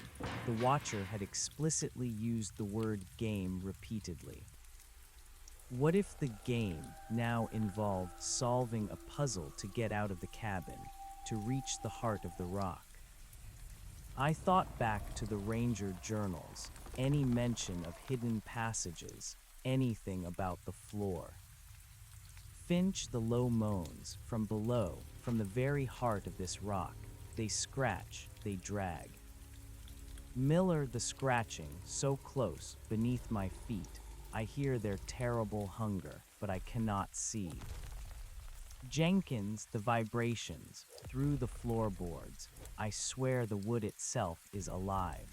The watcher had explicitly used the word game repeatedly. What if the game now involved solving a puzzle to get out of the cabin, to reach the heart of the rock? I thought back to the ranger journals, any mention of hidden passages, anything about the floor. Finch, the low moans, from below, from the very heart of this rock. They scratch, they drag. Miller, the scratching, so close, beneath my feet. I hear their terrible hunger, but I cannot see. Jenkins, the vibrations, through the floorboards. I swear the wood itself is alive.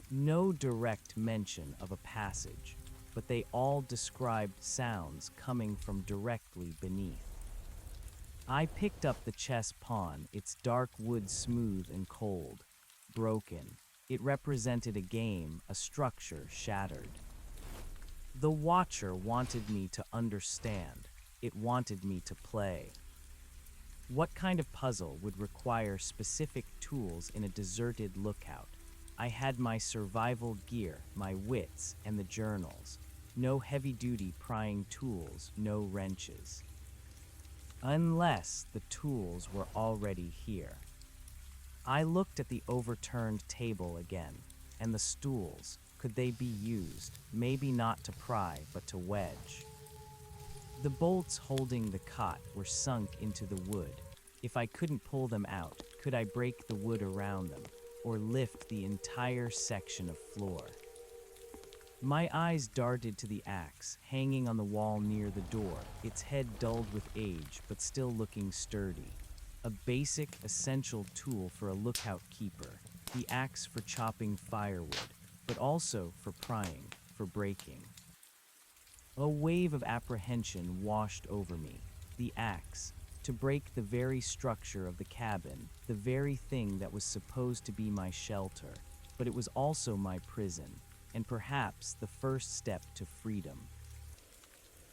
No direct mention of a passage, but they all described sounds coming from directly beneath. I picked up the chess pawn, its dark wood smooth and cold, broken. It represented a game, a structure shattered. The watcher wanted me to understand. It wanted me to play. What kind of puzzle would require specific tools in a deserted lookout? I had my survival gear, my wits, and the journals. No heavy-duty prying tools, no wrenches. Unless the tools were already here. I looked at the overturned table again, and the stools. Could they be used, maybe not to pry, but to wedge? The bolts holding the cot were sunk into the wood. If I couldn't pull them out, could I break the wood around them, or lift the entire section of floor? My eyes darted to the axe, hanging on the wall near the door, its head dulled with age, but still looking sturdy. A basic, essential tool for a lookout keeper, the axe for chopping firewood, but also for prying, for breaking. A wave of apprehension washed over me. The axe, to break the very structure of the cabin, the very thing that was supposed to be my shelter, but it was also my prison, and perhaps the first step to freedom.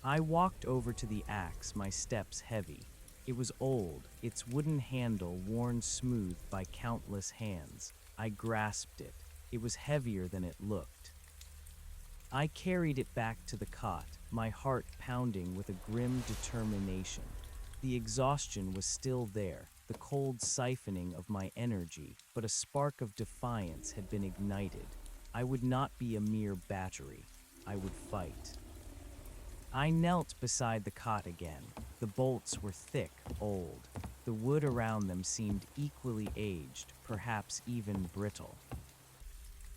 I walked over to the axe, my steps heavy. It was old, its wooden handle worn smooth by countless hands. I grasped it. It was heavier than it looked. I carried it back to the cot, my heart pounding with a grim determination. The exhaustion was still there, the cold siphoning of my energy, but a spark of defiance had been ignited. I would not be a mere battery. I would fight. I knelt beside the cot again. The bolts were thick, old. The wood around them seemed equally aged, perhaps even brittle.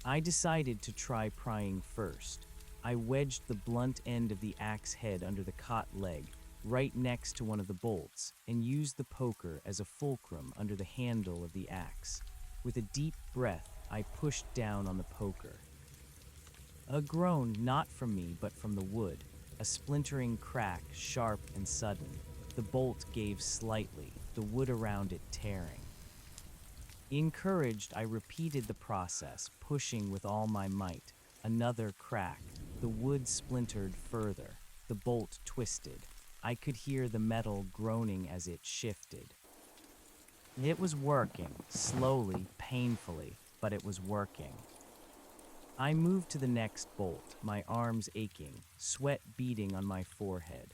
I decided to try prying first. I wedged the blunt end of the axe head under the cot leg, right next to one of the bolts, and used the poker as a fulcrum under the handle of the axe. With a deep breath, I pushed down on the poker. A groan, not from me, but from the wood. A splintering crack, sharp and sudden. The bolt gave slightly, the wood around it tearing. Encouraged, I repeated the process, pushing with all my might. Another crack. The wood splintered further. The bolt twisted. I could hear the metal groaning as it shifted. It was working, slowly, painfully, but it was working. I moved to the next bolt, my arms aching, sweat beading on my forehead.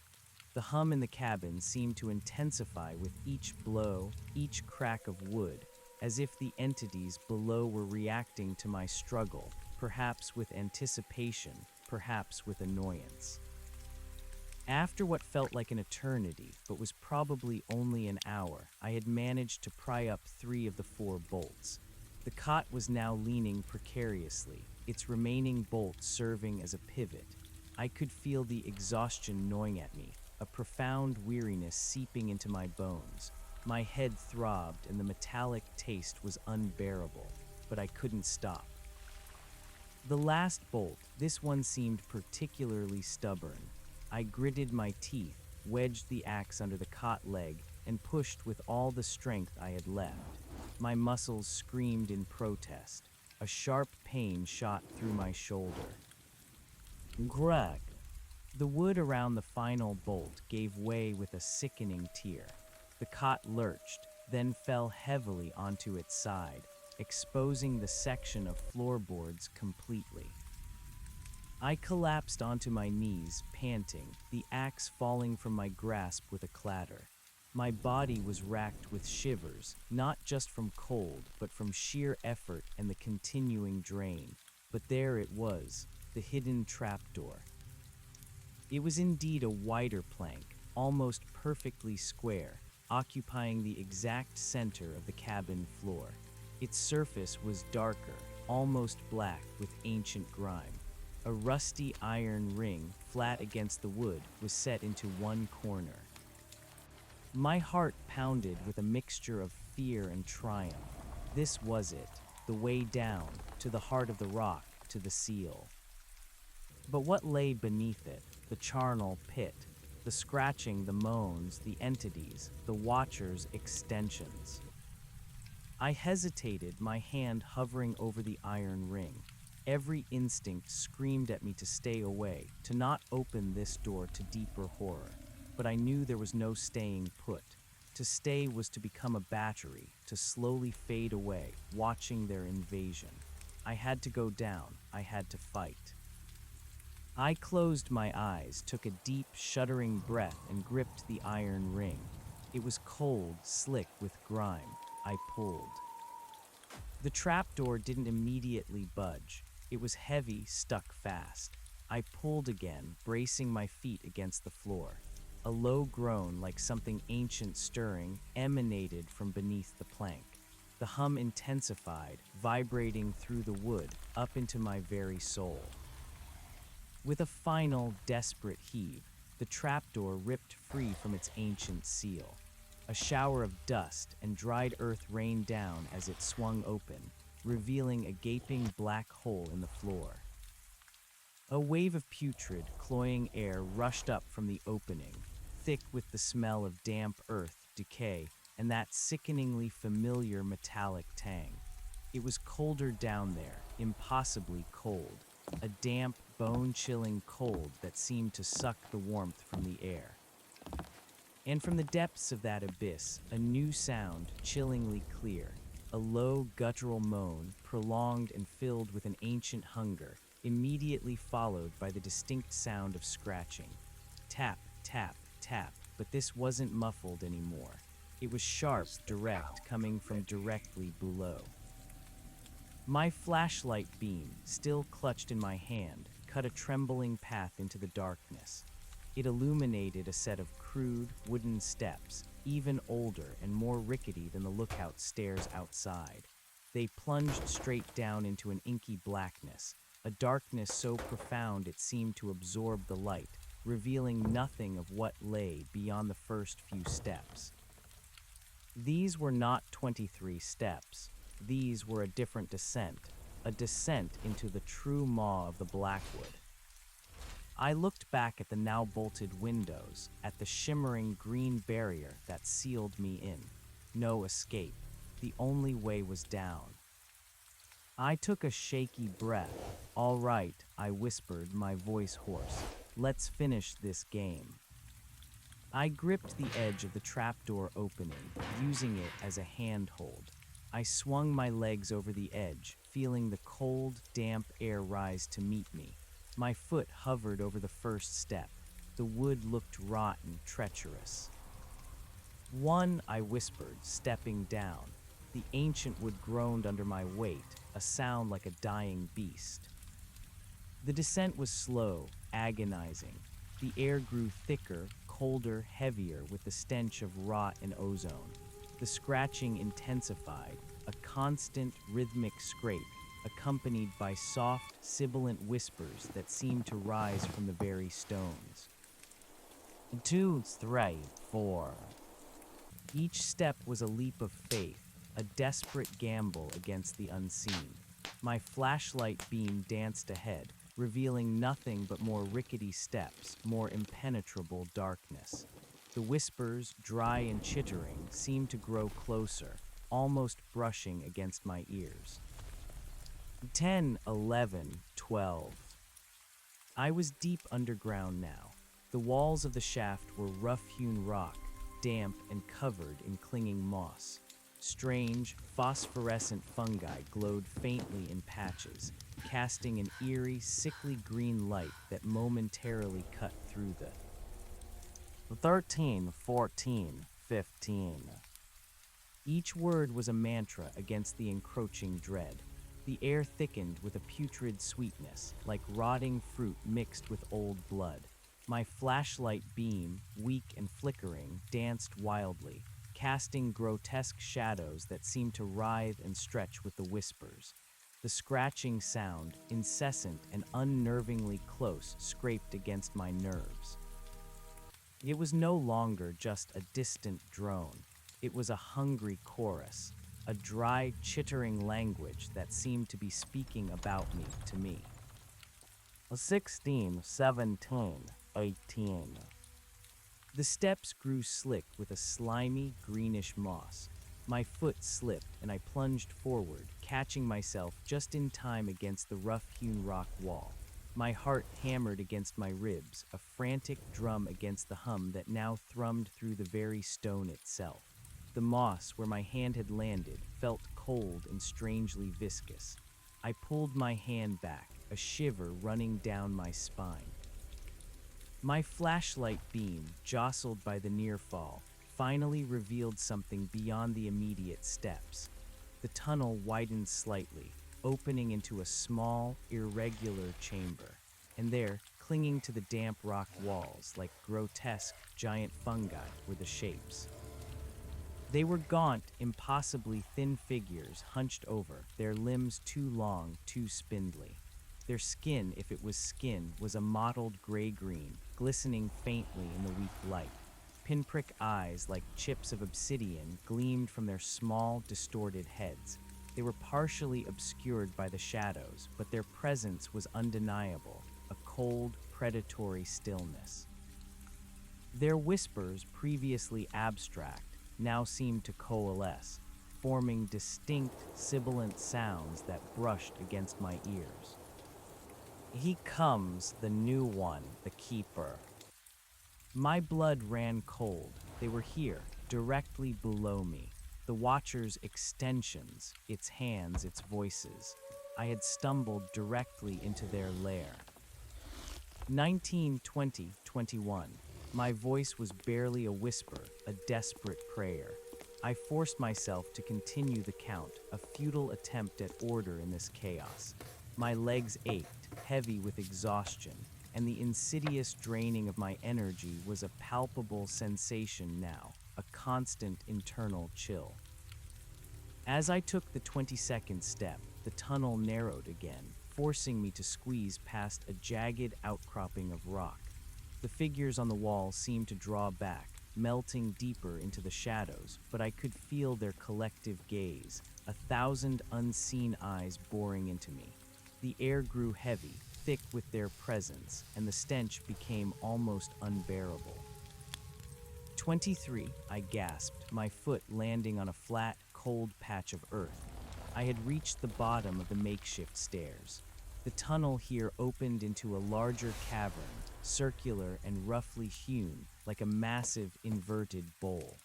The hum in the cabin seemed to intensify with each blow, each crack of wood, as if the entities below were reacting to my struggle, perhaps with anticipation, perhaps with annoyance. After what felt like an eternity, but was probably only an hour, I had managed to pry up 3 of the 4 bolts. The cot was now leaning precariously, its remaining bolt serving as a pivot. I could feel the exhaustion gnawing at me, a profound weariness seeping into my bones. My head throbbed and the metallic taste was unbearable, but I couldn't stop. The last bolt, this one seemed particularly stubborn. I gritted my teeth, wedged the axe under the cot leg, and pushed with all the strength I had left. My muscles screamed in protest. A sharp pain shot through my shoulder. Grug! The wood around the final bolt gave way with a sickening tear. The cot lurched, then fell heavily onto its side, exposing the section of floorboards completely. I collapsed onto my knees, panting, the axe falling from my grasp with a clatter. My body was racked with shivers, not just from cold, but from sheer effort and the continuing drain. But there it was, the hidden trapdoor. It was indeed a wider plank, almost perfectly square, occupying the exact center of the cabin floor. Its surface was darker, almost black with ancient grime. A rusty iron ring, flat against the wood, was set into one corner. My heart pounded with a mixture of fear and triumph. This was it, the way down, to the heart of the rock, to the seal. But what lay beneath it? The charnel pit, the scratching, the moans, the entities, the watchers' extensions. I hesitated, my hand hovering over the iron ring. Every instinct screamed at me to stay away, to not open this door to deeper horror. But I knew there was no staying put. To stay was to become a battery, to slowly fade away, watching their invasion. I had to go down, I had to fight. I closed my eyes, took a deep, shuddering breath, and gripped the iron ring. It was cold, slick with grime. I pulled. The trapdoor didn't immediately budge. It was heavy, stuck fast. I pulled again, bracing my feet against the floor. A low groan, like something ancient stirring, emanated from beneath the plank. The hum intensified, vibrating through the wood, up into my very soul. With a final, desperate heave, the trapdoor ripped free from its ancient seal. A shower of dust and dried earth rained down as it swung open, revealing a gaping black hole in the floor. A wave of putrid, cloying air rushed up from the opening, thick with the smell of damp earth, decay, and that sickeningly familiar metallic tang. It was colder down there, impossibly cold, a damp, bone-chilling cold that seemed to suck the warmth from the air. And from the depths of that abyss, a new sound, chillingly clear, a low, guttural moan, prolonged and filled with an ancient hunger, immediately followed by the distinct sound of scratching. Tap, tap, tap, but this wasn't muffled anymore. It was sharp, direct, coming from directly below. My flashlight beam, still clutched in my hand, cut a trembling path into the darkness. It illuminated a set of crude, wooden steps, even older and more rickety than the lookout stairs outside. They plunged straight down into an inky blackness, a darkness so profound it seemed to absorb the light, revealing nothing of what lay beyond the first few steps. These were not 23 steps. These were a different descent, a descent into the true maw of the Blackwood. I looked back at the now bolted windows, at the shimmering green barrier that sealed me in. No escape. The only way was down. I took a shaky breath. "All right," I whispered, my voice hoarse. "Let's finish this game." I gripped the edge of the trapdoor opening, using it as a handhold. I swung my legs over the edge, feeling the cold, damp air rise to meet me. My foot hovered over the first step. The wood looked rotten, treacherous. "One," I whispered, stepping down. The ancient wood groaned under my weight, a sound like a dying beast. The descent was slow, agonizing. The air grew thicker, colder, heavier with the stench of rot and ozone. The scratching intensified, a constant, rhythmic scrape, accompanied by soft, sibilant whispers that seemed to rise from the very stones. 2, 3, 4. Each step was a leap of faith, a desperate gamble against the unseen. My flashlight beam danced ahead, revealing nothing but more rickety steps, more impenetrable darkness. The whispers, dry and chittering, seemed to grow closer, almost brushing against my ears. 10, 11, 12. I was deep underground now. The walls of the shaft were rough-hewn rock, damp and covered in clinging moss. Strange, phosphorescent fungi glowed faintly in patches, casting an eerie, sickly green light that momentarily cut through the 13, 14, 15. Each word was a mantra against the encroaching dread. The air thickened with a putrid sweetness, like rotting fruit mixed with old blood. My flashlight beam, weak and flickering, danced wildly, casting grotesque shadows that seemed to writhe and stretch with the whispers. The scratching sound, incessant and unnervingly close, scraped against my nerves. It was no longer just a distant drone. It was a hungry chorus, a dry, chittering language that seemed to be speaking about me to me. 16, 17, 18. The steps grew slick with a slimy, greenish moss. My foot slipped and I plunged forward, catching myself just in time against the rough-hewn rock wall. My heart hammered against my ribs, a frantic drum against the hum that now thrummed through the very stone itself. The moss where my hand had landed felt cold and strangely viscous. I pulled my hand back, a shiver running down my spine. My flashlight beam, jostled by the near fall, finally revealed something beyond the immediate steps. The tunnel widened slightly, opening into a small, irregular chamber. And there, clinging to the damp rock walls like grotesque, giant fungi, were the shapes. They were gaunt, impossibly thin figures hunched over, their limbs too long, too spindly. Their skin, if it was skin, was a mottled gray-green, glistening faintly in the weak light. Pinprick eyes, like chips of obsidian, gleamed from their small, distorted heads. They were partially obscured by the shadows, but their presence was undeniable, a cold, predatory stillness. Their whispers, previously abstract, now seemed to coalesce, forming distinct, sibilant sounds that brushed against my ears. "He comes, the new one, the keeper." My blood ran cold. They were here, directly below me. The Watcher's extensions, its hands, its voices. I had stumbled directly into their lair. 19, 20, 21. My voice was barely a whisper, a desperate prayer. I forced myself to continue the count, a futile attempt at order in this chaos. My legs ached, heavy with exhaustion, and the insidious draining of my energy was a palpable sensation now, a constant internal chill. As I took the 22nd step, the tunnel narrowed again, forcing me to squeeze past a jagged outcropping of rock. The figures on the wall seemed to draw back, melting deeper into the shadows, but I could feel their collective gaze, 1,000 unseen eyes boring into me. The air grew heavy, thick with their presence, and the stench became almost unbearable. 23, I gasped, my foot landing on a flat, cold patch of earth. I had reached the bottom of the makeshift stairs. The tunnel here opened into a larger cavern, circular and roughly hewn, like a massive inverted bowl.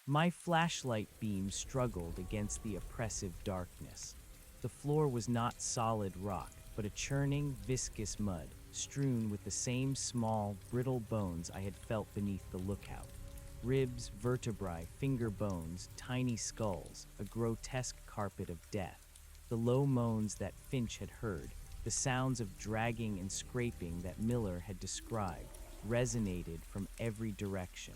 My flashlight beam struggled against the oppressive darkness. The floor was not solid rock, but a churning, viscous mud, strewn with the same small, brittle bones I had felt beneath the lookout. Ribs, vertebrae, finger bones, tiny skulls, a grotesque carpet of death. The low moans that Finch had heard, the sounds of dragging and scraping that Miller had described, resonated from every direction.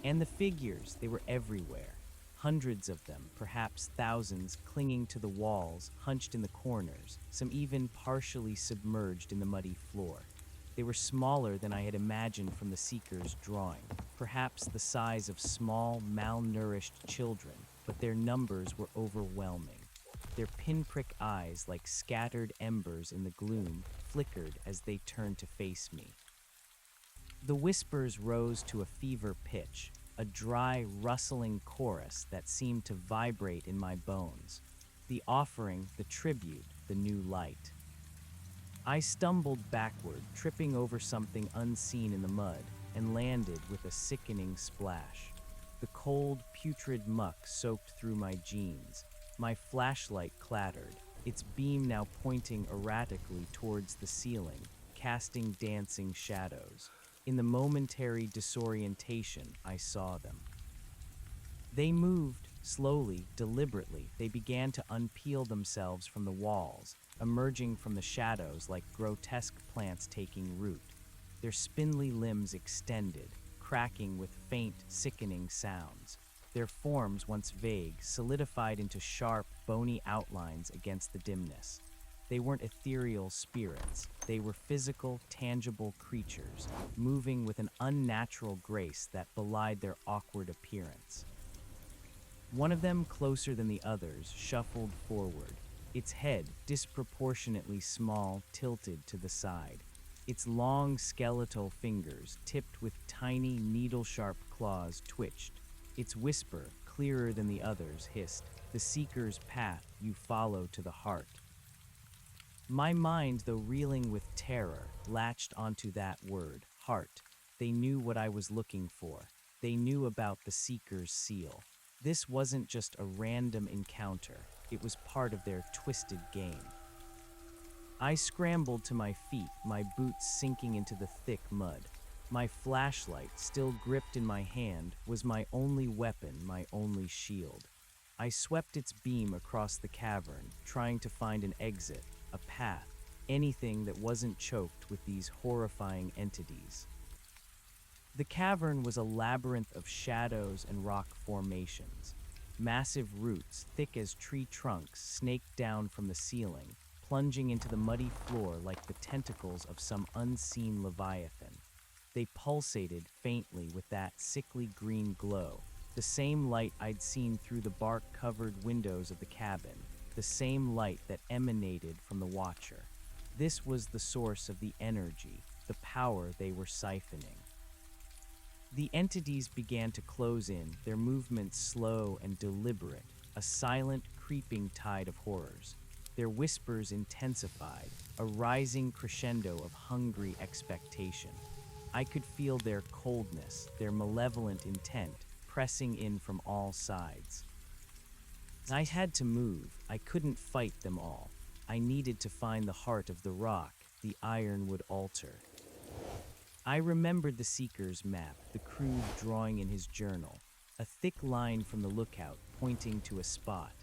And the figures, they were everywhere. Hundreds of them, perhaps thousands, clinging to the walls, hunched in the corners, some even partially submerged in the muddy floor. They were smaller than I had imagined from the seeker's drawing, perhaps the size of small, malnourished children, but their numbers were overwhelming. Their pinprick eyes, like scattered embers in the gloom, flickered as they turned to face me. The whispers rose to a fever pitch, a dry, rustling chorus that seemed to vibrate in my bones. The offering, the tribute, the new light. I stumbled backward, tripping over something unseen in the mud, and landed with a sickening splash. The cold, putrid muck soaked through my jeans. My flashlight clattered, its beam now pointing erratically towards the ceiling, casting dancing shadows. In the momentary disorientation, I saw them. They moved, slowly, deliberately. They began to unpeel themselves from the walls, emerging from the shadows like grotesque plants taking root. Their spindly limbs extended, cracking with faint, sickening sounds. Their forms, once vague, solidified into sharp, bony outlines against the dimness. They weren't ethereal spirits. They were physical, tangible creatures, moving with an unnatural grace that belied their awkward appearance. One of them, closer than the others, shuffled forward, its head, disproportionately small, tilted to the side. Its long, skeletal fingers, tipped with tiny, needle-sharp claws, twitched. Its whisper, clearer than the others, hissed, "The seeker's path you follow to the heart." My mind, though reeling with terror, latched onto that word, heart. They knew what I was looking for. They knew about the seeker's seal. This wasn't just a random encounter. It was part of their twisted game. I scrambled to my feet, my boots sinking into the thick mud. My flashlight, still gripped in my hand, was my only weapon, my only shield. I swept its beam across the cavern, trying to find an exit, a path, anything that wasn't choked with these horrifying entities. The cavern was a labyrinth of shadows and rock formations. Massive roots, thick as tree trunks, snaked down from the ceiling, plunging into the muddy floor like the tentacles of some unseen leviathan. They pulsated faintly with that sickly green glow, the same light I'd seen through the bark-covered windows of the cabin, the same light that emanated from the Watcher. This was the source of the energy, the power they were siphoning. The entities began to close in, their movements slow and deliberate, a silent, creeping tide of horrors. Their whispers intensified, a rising crescendo of hungry expectation. I could feel their coldness, their malevolent intent, pressing in from all sides. I had to move. I couldn't fight them all. I needed to find the heart of the rock, the ironwood altar. I remembered the Seeker's map, the crude drawing in his journal, a thick line from the lookout pointing to a spot,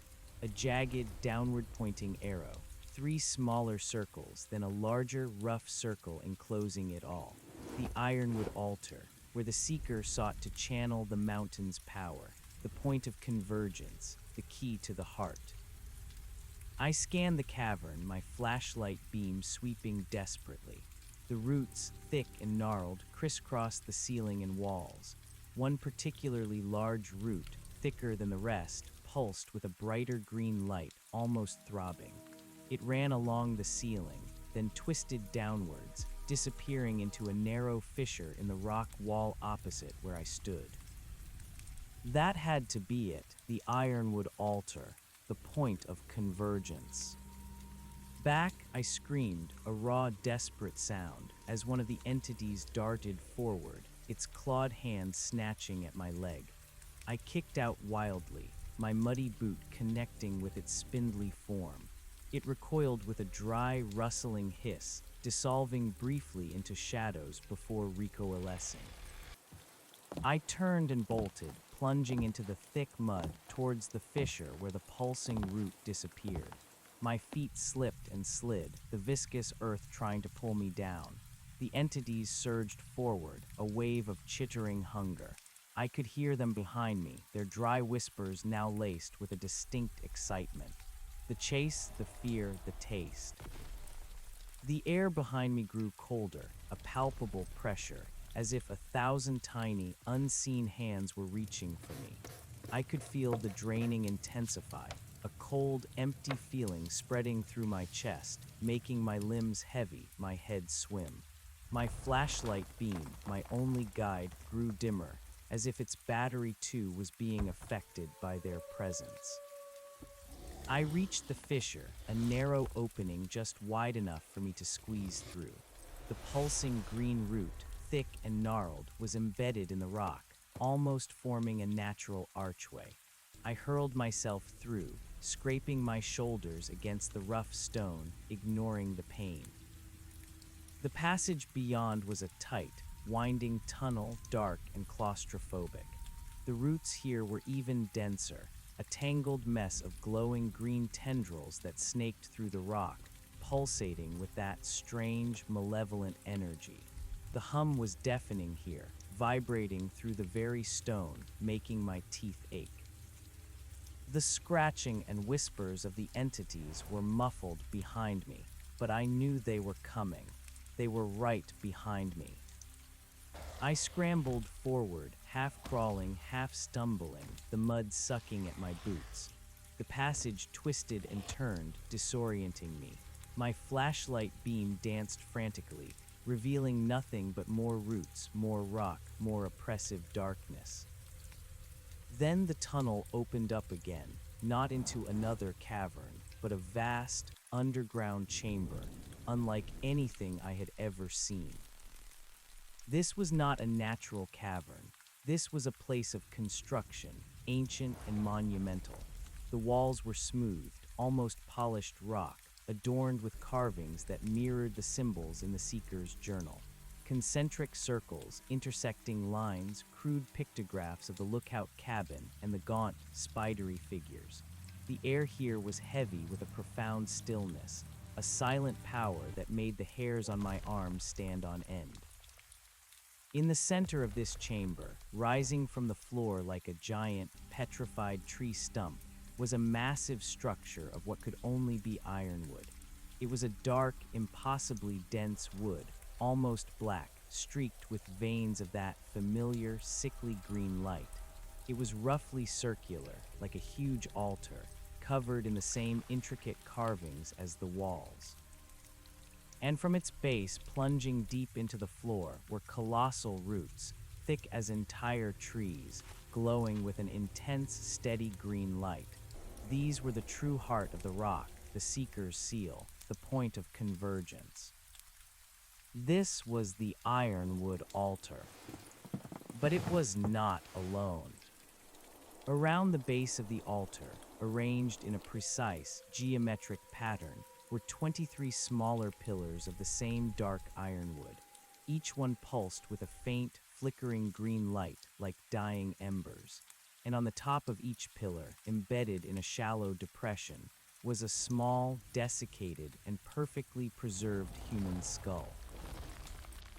a jagged, downward-pointing arrow, 3 smaller circles, then a larger, rough circle enclosing it all, the ironwood altar, where the Seeker sought to channel the mountain's power, the point of convergence, the key to the heart. I scanned the cavern, my flashlight beam sweeping desperately. The roots, thick and gnarled, crisscrossed the ceiling and walls. One particularly large root, thicker than the rest, pulsed with a brighter green light, almost throbbing. It ran along the ceiling, then twisted downwards, disappearing into a narrow fissure in the rock wall opposite where I stood. That had to be it, the ironwood altar, the point of convergence. Back, I screamed, a raw, desperate sound, as one of the entities darted forward, its clawed hand snatching at my leg. I kicked out wildly, my muddy boot connecting with its spindly form. It recoiled with a dry, rustling hiss, dissolving briefly into shadows before recoalescing. I turned and bolted, plunging into the thick mud towards the fissure where the pulsing root disappeared. My feet slipped and slid, the viscous earth trying to pull me down. The entities surged forward, a wave of chittering hunger. I could hear them behind me, their dry whispers now laced with a distinct excitement. The chase, the fear, the taste. The air behind me grew colder, a palpable pressure, as if 1,000 tiny, unseen hands were reaching for me. I could feel the draining intensify, a cold, empty feeling spreading through my chest, making my limbs heavy, my head swim. My flashlight beam, my only guide, grew dimmer, as if its battery too was being affected by their presence. I reached the fissure, a narrow opening just wide enough for me to squeeze through. The pulsing green root, thick and gnarled, was embedded in the rock, almost forming a natural archway. I hurled myself through, scraping my shoulders against the rough stone, ignoring the pain. The passage beyond was a tight, winding tunnel, dark and claustrophobic. The roots here were even denser, a tangled mess of glowing green tendrils that snaked through the rock, pulsating with that strange, malevolent energy. The hum was deafening here, vibrating through the very stone, making my teeth ache. The scratching and whispers of the entities were muffled behind me, but I knew they were coming. They were right behind me. I scrambled forward, half crawling, half stumbling, the mud sucking at my boots. The passage twisted and turned, disorienting me. My flashlight beam danced frantically, revealing nothing but more roots, more rock, more oppressive darkness. Then the tunnel opened up again, not into another cavern, but a vast, underground chamber, unlike anything I had ever seen. This was not a natural cavern. This was a place of construction, ancient and monumental. The walls were smoothed, almost polished rock, adorned with carvings that mirrored the symbols in the Seeker's journal. Concentric circles, intersecting lines, crude pictographs of the lookout cabin, and the gaunt, spidery figures. The air here was heavy with a profound stillness, a silent power that made the hairs on my arms stand on end. In the center of this chamber, rising from the floor like a giant, petrified tree stump, was a massive structure of what could only be ironwood. It was a dark, impossibly dense wood, almost black, streaked with veins of that familiar, sickly green light. It was roughly circular, like a huge altar, covered in the same intricate carvings as the walls. And from its base, plunging deep into the floor, were colossal roots, thick as entire trees, glowing with an intense, steady green light. These were the true heart of the rock, the Seeker's seal, the point of convergence. This was the ironwood altar. But it was not alone. Around the base of the altar, arranged in a precise, geometric pattern, were 23 smaller pillars of the same dark ironwood, each one pulsed with a faint, flickering green light like dying embers. And on the top of each pillar, embedded in a shallow depression, was a small, desiccated, and perfectly preserved human skull.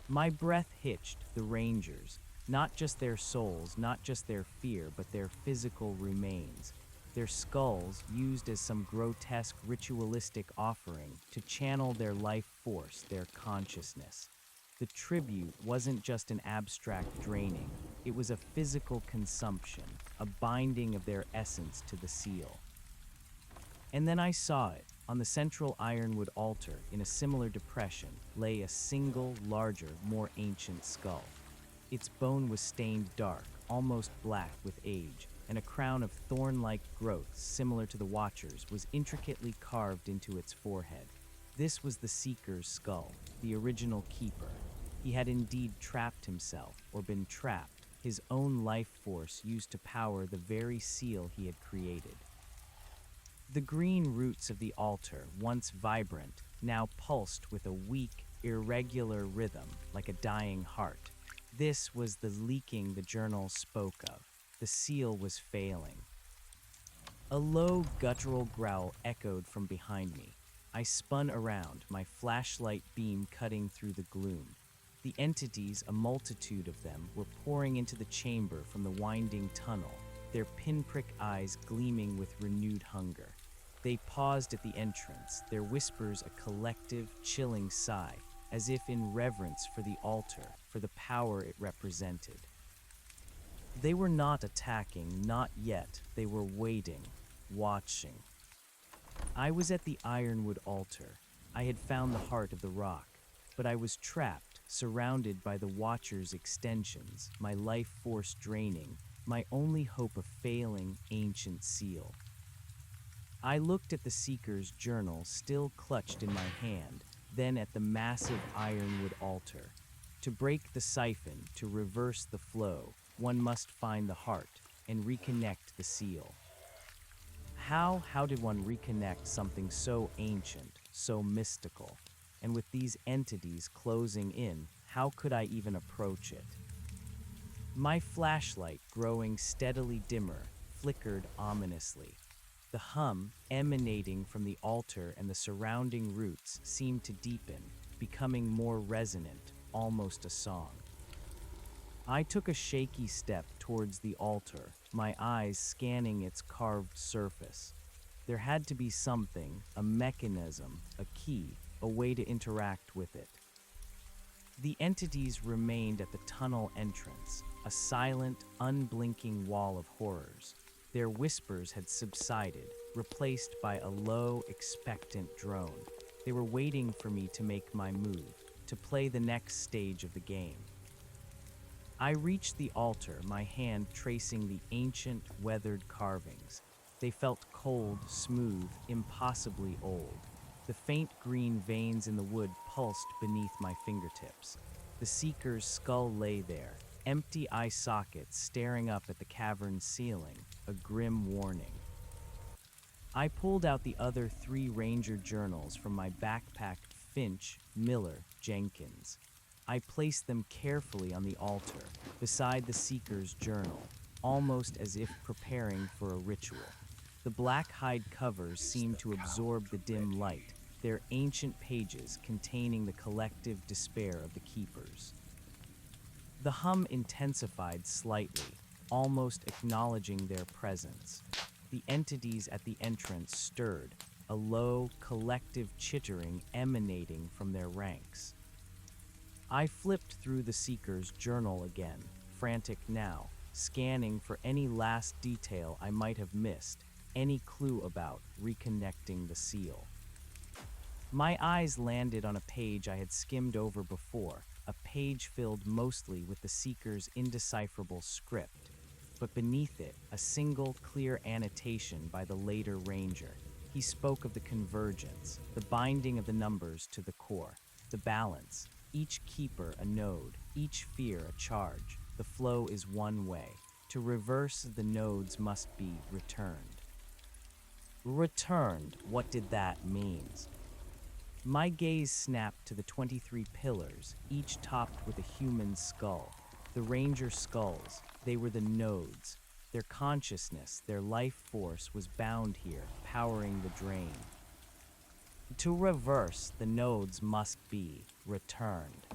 My breath hitched, the Rangers, not just their souls, not just their fear, but their physical remains. Their skulls used as some grotesque ritualistic offering to channel their life force, their consciousness. The tribute wasn't just an abstract draining, it was a physical consumption, a binding of their essence to the seal. And then I saw it. On the central ironwood altar, in a similar depression, lay a single, larger, more ancient skull. Its bone was stained dark, almost black with age, and a crown of thorn-like growths similar to the Watcher's was intricately carved into its forehead. This was the Seeker's skull, the original keeper. He had indeed trapped himself, or been trapped, his own life force used to power the very seal he had created. The green roots of the altar, once vibrant, now pulsed with a weak, irregular rhythm like a dying heart. This was the leaking the journal spoke of. The seal was failing. A low, guttural growl echoed from behind me. I spun around, my flashlight beam cutting through the gloom. The entities, a multitude of them, were pouring into the chamber from the winding tunnel, their pinprick eyes gleaming with renewed hunger. They paused at the entrance, their whispers a collective, chilling sigh, as if in reverence for the altar, for the power it represented. They were not attacking, not yet. They were waiting, watching. I was at the ironwood altar. I had found the heart of the rock, but I was trapped, surrounded by the Watcher's extensions, my life force draining, my only hope a failing, ancient seal. I looked at the Seeker's journal still clutched in my hand, then at the massive ironwood altar. To break the siphon, to reverse the flow, one must find the heart and reconnect the seal. How did one reconnect something so ancient, so mystical? And with these entities closing in, how could I even approach it? My flashlight, growing steadily dimmer, flickered ominously. The hum emanating from the altar and the surrounding roots seemed to deepen, becoming more resonant, almost a song. I took a shaky step towards the altar, my eyes scanning its carved surface. There had to be something, a mechanism, a key, a way to interact with it. The entities remained at the tunnel entrance, a silent, unblinking wall of horrors. Their whispers had subsided, replaced by a low, expectant drone. They were waiting for me to make my move, to play the next stage of the game. I reached the altar, my hand tracing the ancient, weathered carvings. They felt cold, smooth, impossibly old. The faint green veins in the wood pulsed beneath my fingertips. The Seeker's skull lay there, empty eye sockets staring up at the cavern's ceiling, a grim warning. I pulled out the other 3 Ranger journals from my backpack: Finch, Miller, Jenkins. I placed them carefully on the altar, beside the Seeker's journal, almost as if preparing for a ritual. The black hide covers seemed to absorb the dim light, their ancient pages containing the collective despair of the keepers. The hum intensified slightly, almost acknowledging their presence. The entities at the entrance stirred, a low, collective chittering emanating from their ranks. I flipped through the Seeker's journal again, frantic now, scanning for any last detail I might have missed, any clue about reconnecting the seal. My eyes landed on a page I had skimmed over before, a page filled mostly with the Seeker's indecipherable script, but beneath it, a single clear annotation by the later Ranger. He spoke of the convergence, the binding of the numbers to the core, the balance, each keeper a node, each fear a charge. The flow is one way. To reverse, the nodes must be returned. Returned, what did that mean? My gaze snapped to the 23 pillars, each topped with a human skull. The Ranger skulls, they were the nodes. Their consciousness, their life force was bound here, powering the drain. To reverse, the nodes must be returned.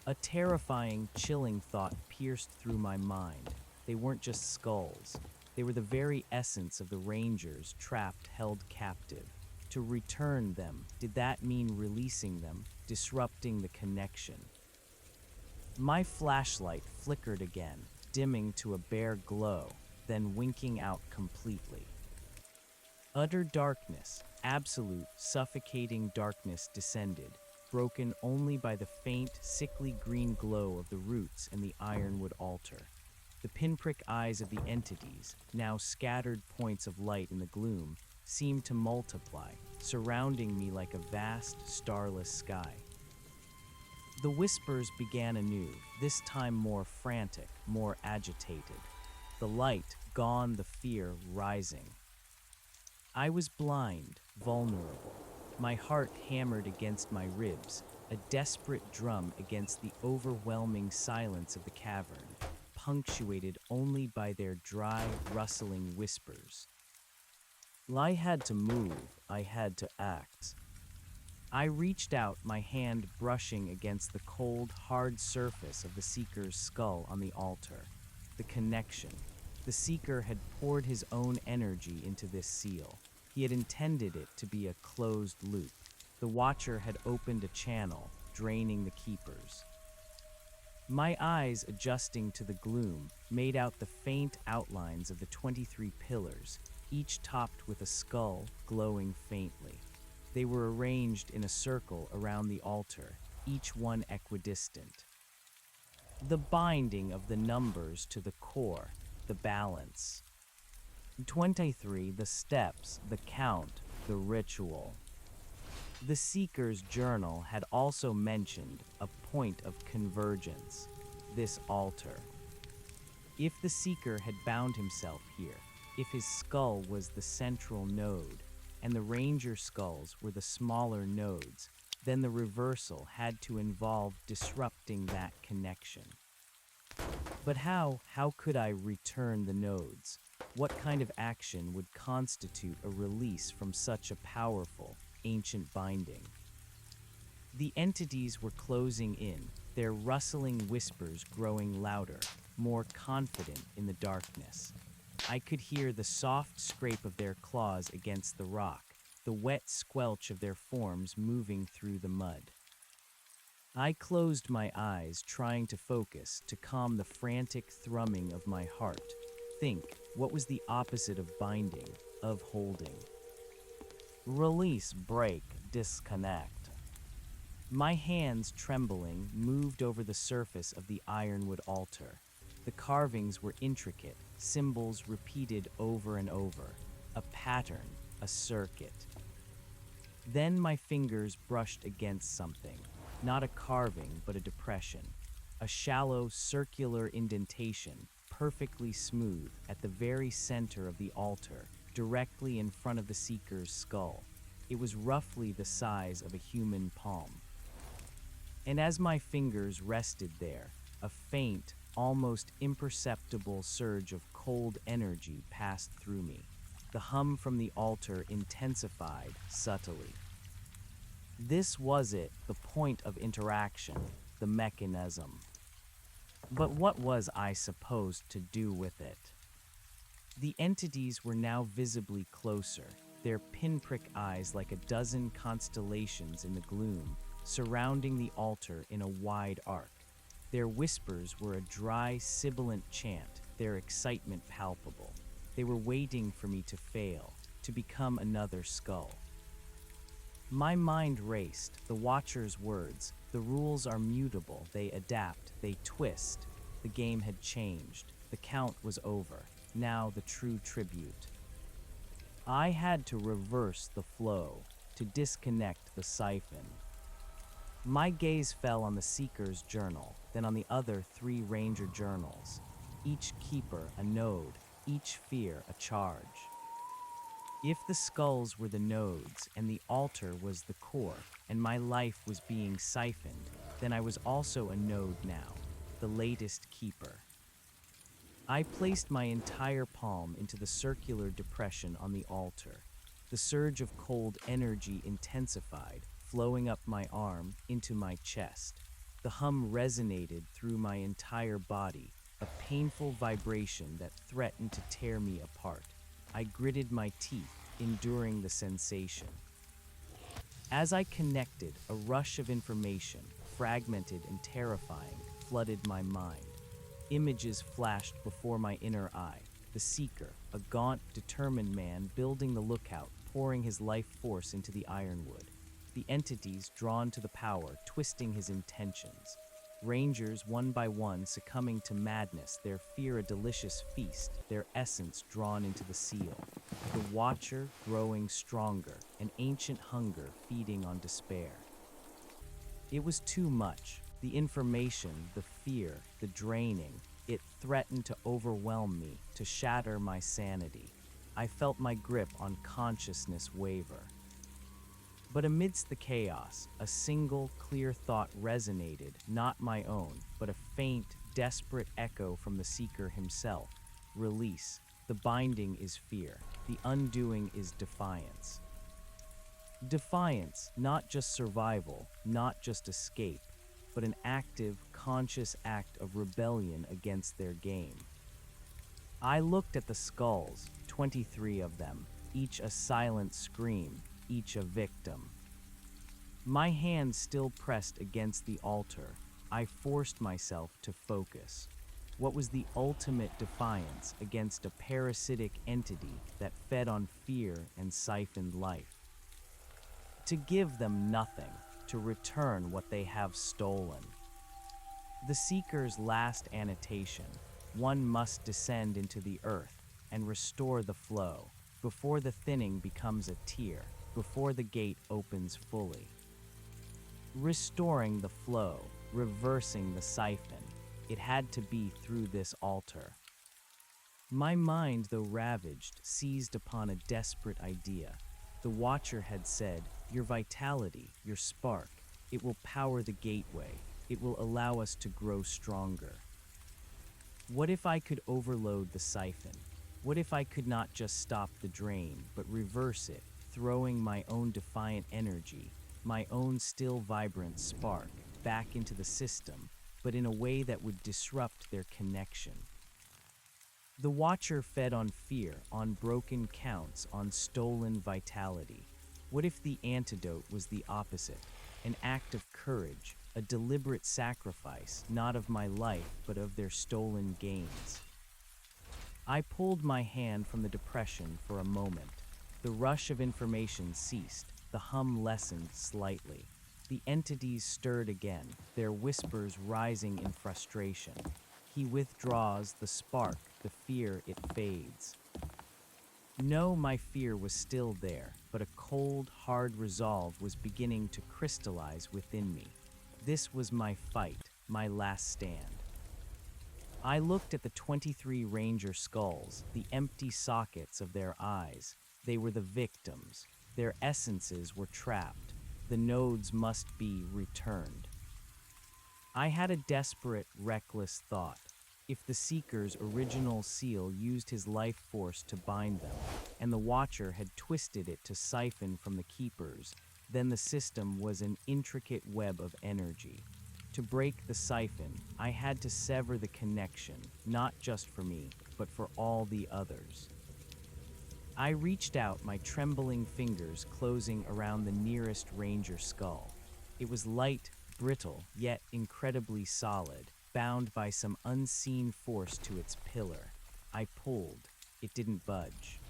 A terrifying, chilling thought pierced through my mind. They weren't just skulls. They were the very essence of the Rangers, trapped, held captive. To return them, did that mean releasing them, disrupting the connection? My flashlight flickered again, dimming to a bare glow, then winking out completely. Utter darkness, absolute, suffocating darkness descended, broken only by the faint, sickly green glow of the roots and the ironwood altar. The pinprick eyes of the entities, now scattered points of light in the gloom, seemed to multiply, surrounding me like a vast, starless sky. The whispers began anew, this time more frantic, more agitated. The light gone, the fear rising. I was blind, vulnerable. My heart hammered against my ribs, a desperate drum against the overwhelming silence of the cavern, punctuated only by their dry, rustling whispers. I had to move, I had to act. I reached out, my hand brushing against the cold, hard surface of the Seeker's skull on the altar. The connection. The Seeker had poured his own energy into this seal. He had intended it to be a closed loop. The Watcher had opened a channel, draining the Keepers. My eyes, adjusting to the gloom, made out the faint outlines of the 23 pillars, each topped with a skull glowing faintly. They were arranged in a circle around the altar, each one equidistant. The binding of the numbers to the core, the balance. 23, the steps, the count, the ritual. The Seeker's journal had also mentioned a point of convergence, this altar. If the Seeker had bound himself here, if his skull was the central node, and the Ranger skulls were the smaller nodes, then the reversal had to involve disrupting that connection. But how could I return the nodes? What kind of action would constitute a release from such a powerful, ancient binding? The entities were closing in, their rustling whispers growing louder, more confident in the darkness. I could hear the soft scrape of their claws against the rock, the wet squelch of their forms moving through the mud. I closed my eyes, trying to focus, to calm the frantic thrumming of my heart. Think, what was the opposite of binding, of holding? Release, break, disconnect. My hands, trembling, moved over the surface of the ironwood altar. The carvings were intricate, symbols repeated over and over, a pattern, a circuit. Then my fingers brushed against something, not a carving but a depression, a shallow circular indentation, perfectly smooth at the very center of the altar, directly in front of the Seeker's skull. It was roughly the size of a human palm. And as my fingers rested there, a faint, almost imperceptible surge of cold energy passed through me. The hum from the altar intensified subtly. This was it, the point of interaction, the mechanism. But what was I supposed to do with it? The entities were now visibly closer, their pinprick eyes like a dozen constellations in the gloom, surrounding the altar in a wide arc. Their whispers were a dry, sibilant chant, their excitement palpable. They were waiting for me to fail, to become another skull. My mind raced, the Watcher's words. The rules are mutable, they adapt, they twist. The game had changed. The count was over. Now the true tribute. I had to reverse the flow, to disconnect the siphon. My gaze fell on the Seeker's journal, then on the other 3 Ranger journals. Each keeper a node, each fear a charge. If the skulls were the nodes and the altar was the core, and my life was being siphoned, then I was also a node now, the latest keeper. I placed my entire palm into the circular depression on the altar. The surge of cold energy intensified, flowing up my arm into my chest. The hum resonated through my entire body, a painful vibration that threatened to tear me apart. I gritted my teeth, enduring the sensation. As I connected, a rush of information, fragmented and terrifying, flooded my mind. Images flashed before my inner eye. The Seeker, a gaunt, determined man building the lookout, pouring his life force into the ironwood. The entities drawn to the power, twisting his intentions. Rangers, one by one, succumbing to madness, their fear a delicious feast, their essence drawn into the seal. The Watcher growing stronger, an ancient hunger feeding on despair. It was too much. The information, the fear, the draining, it threatened to overwhelm me, to shatter my sanity. I felt my grip on consciousness waver. But amidst the chaos, a single, clear thought resonated, not my own, but a faint, desperate echo from the seeker himself. Release. The binding is fear. The undoing is defiance. Defiance, not just survival, not just escape, but an active, conscious act of rebellion against their game. I looked at the skulls, 23 of them, each a silent scream, each a victim. My hand still pressed against the altar. I forced myself to focus. What was the ultimate defiance against a parasitic entity that fed on fear and siphoned life? To give them nothing, to return what they have stolen. The Seeker's last annotation: one must descend into the earth and restore the flow, before the thinning becomes a tear, before the gate opens fully. Restoring the flow, reversing the siphon, it had to be through this altar. My mind, though ravaged, seized upon a desperate idea. The Watcher had said, "Your vitality, your spark, it will power the gateway. It will allow us to grow stronger." What if I could overload the siphon? What if I could not just stop the drain, but reverse it, throwing my own defiant energy, my own still vibrant spark, back into the system, but in a way that would disrupt their connection? The Watcher fed on fear, on broken counts, on stolen vitality. What if the antidote was the opposite? An act of courage, a deliberate sacrifice, not of my life, but of their stolen gains. I pulled my hand from the depression for a moment. The rush of information ceased, the hum lessened slightly. The entities stirred again, their whispers rising in frustration. He withdraws, the spark, the fear, it fades. No, my fear was still there, but a cold, hard resolve was beginning to crystallize within me. This was my fight, my last stand. I looked at the 23 Ranger skulls, the empty sockets of their eyes. They were the victims. Their essences were trapped. The nodes must be returned. I had a desperate, reckless thought. If the Seeker's original seal used his life force to bind them, and the Watcher had twisted it to siphon from the Keepers, then the system was an intricate web of energy. To break the siphon, I had to sever the connection, not just for me, but for all the others. I reached out, my trembling fingers closing around the nearest Ranger skull. It was light, brittle, yet incredibly solid, bound by some unseen force to its pillar. I pulled. It didn't budge.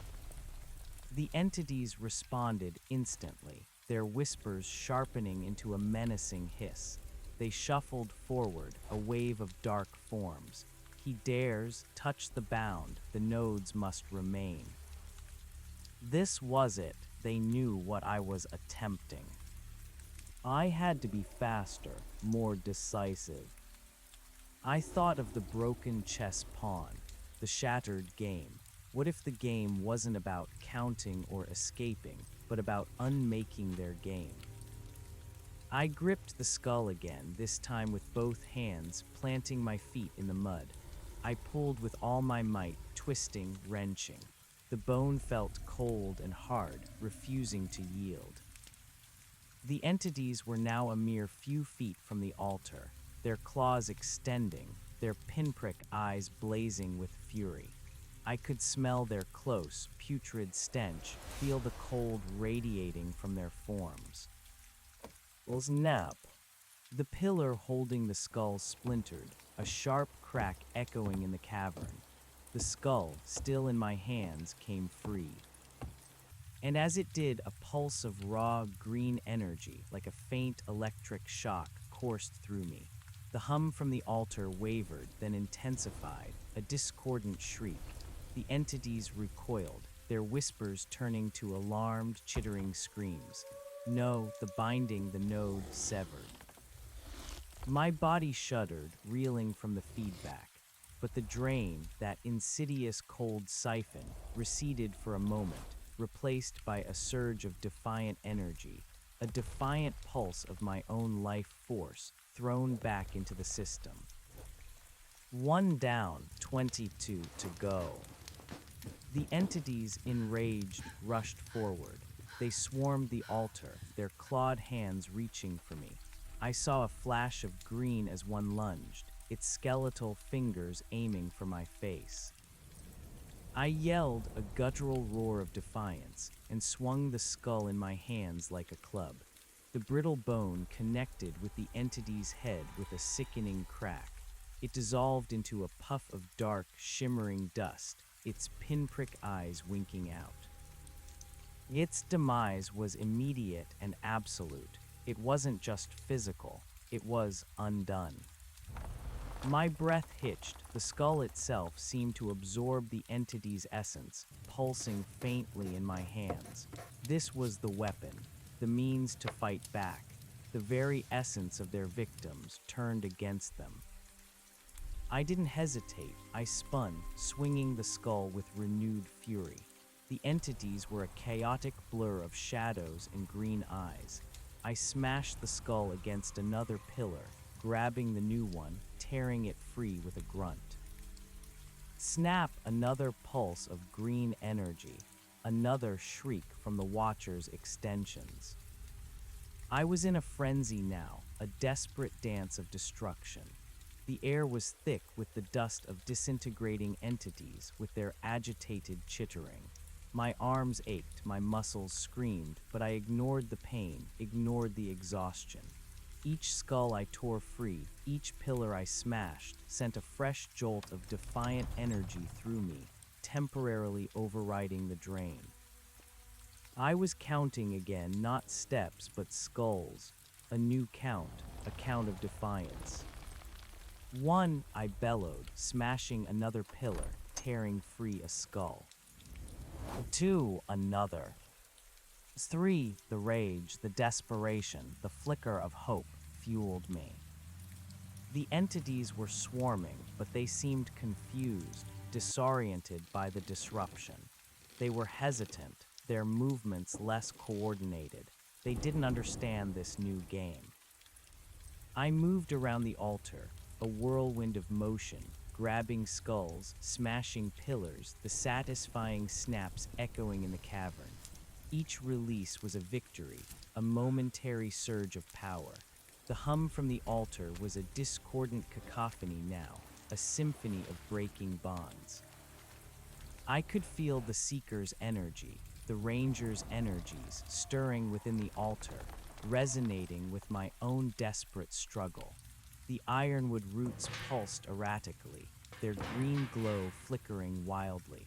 The entities responded instantly, their whispers sharpening into a menacing hiss. They shuffled forward, a wave of dark forms. He dares touch the bound, the nodes must remain. This was it. They knew what I was attempting. I had to be faster, more decisive. I thought of the broken chess pawn, the shattered game. What if the game wasn't about counting or escaping, but about unmaking their game? I gripped the skull again, this time with both hands, planting my feet in the mud. I pulled with all my might, twisting, wrenching. The bone felt cold and hard, refusing to yield. The entities were now a mere few feet from the altar, their claws extending, their pinprick eyes blazing with fury. I could smell their close, putrid stench, feel the cold radiating from their forms. Snap! The pillar holding the skull splintered, a sharp crack echoing in the cavern. The skull, still in my hands, came free. And as it did, a pulse of raw, green energy, like a faint electric shock, coursed through me. The hum from the altar wavered, then intensified, a discordant shriek. The entities recoiled, their whispers turning to alarmed, chittering screams. No, the binding, the node severed. My body shuddered, reeling from the feedback, but the drain, that insidious cold siphon, receded for a moment, replaced by a surge of defiant energy, a defiant pulse of my own life force thrown back into the system. One down, 22 to go. The entities, enraged, rushed forward. They swarmed the altar, their clawed hands reaching for me. I saw a flash of green as one lunged, its skeletal fingers aiming for my face. I yelled a guttural roar of defiance and swung the skull in my hands like a club. The brittle bone connected with the entity's head with a sickening crack. It dissolved into a puff of dark, shimmering dust, its pinprick eyes winking out. Its demise was immediate and absolute. It wasn't just physical, it was undone. My breath hitched. The skull itself seemed to absorb the entity's essence, pulsing faintly in my hands. This was the weapon, the means to fight back. The very essence of their victims turned against them. I didn't hesitate. I spun, swinging the skull with renewed fury. The entities were a chaotic blur of shadows and green eyes. I smashed the skull against another pillar, grabbing the new one, tearing it free with a grunt. Snap! Another pulse of green energy, another shriek from the Watcher's extensions. I was in a frenzy now, a desperate dance of destruction. The air was thick with the dust of disintegrating entities with their agitated chittering. My arms ached, my muscles screamed, but I ignored the pain, ignored the exhaustion. Each skull I tore free, each pillar I smashed, sent a fresh jolt of defiant energy through me, temporarily overriding the drain. I was counting again, not steps, but skulls. A new count, a count of defiance. 1, I bellowed, smashing another pillar, tearing free a skull. 2, another. 3, the rage, the desperation, the flicker of hope fueled me. The entities were swarming, but they seemed confused, disoriented by the disruption. They were hesitant, their movements less coordinated. They didn't understand this new game. I moved around the altar, a whirlwind of motion, grabbing skulls, smashing pillars, the satisfying snaps echoing in the cavern. Each release was a victory, a momentary surge of power. The hum from the altar was a discordant cacophony now, a symphony of breaking bonds. I could feel the Seeker's energy, the Ranger's energies, stirring within the altar, resonating with my own desperate struggle. The ironwood roots pulsed erratically, their green glow flickering wildly.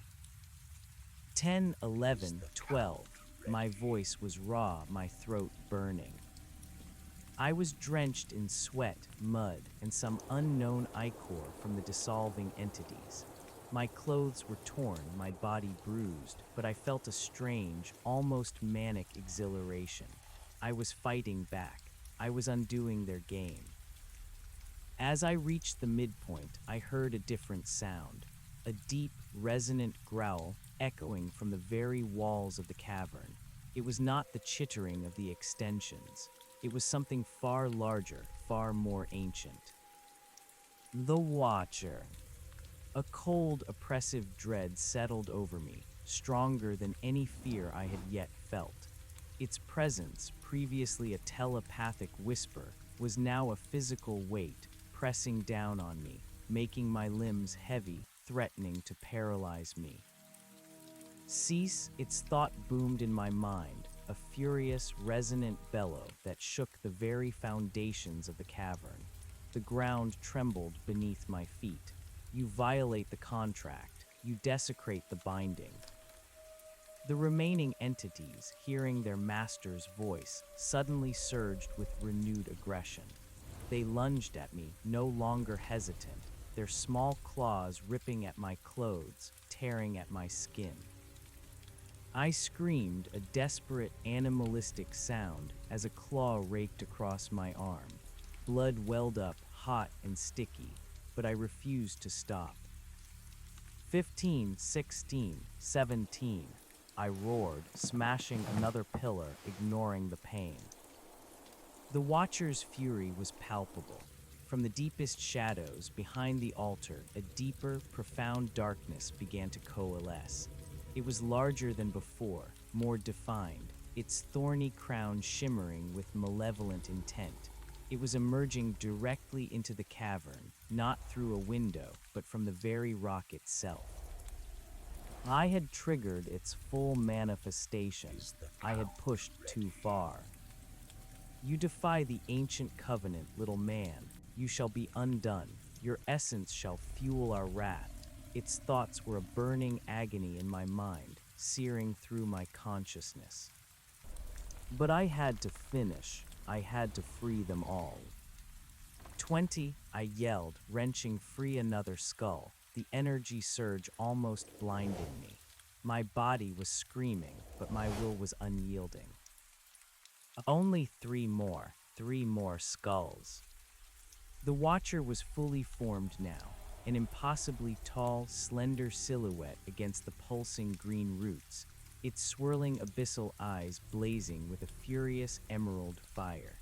10, 11, 12. My voice was raw, my throat burning. I was drenched in sweat, mud, and some unknown ichor from the dissolving entities. My clothes were torn, my body bruised, but I felt a strange, almost manic exhilaration. I was fighting back. I was undoing their game. As I reached the midpoint, I heard a different sound, a deep, resonant growl echoing from the very walls of the cavern. It was not the chittering of the extensions. It was something far larger, far more ancient. The Watcher. A cold, oppressive dread settled over me, stronger than any fear I had yet felt. Its presence, previously a telepathic whisper, was now a physical weight, pressing down on me, making my limbs heavy, threatening to paralyze me. Cease, its thought boomed in my mind, a furious, resonant bellow that shook the very foundations of the cavern. The ground trembled beneath my feet. You violate the contract. You desecrate the binding. The remaining entities, hearing their master's voice, suddenly surged with renewed aggression. They lunged at me, no longer hesitant, their small claws ripping at my clothes, tearing at my skin. I screamed, a desperate, animalistic sound, as a claw raked across my arm. blood welled up, hot and sticky, but I refused to stop. 15, 16, 17, I roared, smashing another pillar, ignoring the pain. The Watcher's fury was palpable. From the deepest shadows behind the altar, a deeper, profound darkness began to coalesce. It was larger than before, more defined, its thorny crown shimmering with malevolent intent. It was emerging directly into the cavern, not through a window, but from the very rock itself. I had triggered its full manifestation. I had pushed too far. You defy the ancient covenant, little man. You shall be undone. Your essence shall fuel our wrath. Its thoughts were a burning agony in my mind, searing through my consciousness. But I had to finish. I had to free them all. 20, I yelled, wrenching free another skull. The energy surge almost blinded me. My body was screaming, but my will was unyielding. Only three more skulls. The Watcher was fully formed now, an impossibly tall, slender silhouette against the pulsing green roots, its swirling abyssal eyes blazing with a furious emerald fire.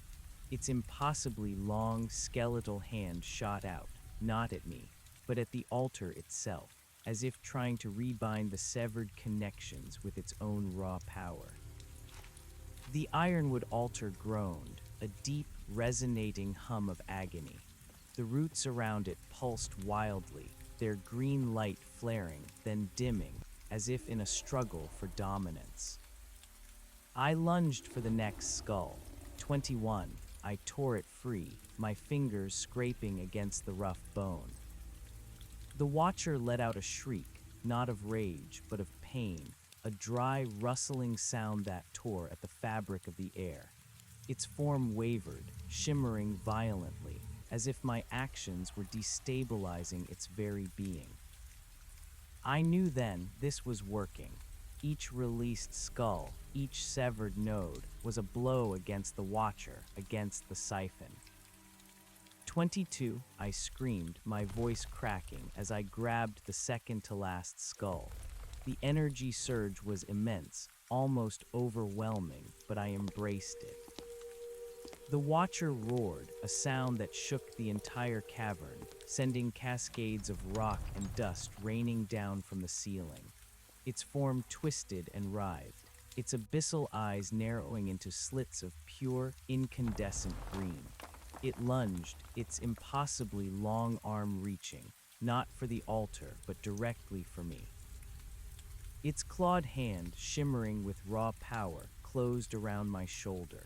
Its impossibly long, skeletal hand shot out, not at me, but at the altar itself, as if trying to rebind the severed connections with its own raw power. The ironwood altar groaned, a deep, resonating hum of agony. The roots around it pulsed wildly, their green light flaring, then dimming, as if in a struggle for dominance. I lunged for the next skull. 21, I tore it free, my fingers scraping against the rough bone. The Watcher let out a shriek, not of rage, but of pain, a dry, rustling sound that tore at the fabric of the air. Its form wavered, shimmering violently, as if my actions were destabilizing its very being. I knew then this was working. Each released skull, each severed node, was a blow against the Watcher, against the siphon. 22, I screamed, my voice cracking as I grabbed the second-to-last skull. The energy surge was immense, almost overwhelming, but I embraced it. The Watcher roared, a sound that shook the entire cavern, sending cascades of rock and dust raining down from the ceiling. Its form twisted and writhed, its abyssal eyes narrowing into slits of pure, incandescent green. It lunged, its impossibly long arm reaching, not for the altar, but directly for me. Its clawed hand, shimmering with raw power, closed around my shoulder.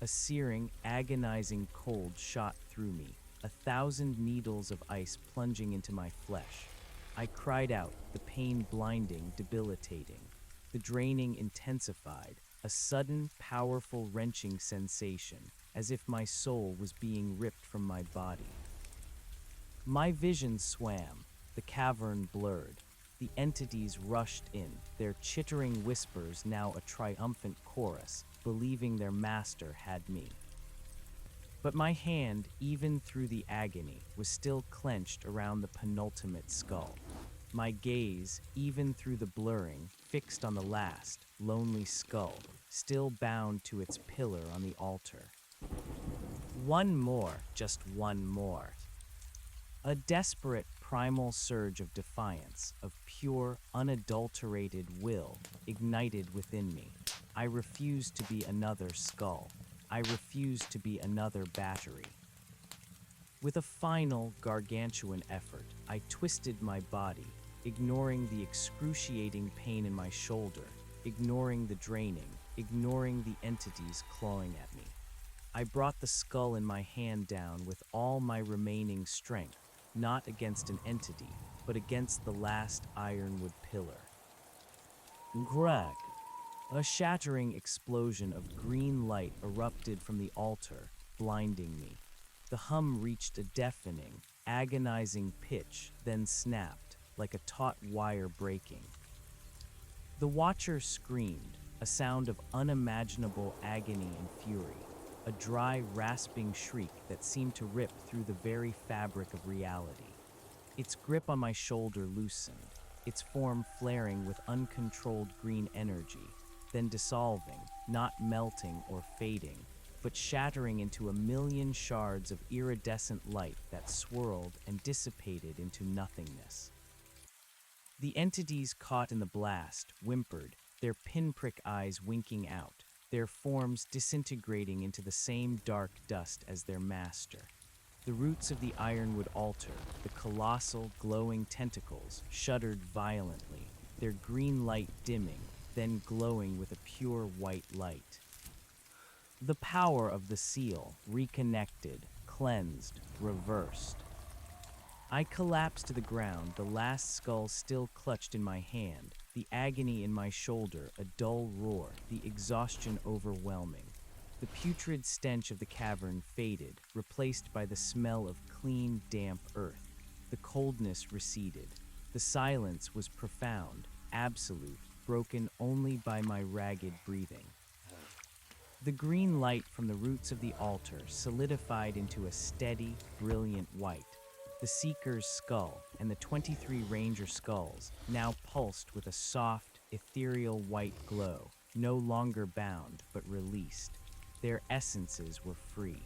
A searing, agonizing cold shot through me, 1,000 needles of ice plunging into my flesh. I cried out, the pain blinding, debilitating. The draining intensified, a sudden, powerful, wrenching sensation, as if my soul was being ripped from my body. My vision swam, the cavern blurred. The entities rushed in, their chittering whispers now a triumphant chorus, believing their master had me. But my hand, even through the agony, was still clenched around the penultimate skull. My gaze, even through the blurring, fixed on the last, lonely skull, still bound to its pillar on the altar. One more, just one more. A desperate, primal surge of defiance, of pure, unadulterated will, ignited within me. I refused to be another skull. I refused to be another battery. With a final, gargantuan effort, I twisted my body, ignoring the excruciating pain in my shoulder, ignoring the draining, ignoring the entities clawing at me. I brought the skull in my hand down with all my remaining strength, not against an entity, but against the last ironwood pillar. Crack! A shattering explosion of green light erupted from the altar, blinding me. The hum reached a deafening, agonizing pitch, then snapped, like a taut wire breaking. The Watcher screamed, a sound of unimaginable agony and fury. a dry, rasping shriek that seemed to rip through the very fabric of reality. Its grip on my shoulder loosened, its form flaring with uncontrolled green energy, then dissolving, not melting or fading, but shattering into a million shards of iridescent light that swirled and dissipated into nothingness. The entities caught in the blast whimpered, their pinprick eyes winking out, their forms disintegrating into the same dark dust as their master. The roots of the ironwood altar, the colossal, glowing tentacles, shuddered violently, their green light dimming, then glowing with a pure white light. The power of the seal, reconnected, cleansed, reversed. I collapsed to the ground, the last skull still clutched in my hand, the agony in my shoulder, a dull roar, the exhaustion overwhelming. The putrid stench of the cavern faded, replaced by the smell of clean, damp earth. The coldness receded. The silence was profound, absolute, broken only by my ragged breathing. The green light from the roots of the altar solidified into a steady, brilliant white. The Seeker's skull and the 23 Ranger skulls now pulsed with a soft, ethereal white glow, no longer bound but released. Their essences were free.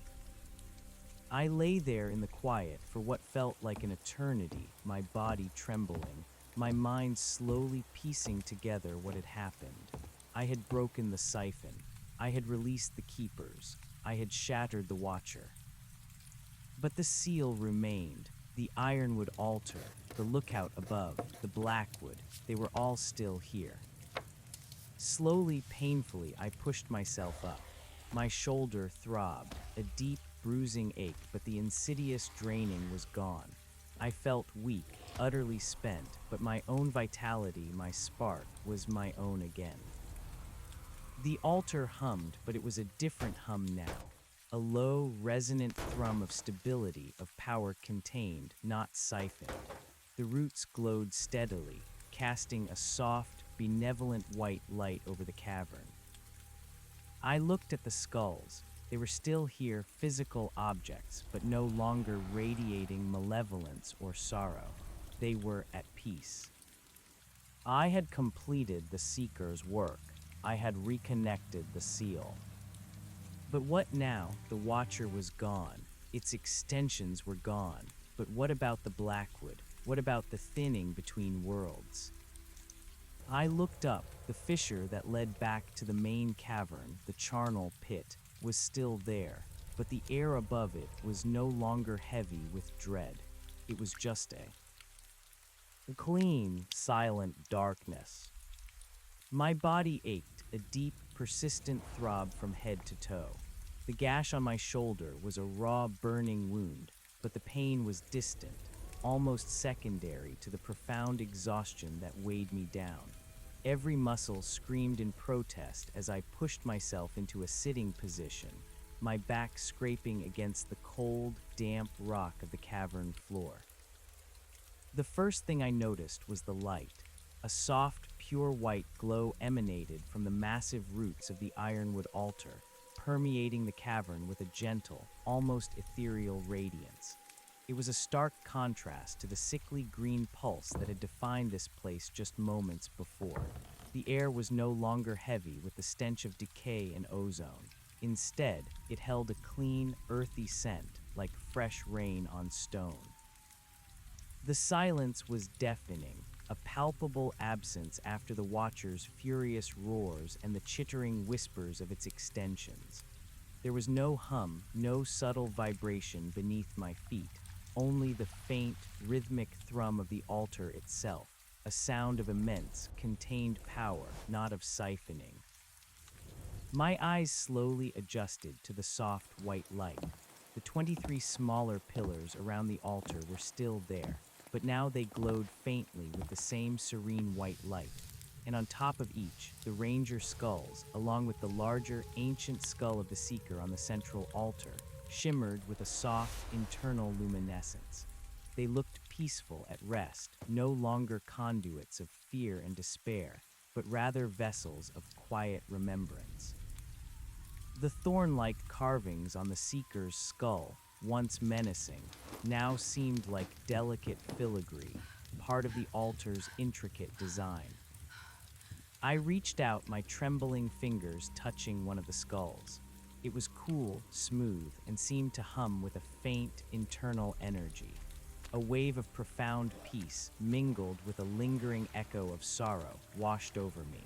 I lay there in the quiet for what felt like an eternity, my body trembling, my mind slowly piecing together what had happened. I had broken the siphon. I had released the keepers. I had shattered the watcher. But the seal remained. The ironwood altar, the lookout above, the blackwood, they were all still here. Slowly, painfully, I pushed myself up. My shoulder throbbed, a deep, bruising ache, but the insidious draining was gone. I felt weak, utterly spent, but my own vitality, my spark, was my own again. The altar hummed, but it was a different hum now. A low, resonant thrum of stability, of power contained, not siphoned. The roots glowed steadily, casting a soft, benevolent white light over the cavern. I looked at the skulls. They were still here, physical objects, but no longer radiating malevolence or sorrow. They were at peace. I had completed the Seeker's work. I had reconnected the seal. But what now? The Watcher was gone. Its extensions were gone. But what about the Blackwood? What about the thinning between worlds? I looked up. The fissure that led back to the main cavern, the charnel pit, was still there, but the air above it was no longer heavy with dread. It was just a clean, silent darkness. My body ached, a deep, persistent throb from head to toe. The gash on my shoulder was a raw, burning wound, but the pain was distant, almost secondary to the profound exhaustion that weighed me down. Every muscle screamed in protest as I pushed myself into a sitting position, my back scraping against the cold, damp rock of the cavern floor. The first thing I noticed was the light. A soft, pure white glow emanated from the massive roots of the ironwood altar, permeating the cavern with a gentle, almost ethereal radiance. It was a stark contrast to the sickly green pulse that had defined this place just moments before. The air was no longer heavy with the stench of decay and ozone. Instead, it held a clean, earthy scent, like fresh rain on stone. The silence was deafening, a palpable absence after the Watcher's furious roars and the chittering whispers of its extensions. There was no hum, no subtle vibration beneath my feet, only the faint, rhythmic thrum of the altar itself, a sound of immense, contained power, not of siphoning. My eyes slowly adjusted to the soft white light. The 23 smaller pillars around the altar were still there, but now they glowed faintly with the same serene white light. And on top of each, the Ranger skulls, along with the larger, ancient skull of the Seeker on the central altar, shimmered with a soft, internal luminescence. They looked peaceful at rest, no longer conduits of fear and despair, but rather vessels of quiet remembrance. The thorn-like carvings on the seeker's skull, once menacing, now seemed like delicate filigree, part of the altar's intricate design. I reached out, my trembling fingers touching one of the skulls. It was cool, smooth, and seemed to hum with a faint, internal energy. A wave of profound peace, mingled with a lingering echo of sorrow, washed over me.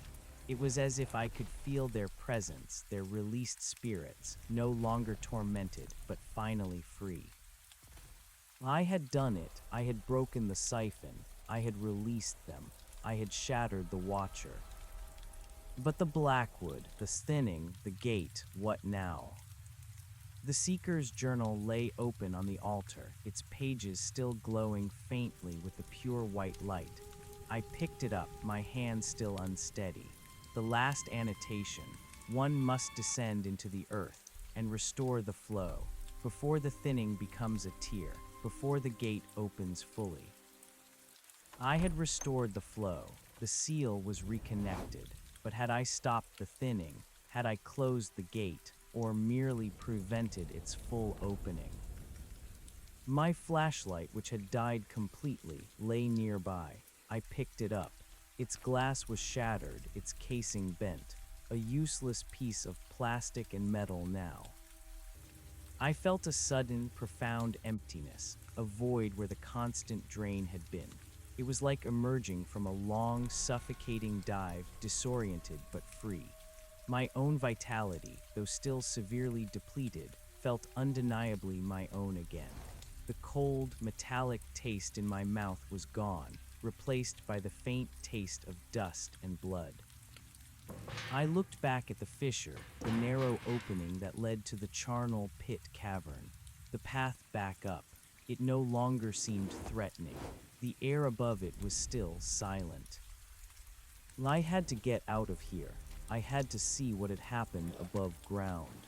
It was as if I could feel their presence, their released spirits, no longer tormented, but finally free. I had done it. I had broken the siphon. I had released them. I had shattered the Watcher. But the Blackwood, the thinning, the gate, what now? The Seeker's journal lay open on the altar, its pages still glowing faintly with the pure white light. I picked it up, my hand still unsteady. The last annotation: one must descend into the earth and restore the flow, before the thinning becomes a tear, before the gate opens fully. I had restored the flow, the seal was reconnected, but had I stopped the thinning, had I closed the gate, or merely prevented its full opening? My flashlight, which had died completely, lay nearby. I picked it up. Its glass was shattered, its casing bent, a useless piece of plastic and metal now. I felt a sudden, profound emptiness, a void where the constant drain had been. It was like emerging from a long, suffocating dive, disoriented but free. My own vitality, though still severely depleted, felt undeniably my own again. The cold, metallic taste in my mouth was gone, replaced by the faint taste of dust and blood. I looked back at the fissure, the narrow opening that led to the charnel pit cavern. The path back up. It no longer seemed threatening. The air above it was still silent. I had to get out of here. I had to see what had happened above ground.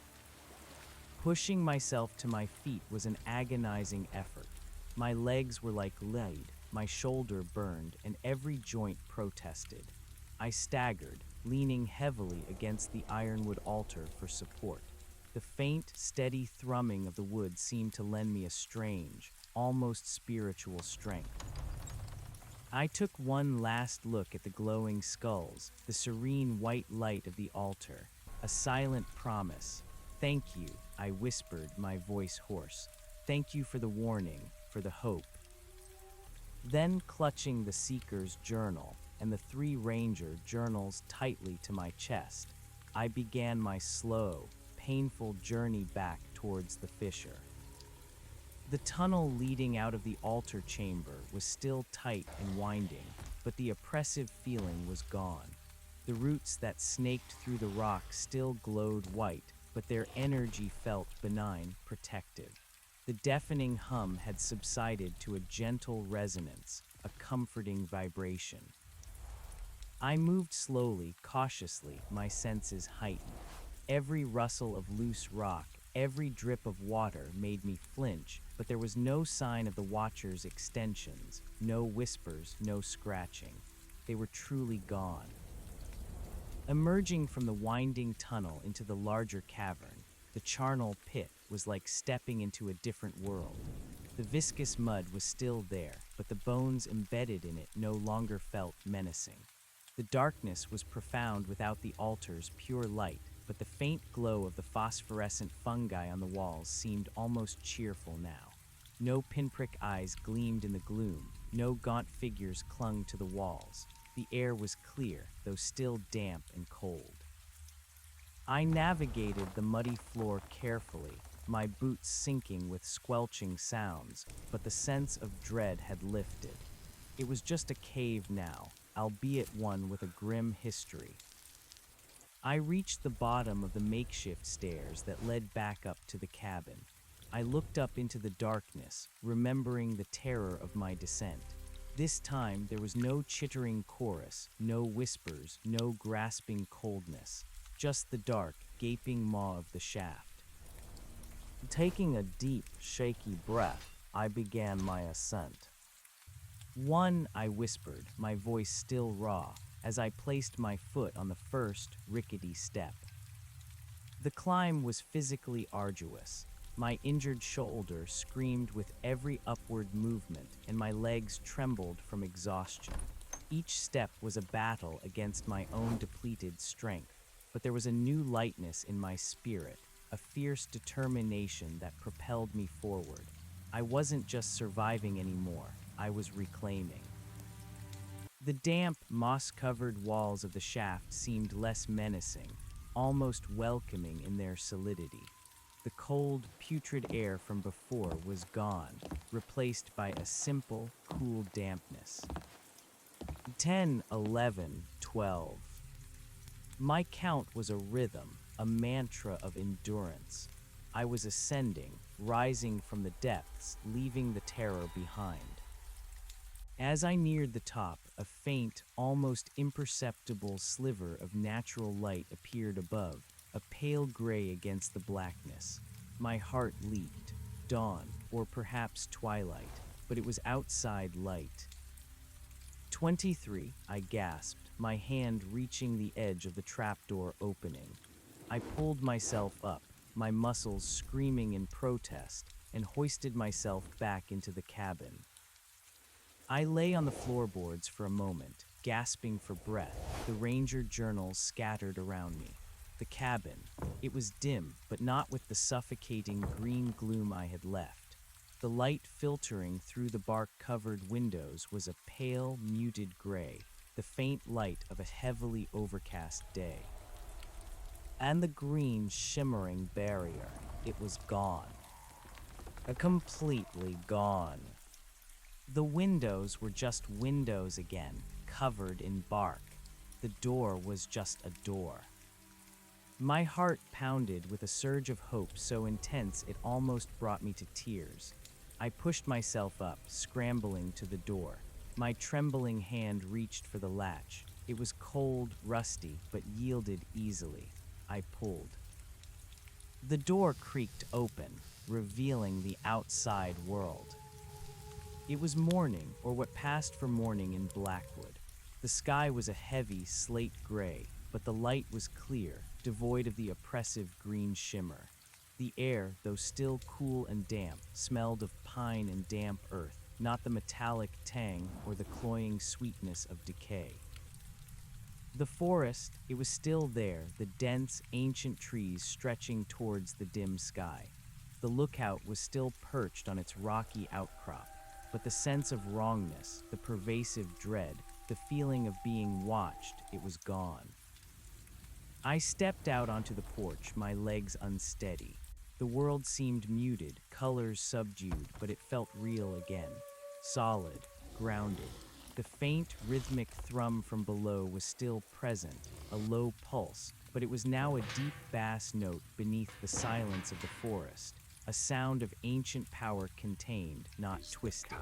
Pushing myself to my feet was an agonizing effort. My legs were like lead, my shoulder burned, and every joint protested. I staggered, leaning heavily against the ironwood altar for support. The faint, steady thrumming of the wood seemed to lend me a strange, almost spiritual strength. I took one last look at the glowing skulls, the serene white light of the altar, a silent promise. "Thank you," I whispered, my voice hoarse. "Thank you for the warning, for the hope." Then, clutching the Seeker's journal and the 3 Ranger journals tightly to my chest, I began my slow, painful journey back towards the fissure. The tunnel leading out of the altar chamber was still tight and winding, but the oppressive feeling was gone. The roots that snaked through the rock still glowed white, but their energy felt benign, protective. The deafening hum had subsided to a gentle resonance, a comforting vibration. I moved slowly, cautiously, my senses heightened. Every rustle of loose rock, every drip of water made me flinch, but there was no sign of the Watcher's extensions, no whispers, no scratching. They were truly gone. Emerging from the winding tunnel into the larger cavern, the charnel pit was like stepping into a different world. The viscous mud was still there, but the bones embedded in it no longer felt menacing. The darkness was profound without the altar's pure light, but the faint glow of the phosphorescent fungi on the walls seemed almost cheerful now. No pinprick eyes gleamed in the gloom, no gaunt figures clung to the walls. The air was clear, though still damp and cold. I navigated the muddy floor carefully, my boots sinking with squelching sounds, but the sense of dread had lifted. It was just a cave now, albeit one with a grim history. I reached the bottom of the makeshift stairs that led back up to the cabin. I looked up into the darkness, remembering the terror of my descent. This time, there was no chittering chorus, no whispers, no grasping coldness, just the dark, gaping maw of the shaft. Taking a deep, shaky breath, I began my ascent. "1," I whispered, my voice still raw, as I placed my foot on the first rickety step. The climb was physically arduous. My injured shoulder screamed with every upward movement, and my legs trembled from exhaustion. Each step was a battle against my own depleted strength, but there was a new lightness in my spirit, a fierce determination that propelled me forward. I wasn't just surviving anymore, I was reclaiming. The damp, moss-covered walls of the shaft seemed less menacing, almost welcoming in their solidity. The cold, putrid air from before was gone, replaced by a simple, cool dampness. 10, 11, 12. My count was a rhythm, a mantra of endurance. I was ascending, rising from the depths, leaving the terror behind. As I neared the top, a faint, almost imperceptible sliver of natural light appeared above, a pale gray against the blackness. My heart leaped. Dawn, or perhaps twilight, but it was outside light. 23, I gasped, my hand reaching the edge of the trapdoor opening. I pulled myself up, my muscles screaming in protest, and hoisted myself back into the cabin. I lay on the floorboards for a moment, gasping for breath, the ranger journals scattered around me. The cabin. It was dim, but not with the suffocating green gloom I had left. The light filtering through the bark-covered windows was a pale, muted gray, the faint light of a heavily overcast day. And the green, shimmering barrier. It was gone. Completely gone. The windows were just windows again, covered in bark. The door was just a door. My heart pounded with a surge of hope so intense it almost brought me to tears. I pushed myself up, scrambling to the door. My trembling hand reached for the latch. It was cold, rusty, but yielded easily. I pulled. The door creaked open, revealing the outside world. It was morning, or what passed for morning in Blackwood. The sky was a heavy, slate gray, but the light was clear, devoid of the oppressive green shimmer. The air, though still cool and damp, smelled of pine and damp earth, not the metallic tang or the cloying sweetness of decay. The forest, it was still there, the dense, ancient trees stretching towards the dim sky. The lookout was still perched on its rocky outcrop, but the sense of wrongness, the pervasive dread, the feeling of being watched, it was gone. I stepped out onto the porch, my legs unsteady. The world seemed muted, colors subdued, but it felt real again. Solid, grounded. The faint, rhythmic thrum from below was still present, a low pulse, but it was now a deep bass note beneath the silence of the forest, a sound of ancient power contained, not twisted.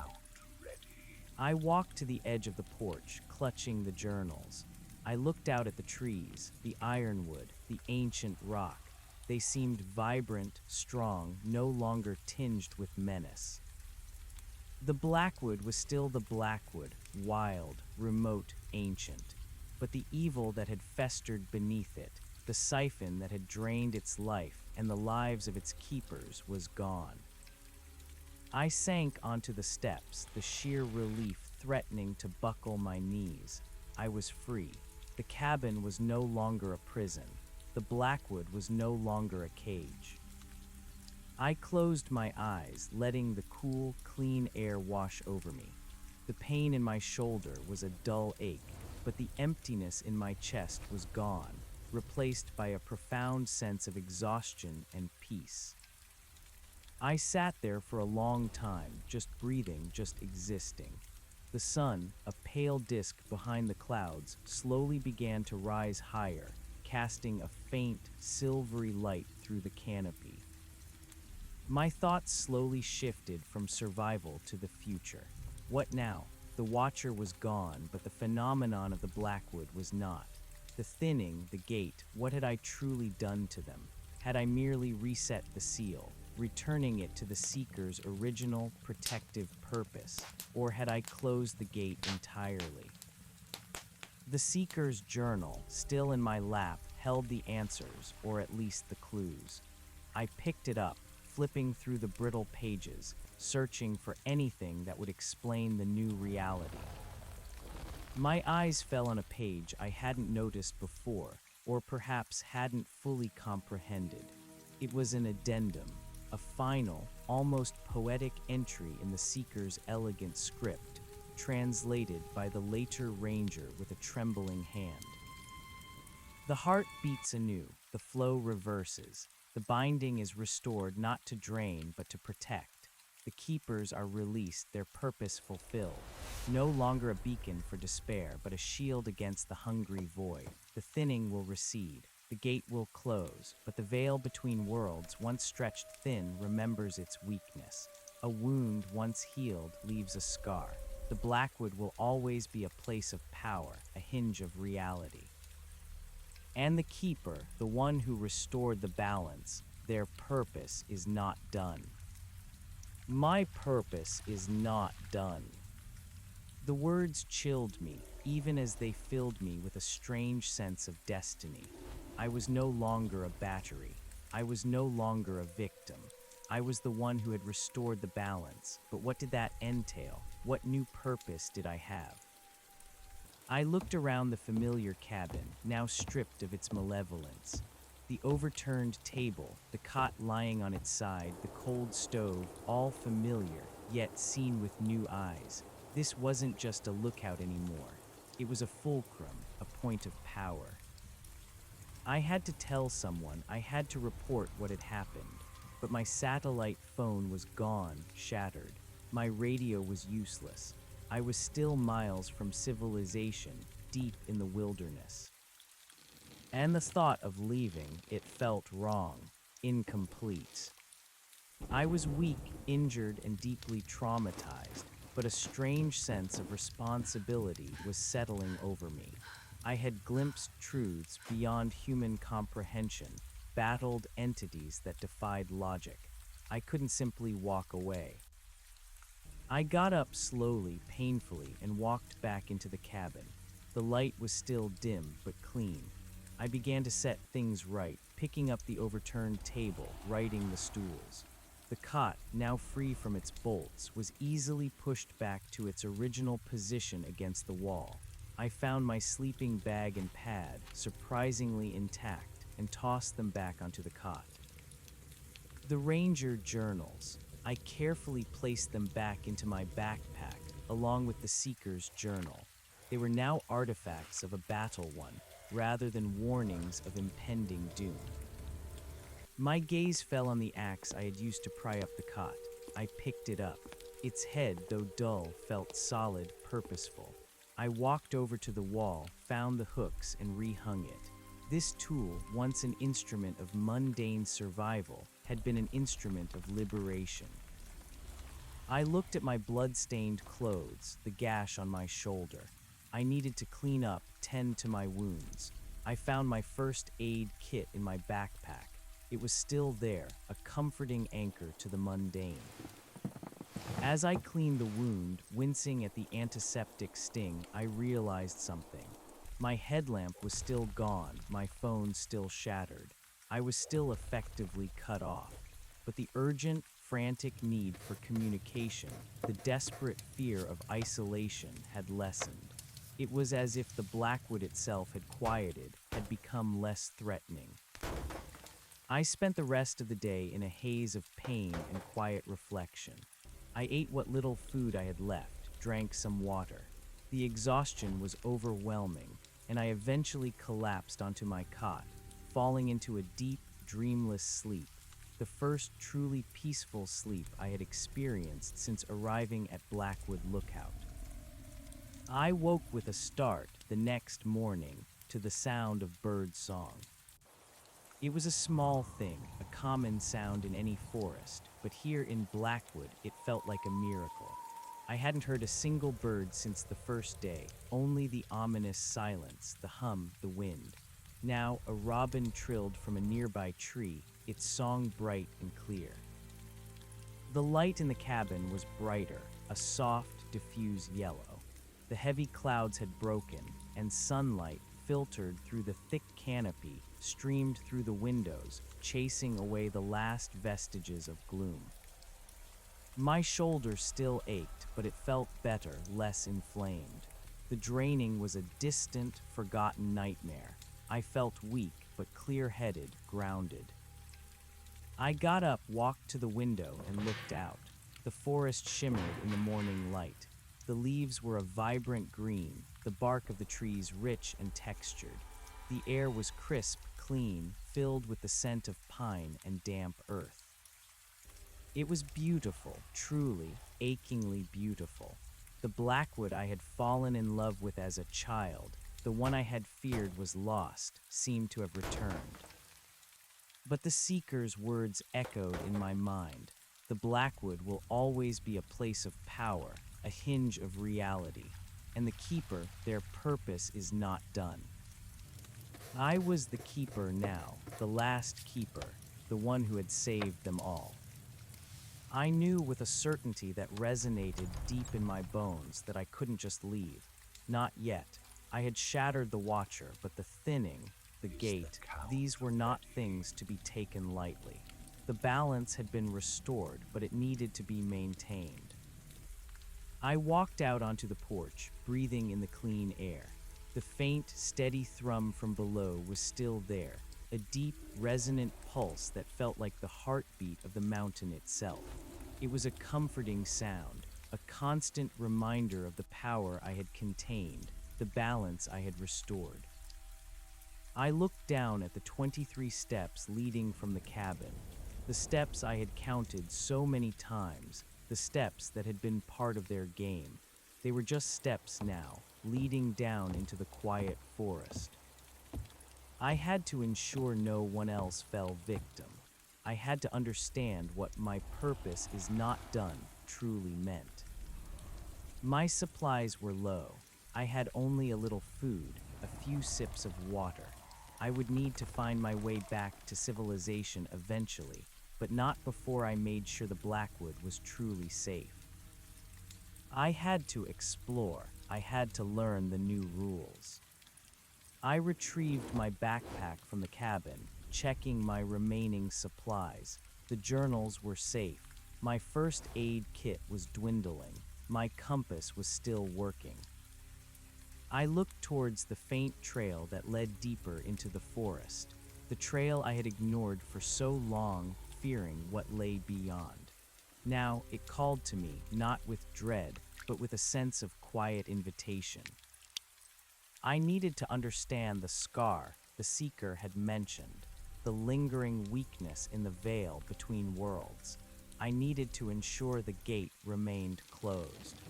I walked to the edge of the porch, clutching the journals. I looked out at the trees, the ironwood, the ancient rock. They seemed vibrant, strong, no longer tinged with menace. The Blackwood was still the Blackwood, wild, remote, ancient. But the evil that had festered beneath it, the siphon that had drained its life and the lives of its keepers, was gone. I sank onto the steps, the sheer relief threatening to buckle my knees. I was free. The cabin was no longer a prison. The Blackwood was no longer a cage. I closed my eyes, letting the cool, clean air wash over me. The pain in my shoulder was a dull ache, but the emptiness in my chest was gone, replaced by a profound sense of exhaustion and peace. I sat there for a long time, just breathing, just existing. The sun, a pale disk behind the clouds, slowly began to rise higher, casting a faint, silvery light through the canopy. My thoughts slowly shifted from survival to the future. What now? The Watcher was gone, but the phenomenon of the Blackwood was not. The thinning, the gate, what had I truly done to them? Had I merely reset the seal, returning it to the Seeker's original protective purpose, or had I closed the gate entirely? The Seeker's journal, still in my lap, held the answers, or at least the clues. I picked it up, flipping through the brittle pages, searching for anything that would explain the new reality. My eyes fell on a page I hadn't noticed before, or perhaps hadn't fully comprehended. It was an addendum, a final, almost poetic entry in the Seeker's elegant script, translated by the later ranger with a trembling hand. The heart beats anew, the flow reverses. The binding is restored not to drain but to protect. The keepers are released, their purpose fulfilled. No longer a beacon for despair, but a shield against the hungry void. The thinning will recede, the gate will close, but the veil between worlds, once stretched thin, remembers its weakness. A wound once healed leaves a scar. The Blackwood will always be a place of power, a hinge of reality. And the keeper, the one who restored the balance, their purpose is not done. My purpose is not done. The words chilled me, even as they filled me with a strange sense of destiny. I was no longer a battery. I was no longer a victim. I was the one who had restored the balance. But what did that entail? What new purpose did I have? I looked around the familiar cabin, now stripped of its malevolence. The overturned table, the cot lying on its side, the cold stove, all familiar, yet seen with new eyes. This wasn't just a lookout anymore. It was a fulcrum, a point of power. I had to tell someone, I had to report what had happened. But my satellite phone was gone, shattered. My radio was useless. I was still miles from civilization, deep in the wilderness. And the thought of leaving, it felt wrong, incomplete. I was weak, injured, and deeply traumatized, but a strange sense of responsibility was settling over me. I had glimpsed truths beyond human comprehension, battled entities that defied logic. I couldn't simply walk away. I got up slowly, painfully, and walked back into the cabin. The light was still dim, but clean. I began to set things right, picking up the overturned table, righting the stools. The cot, now free from its bolts, was easily pushed back to its original position against the wall. I found my sleeping bag and pad, surprisingly intact, and tossed them back onto the cot. The Ranger journals. I carefully placed them back into my backpack, along with the Seeker's journal. They were now artifacts of a battle one, rather than warnings of impending doom. My gaze fell on the axe I had used to pry up the cot. I picked it up. Its head, though dull, felt solid, purposeful. I walked over to the wall, found the hooks, and rehung it. This tool, once an instrument of mundane survival, had been an instrument of liberation. I looked at my blood-stained clothes, the gash on my shoulder. I needed to clean up, tend to my wounds. I found my first aid kit in my backpack. It was still there, a comforting anchor to the mundane. As I cleaned the wound, wincing at the antiseptic sting, I realized something. My headlamp was still gone, my phone still shattered. I was still effectively cut off. But the urgent, frantic need for communication, the desperate fear of isolation had lessened. It was as if the Blackwood itself had quieted, had become less threatening. I spent the rest of the day in a haze of pain and quiet reflection. I ate what little food I had left, drank some water. The exhaustion was overwhelming, and I eventually collapsed onto my cot, falling into a deep, dreamless sleep, the first truly peaceful sleep I had experienced since arriving at Blackwood Lookout. I woke with a start the next morning to the sound of bird song. It was a small thing, a common sound in any forest, but here in Blackwood it felt like a miracle. I hadn't heard a single bird since the first day, only the ominous silence, the hum, the wind. Now a robin trilled from a nearby tree, its song bright and clear. The light in the cabin was brighter, a soft, diffuse yellow. The heavy clouds had broken, and sunlight filtered through the thick canopy, streamed through the windows, chasing away the last vestiges of gloom. My shoulder still ached, but it felt better, less inflamed. The draining was a distant, forgotten nightmare. I felt weak, but clear-headed, grounded. I got up, walked to the window, and looked out. The forest shimmered in the morning light. The leaves were a vibrant green, the bark of the trees rich and textured. The air was crisp, clean, filled with the scent of pine and damp earth. It was beautiful, truly, achingly beautiful. The blackwood I had fallen in love with as a child, the one I had feared was lost, seemed to have returned. But the seeker's words echoed in my mind. The blackwood will always be a place of power, a hinge of reality. And the keeper, their purpose is not done. I was the keeper now, the last keeper, the one who had saved them all. I knew with a certainty that resonated deep in my bones that I couldn't just leave. Not yet. I had shattered the Watcher, but the thinning, the gate, these were not things to be taken lightly. The balance had been restored, but it needed to be maintained. I walked out onto the porch, breathing in the clean air. The faint, steady thrum from below was still there, a deep, resonant pulse that felt like the heartbeat of the mountain itself. It was a comforting sound, a constant reminder of the power I had contained, the balance I had restored. I looked down at the 23 steps leading from the cabin, the steps I had counted so many times, the steps that had been part of their game. They were just steps now, leading down into the quiet forest. I had to ensure no one else fell victim. I had to understand what my purpose is not done truly meant. My supplies were low. I had only a little food, a few sips of water. I would need to find my way back to civilization eventually, but not before I made sure the Blackwood was truly safe. I had to explore. I had to learn the new rules. I retrieved my backpack from the cabin, checking my remaining supplies. The journals were safe. My first aid kit was dwindling. My compass was still working. I looked towards the faint trail that led deeper into the forest, the trail I had ignored for so long, fearing what lay beyond. Now it called to me, not with dread, but with a sense of quiet invitation. I needed to understand the scar the seeker had mentioned, the lingering weakness in the veil between worlds. I needed to ensure the gate remained closed.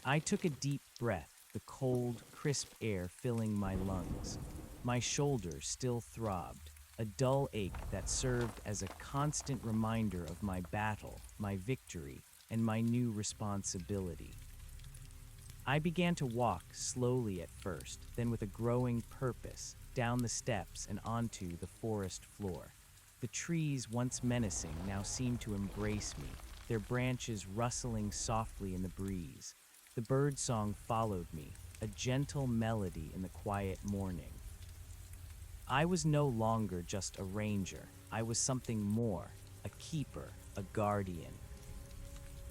I took a deep breath, the cold, crisp air filling my lungs. My shoulders still throbbed, a dull ache that served as a constant reminder of my battle, my victory, and my new responsibility. I began to walk slowly at first, then with a growing purpose, down the steps and onto the forest floor. The trees, once menacing, now seemed to embrace me, their branches rustling softly in the breeze. The birdsong followed me, a gentle melody in the quiet morning. I was no longer just a ranger. I was something more, a keeper, a guardian.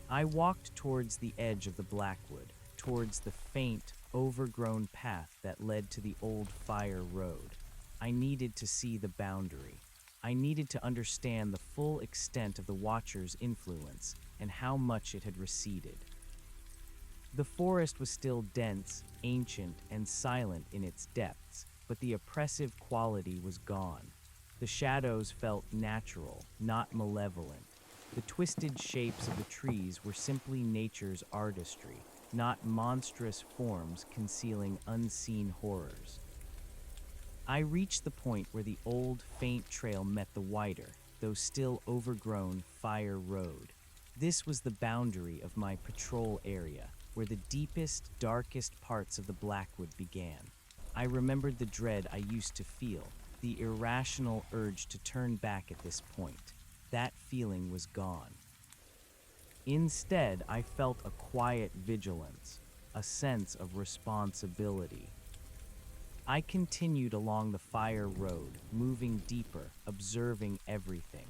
I walked towards the edge of the Blackwood, towards the faint, overgrown path that led to the old fire road. I needed to see the boundary. I needed to understand the full extent of the Watcher's influence and how much it had receded. The forest was still dense, ancient, and silent in its depths, but the oppressive quality was gone. The shadows felt natural, not malevolent. The twisted shapes of the trees were simply nature's artistry, not monstrous forms concealing unseen horrors. I reached the point where the old, faint trail met the wider, though still overgrown, fire road. This was the boundary of my patrol area, where the deepest, darkest parts of the Blackwood began. I remembered the dread I used to feel, the irrational urge to turn back at this point. That feeling was gone. Instead, I felt a quiet vigilance. a sense of responsibility. I continued along the fire road, moving deeper, observing everything.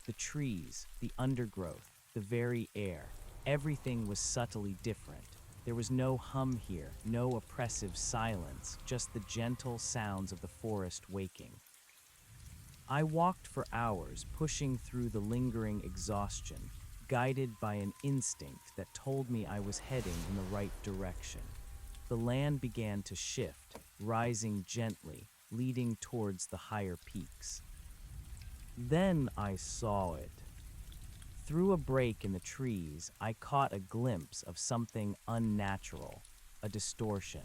The trees, the undergrowth, the very air. Everything was subtly different. There was no hum here, no oppressive silence, just the gentle sounds of the forest waking. I walked for hours, pushing through the lingering exhaustion, guided by an instinct that told me I was heading in the right direction. The land began to shift, rising gently, leading towards the higher peaks. Then I saw it. Through a break in the trees, I caught a glimpse of something unnatural, a distortion.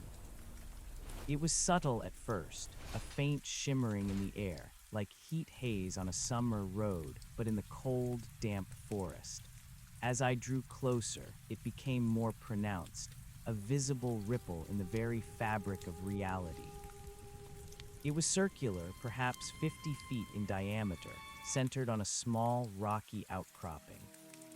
It was subtle at first, a faint shimmering in the air, like heat haze on a summer road, but in the cold, damp forest. As I drew closer, it became more pronounced, a visible ripple in the very fabric of reality. It was circular, perhaps 50 feet in diameter, centered on a small, rocky outcropping.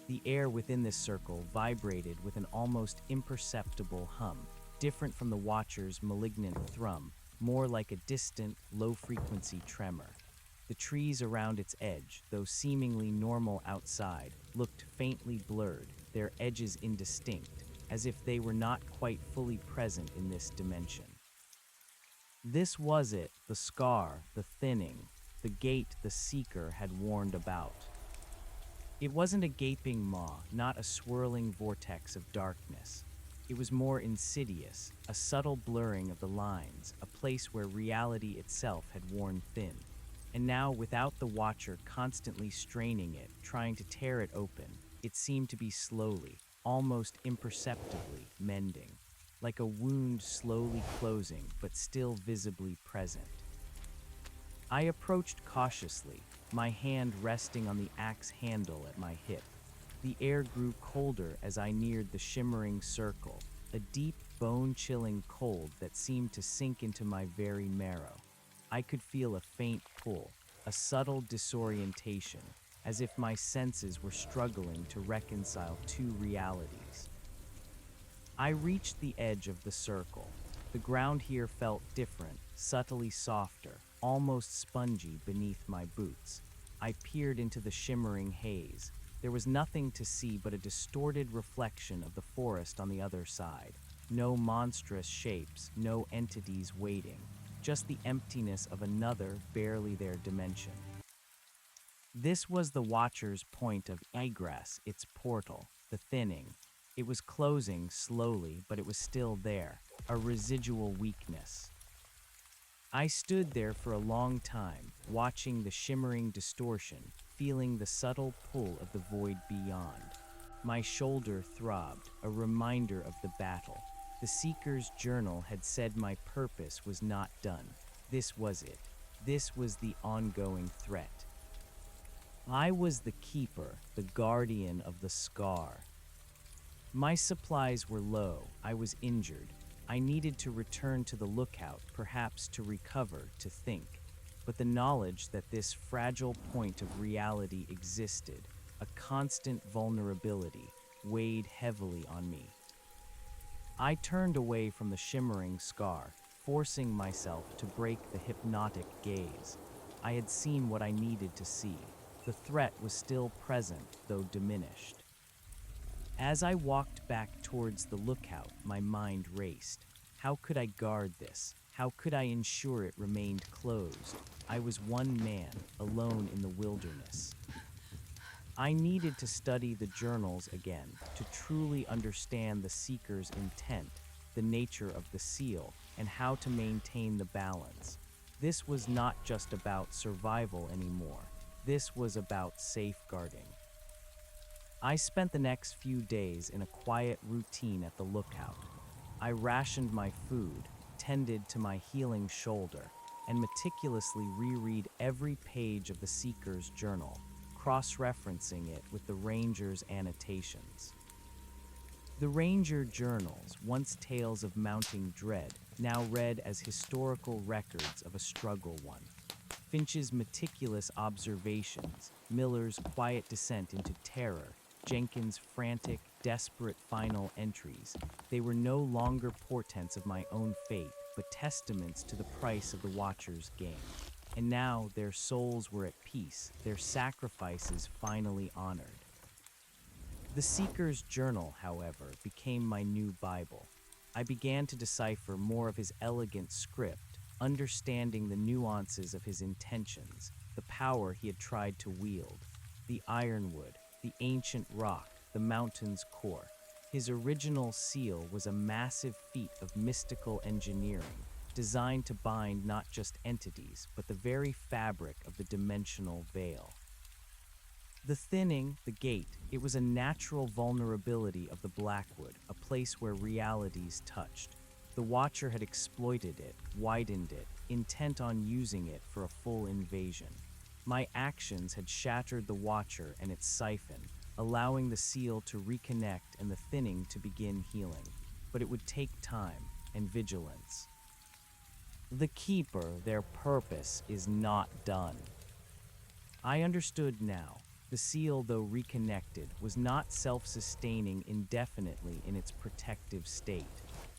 The air within this circle vibrated with an almost imperceptible hum, different from the watcher's malignant thrum, more like a distant, low-frequency tremor. The trees around its edge, though seemingly normal outside, looked faintly blurred, their edges indistinct, as if they were not quite fully present in this dimension. This was it, the scar, the thinning, the gate the seeker had warned about. It wasn't a gaping maw, not a swirling vortex of darkness. It was more insidious, a subtle blurring of the lines, a place where reality itself had worn thin. And now, without the watcher constantly straining it, trying to tear it open, it seemed to be slowly, almost imperceptibly, mending, like a wound slowly closing but still visibly present. I approached cautiously, my hand resting on the axe handle at my hip. The air grew colder as I neared the shimmering circle, a deep, bone-chilling cold that seemed to sink into my very marrow. I could feel a faint pull, a subtle disorientation, as if my senses were struggling to reconcile two realities. I reached the edge of the circle. The ground here felt different, subtly softer, almost spongy beneath my boots. I peered into the shimmering haze. There was nothing to see but a distorted reflection of the forest on the other side. No monstrous shapes, no entities waiting, just the emptiness of another, barely there dimension. This was the Watcher's point of egress, its portal, the thinning. It was closing slowly, but it was still there, a residual weakness. I stood there for a long time, watching the shimmering distortion, feeling the subtle pull of the void beyond. My shoulder throbbed, a reminder of the battle. The Seeker's journal had said my purpose was not done. This was it. This was the ongoing threat. I was the keeper, the guardian of the scar. My supplies were low. I was injured. I needed to return to the lookout, perhaps to recover, to think. But the knowledge that this fragile point of reality existed, a constant vulnerability, weighed heavily on me. I turned away from the shimmering scar, forcing myself to break the hypnotic gaze. I had seen what I needed to see. The threat was still present, though diminished. As I walked back towards the lookout, my mind raced. How could I guard this? How could I ensure it remained closed? I was one man, alone in the wilderness. I needed to study the journals again, to truly understand the Seeker's intent, the nature of the seal, and how to maintain the balance. This was not just about survival anymore. This was about safeguarding. I spent the next few days in a quiet routine at the lookout. I rationed my food, tended to my healing shoulder, and meticulously reread every page of the Seeker's journal, cross-referencing it with the Ranger's annotations. The Ranger journals, once tales of mounting dread, now read as historical records of a struggle won. Finch's meticulous observations, Miller's quiet descent into terror, Jenkins' frantic, desperate final entries. They were no longer portents of my own fate, but testaments to the price of the Watcher's game. And now their souls were at peace, their sacrifices finally honored. The Seeker's journal, however, became my new Bible. I began to decipher more of his elegant script, understanding the nuances of his intentions, the power he had tried to wield, the ironwood, the ancient rock, the mountain's core. His original seal was a massive feat of mystical engineering, designed to bind not just entities, but the very fabric of the dimensional veil. The thinning, the gate, it was a natural vulnerability of the Blackwood, a place where realities touched. The Watcher had exploited it, widened it, intent on using it for a full invasion. My actions had shattered the Watcher and its siphon, allowing the seal to reconnect and the thinning to begin healing. But it would take time and vigilance. The Keeper, their purpose, is not done. I understood now. The seal, though reconnected, was not self-sustaining indefinitely in its protective state.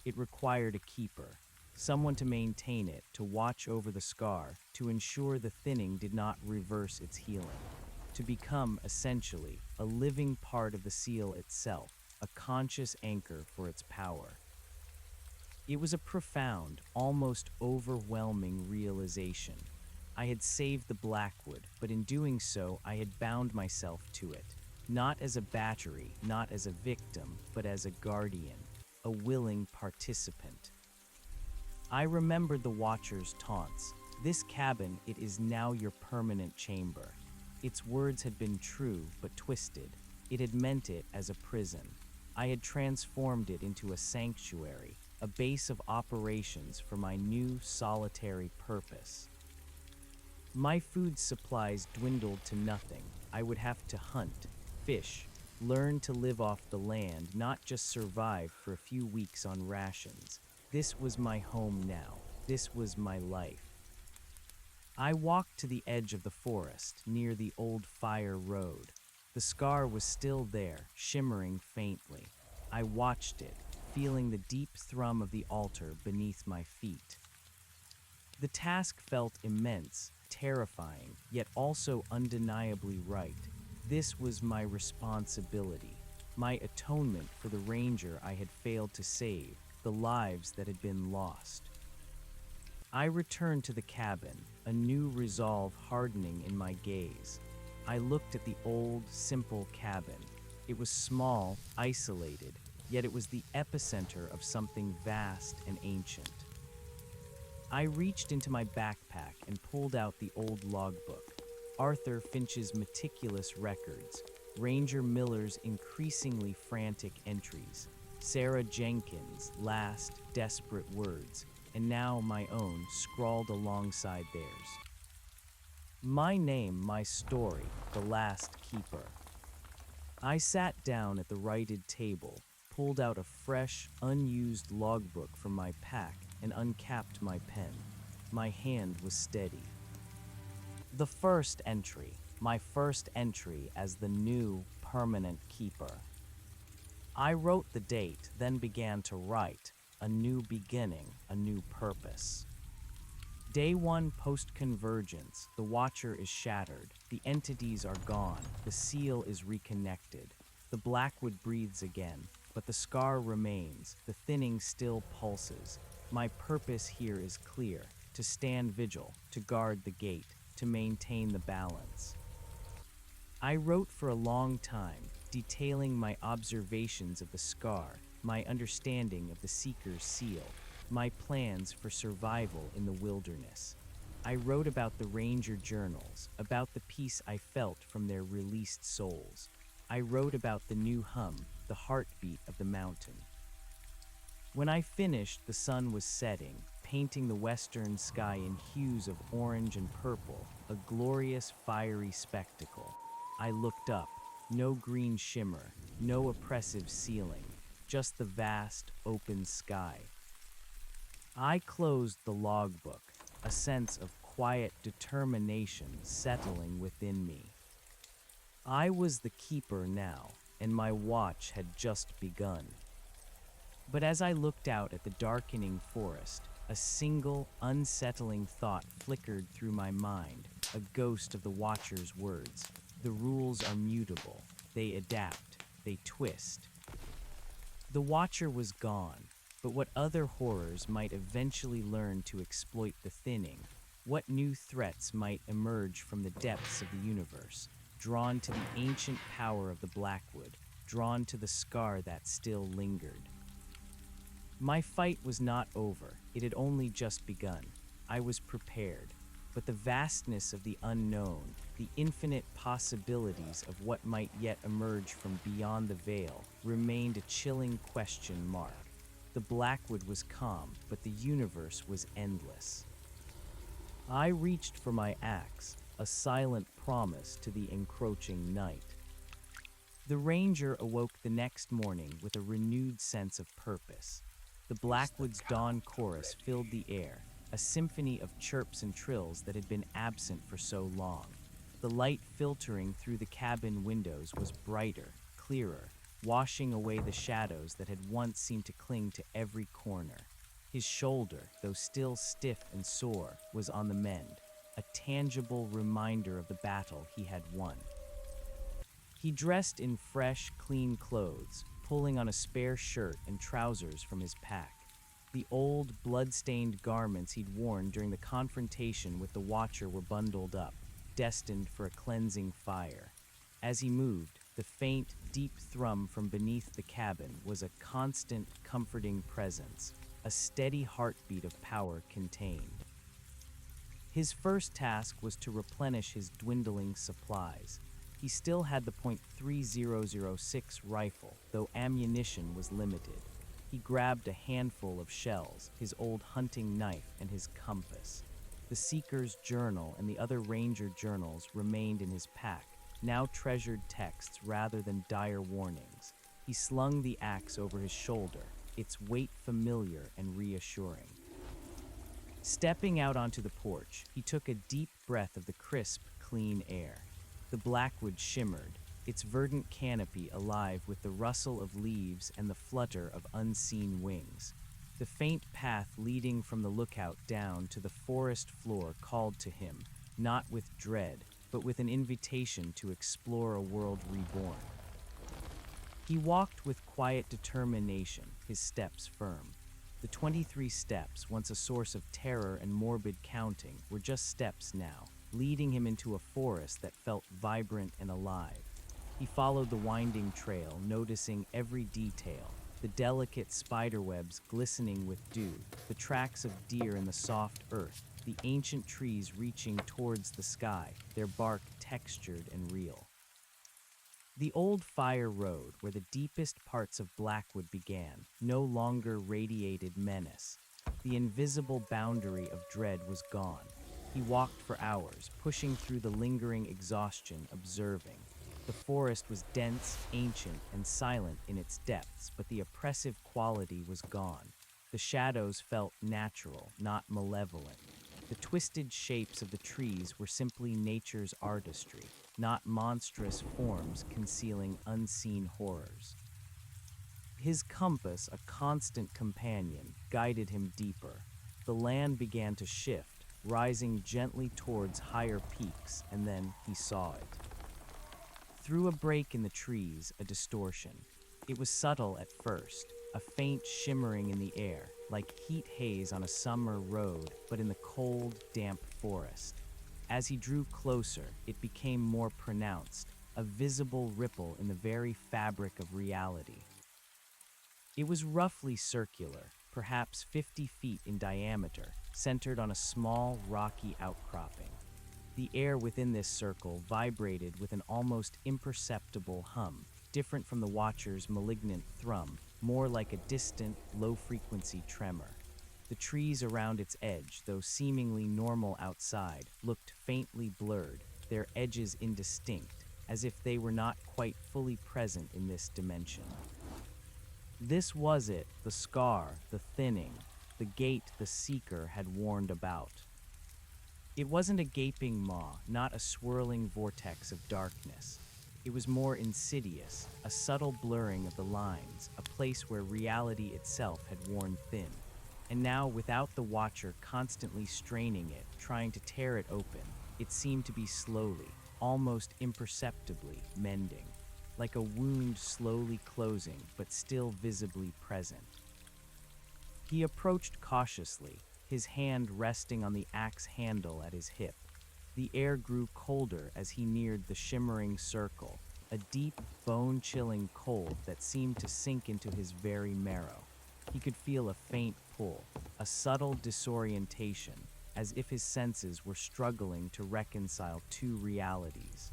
It required a keeper, someone to maintain it, to watch over the scar, to ensure the thinning did not reverse its healing, to become, essentially, a living part of the seal itself, a conscious anchor for its power. It was a profound, almost overwhelming realization. I had saved the Blackwood, but in doing so, I had bound myself to it, not as a battery, not as a victim, but as a guardian, a willing participant. I remembered the Watcher's taunts. This cabin, it is now your permanent chamber. Its words had been true, but twisted. It had meant it as a prison. I had transformed it into a sanctuary, a base of operations for my new solitary purpose. My food supplies dwindled to nothing. I would have to hunt, fish, learn to live off the land, not just survive for a few weeks on rations. This was my home now. This was my life. I walked to the edge of the forest, near the old fire road. The scar was still there, shimmering faintly. I watched it, feeling the deep thrum of the altar beneath my feet. The task felt immense, terrifying, yet also undeniably right. This was my responsibility, my atonement for the ranger I had failed to save, the lives that had been lost. I returned to the cabin, a new resolve hardening in my gaze. I looked at the old, simple cabin. It was small, isolated, yet it was the epicenter of something vast and ancient. I reached into my backpack and pulled out the old logbook. Arthur Finch's meticulous records, Ranger Miller's increasingly frantic entries, Sarah Jenkins' last desperate words, and now my own scrawled alongside theirs. My name, my story, the last keeper. I sat down at the righted table, pulled out a fresh, unused logbook from my pack, and uncapped my pen. My hand was steady. The first entry, my first entry as the new permanent keeper. I wrote the date, then began to write, a new beginning, a new purpose. Day 1 post-convergence, the Watcher is shattered, the entities are gone, the seal is reconnected. The Blackwood breathes again, but the scar remains, the thinning still pulses. My purpose here is clear, to stand vigil, to guard the gate, to maintain the balance. I wrote for a long time, detailing my observations of the scar, my understanding of the Seeker's seal, my plans for survival in the wilderness. I wrote about the Ranger journals, about the peace I felt from their released souls. I wrote about the new hum, the heartbeat of the mountain. When I finished, the sun was setting, painting the western sky in hues of orange and purple, a glorious fiery spectacle. I looked up, no green shimmer, no oppressive ceiling, just the vast, open sky. I closed the logbook, a sense of quiet determination settling within me. I was the keeper now, and my watch had just begun. But as I looked out at the darkening forest, a single, unsettling thought flickered through my mind, a ghost of the Watcher's words. The rules are mutable. They adapt. They twist. The Watcher was gone, but what other horrors might eventually learn to exploit the thinning? What new threats might emerge from the depths of the universe, drawn to the ancient power of the Blackwood, drawn to the scar that still lingered? My fight was not over. It had only just begun. I was prepared. But the vastness of the unknown, the infinite possibilities of what might yet emerge from beyond the veil, remained a chilling question mark. The Blackwood was calm, but the universe was endless. I reached for my axe, a silent promise to the encroaching night. The ranger awoke the next morning with a renewed sense of purpose. The Blackwood's dawn chorus filled the air, a symphony of chirps and trills that had been absent for so long. The light filtering through the cabin windows was brighter, clearer, washing away the shadows that had once seemed to cling to every corner. His shoulder, though still stiff and sore, was on the mend, a tangible reminder of the battle he had won. He dressed in fresh, clean clothes, pulling on a spare shirt and trousers from his pack. The old, blood-stained garments he'd worn during the confrontation with the Watcher were bundled up, destined for a cleansing fire. As he moved, the faint, deep thrum from beneath the cabin was a constant, comforting presence, a steady heartbeat of power contained. His first task was to replenish his dwindling supplies. He still had the .3006 rifle, though ammunition was limited. He grabbed a handful of shells, his old hunting knife, and his compass. The Seeker's journal and the other Ranger journals remained in his pack, now treasured texts rather than dire warnings. He slung the axe over his shoulder, its weight familiar and reassuring. Stepping out onto the porch, he took a deep breath of the crisp, clean air. The Blackwood shimmered, its verdant canopy alive with the rustle of leaves and the flutter of unseen wings. The faint path leading from the lookout down to the forest floor called to him, not with dread, but with an invitation to explore a world reborn. He walked with quiet determination, his steps firm. The 23 steps, once a source of terror and morbid counting, were just steps now, leading him into a forest that felt vibrant and alive. He followed the winding trail, noticing every detail, the delicate spiderwebs glistening with dew, the tracks of deer in the soft earth, the ancient trees reaching towards the sky, their bark textured and real. The old fire road, where the deepest parts of Blackwood began, no longer radiated menace. The invisible boundary of dread was gone. He walked for hours, pushing through the lingering exhaustion, observing. The forest was dense, ancient, and silent in its depths, but the oppressive quality was gone. The shadows felt natural, not malevolent. The twisted shapes of the trees were simply nature's artistry, not monstrous forms concealing unseen horrors. His compass, a constant companion, guided him deeper. The land began to shift, rising gently towards higher peaks, and then he saw it. Through a break in the trees, a distortion. It was subtle at first, a faint shimmering in the air, like heat haze on a summer road, but in the cold, damp forest. As he drew closer, it became more pronounced, a visible ripple in the very fabric of reality. It was roughly circular, perhaps 50 feet in diameter, centered on a small, rocky outcropping. The air within this circle vibrated with an almost imperceptible hum, different from the Watcher's malignant thrum, more like a distant, low-frequency tremor. The trees around its edge, though seemingly normal outside, looked faintly blurred, their edges indistinct, as if they were not quite fully present in this dimension. This was it, the scar, the thinning, the gate the Seeker had warned about. It wasn't a gaping maw, not a swirling vortex of darkness. It was more insidious, a subtle blurring of the lines, a place where reality itself had worn thin. And now, without the watcher constantly straining it, trying to tear it open, it seemed to be slowly, almost imperceptibly, mending, like a wound slowly closing but still visibly present. He approached cautiously, his hand resting on the axe handle at his hip. The air grew colder as he neared the shimmering circle, a deep, bone-chilling cold that seemed to sink into his very marrow. He could feel a faint pull, a subtle disorientation, as if his senses were struggling to reconcile two realities.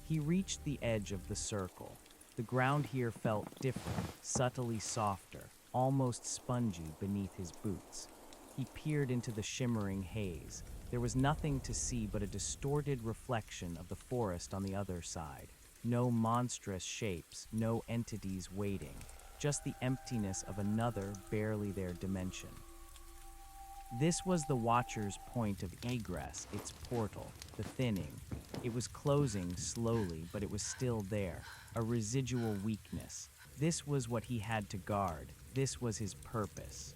He reached the edge of the circle. The ground here felt different, subtly softer, almost spongy beneath his boots. He peered into the shimmering haze. There was nothing to see but a distorted reflection of the forest on the other side. No monstrous shapes, no entities waiting, just the emptiness of another, barely there dimension. This was the Watcher's point of egress, its portal, the thinning. It was closing slowly, but it was still there, a residual weakness. This was what he had to guard. This was his purpose.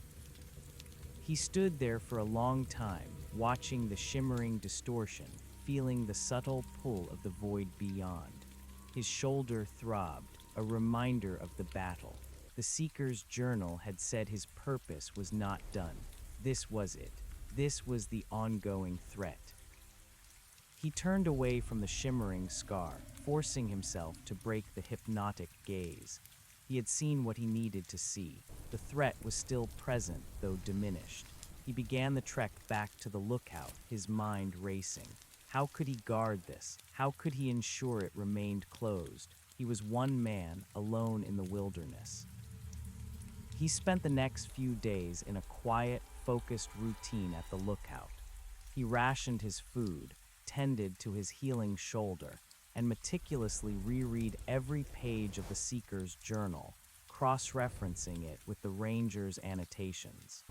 He stood there for a long time, watching the shimmering distortion, feeling the subtle pull of the void beyond. His shoulder throbbed, a reminder of the battle. The Seeker's journal had said his purpose was not done. This was it. This was the ongoing threat. He turned away from the shimmering scar, forcing himself to break the hypnotic gaze. He had seen what he needed to see. The threat was still present, though diminished. He began the trek back to the lookout, his mind racing. How could he guard this? How could he ensure it remained closed? He was one man, alone in the wilderness. He spent the next few days in a quiet, focused routine at the lookout. He rationed his food, tended to his healing shoulder, and meticulously reread every page of the Seeker's journal, cross-referencing it with the Ranger's annotations.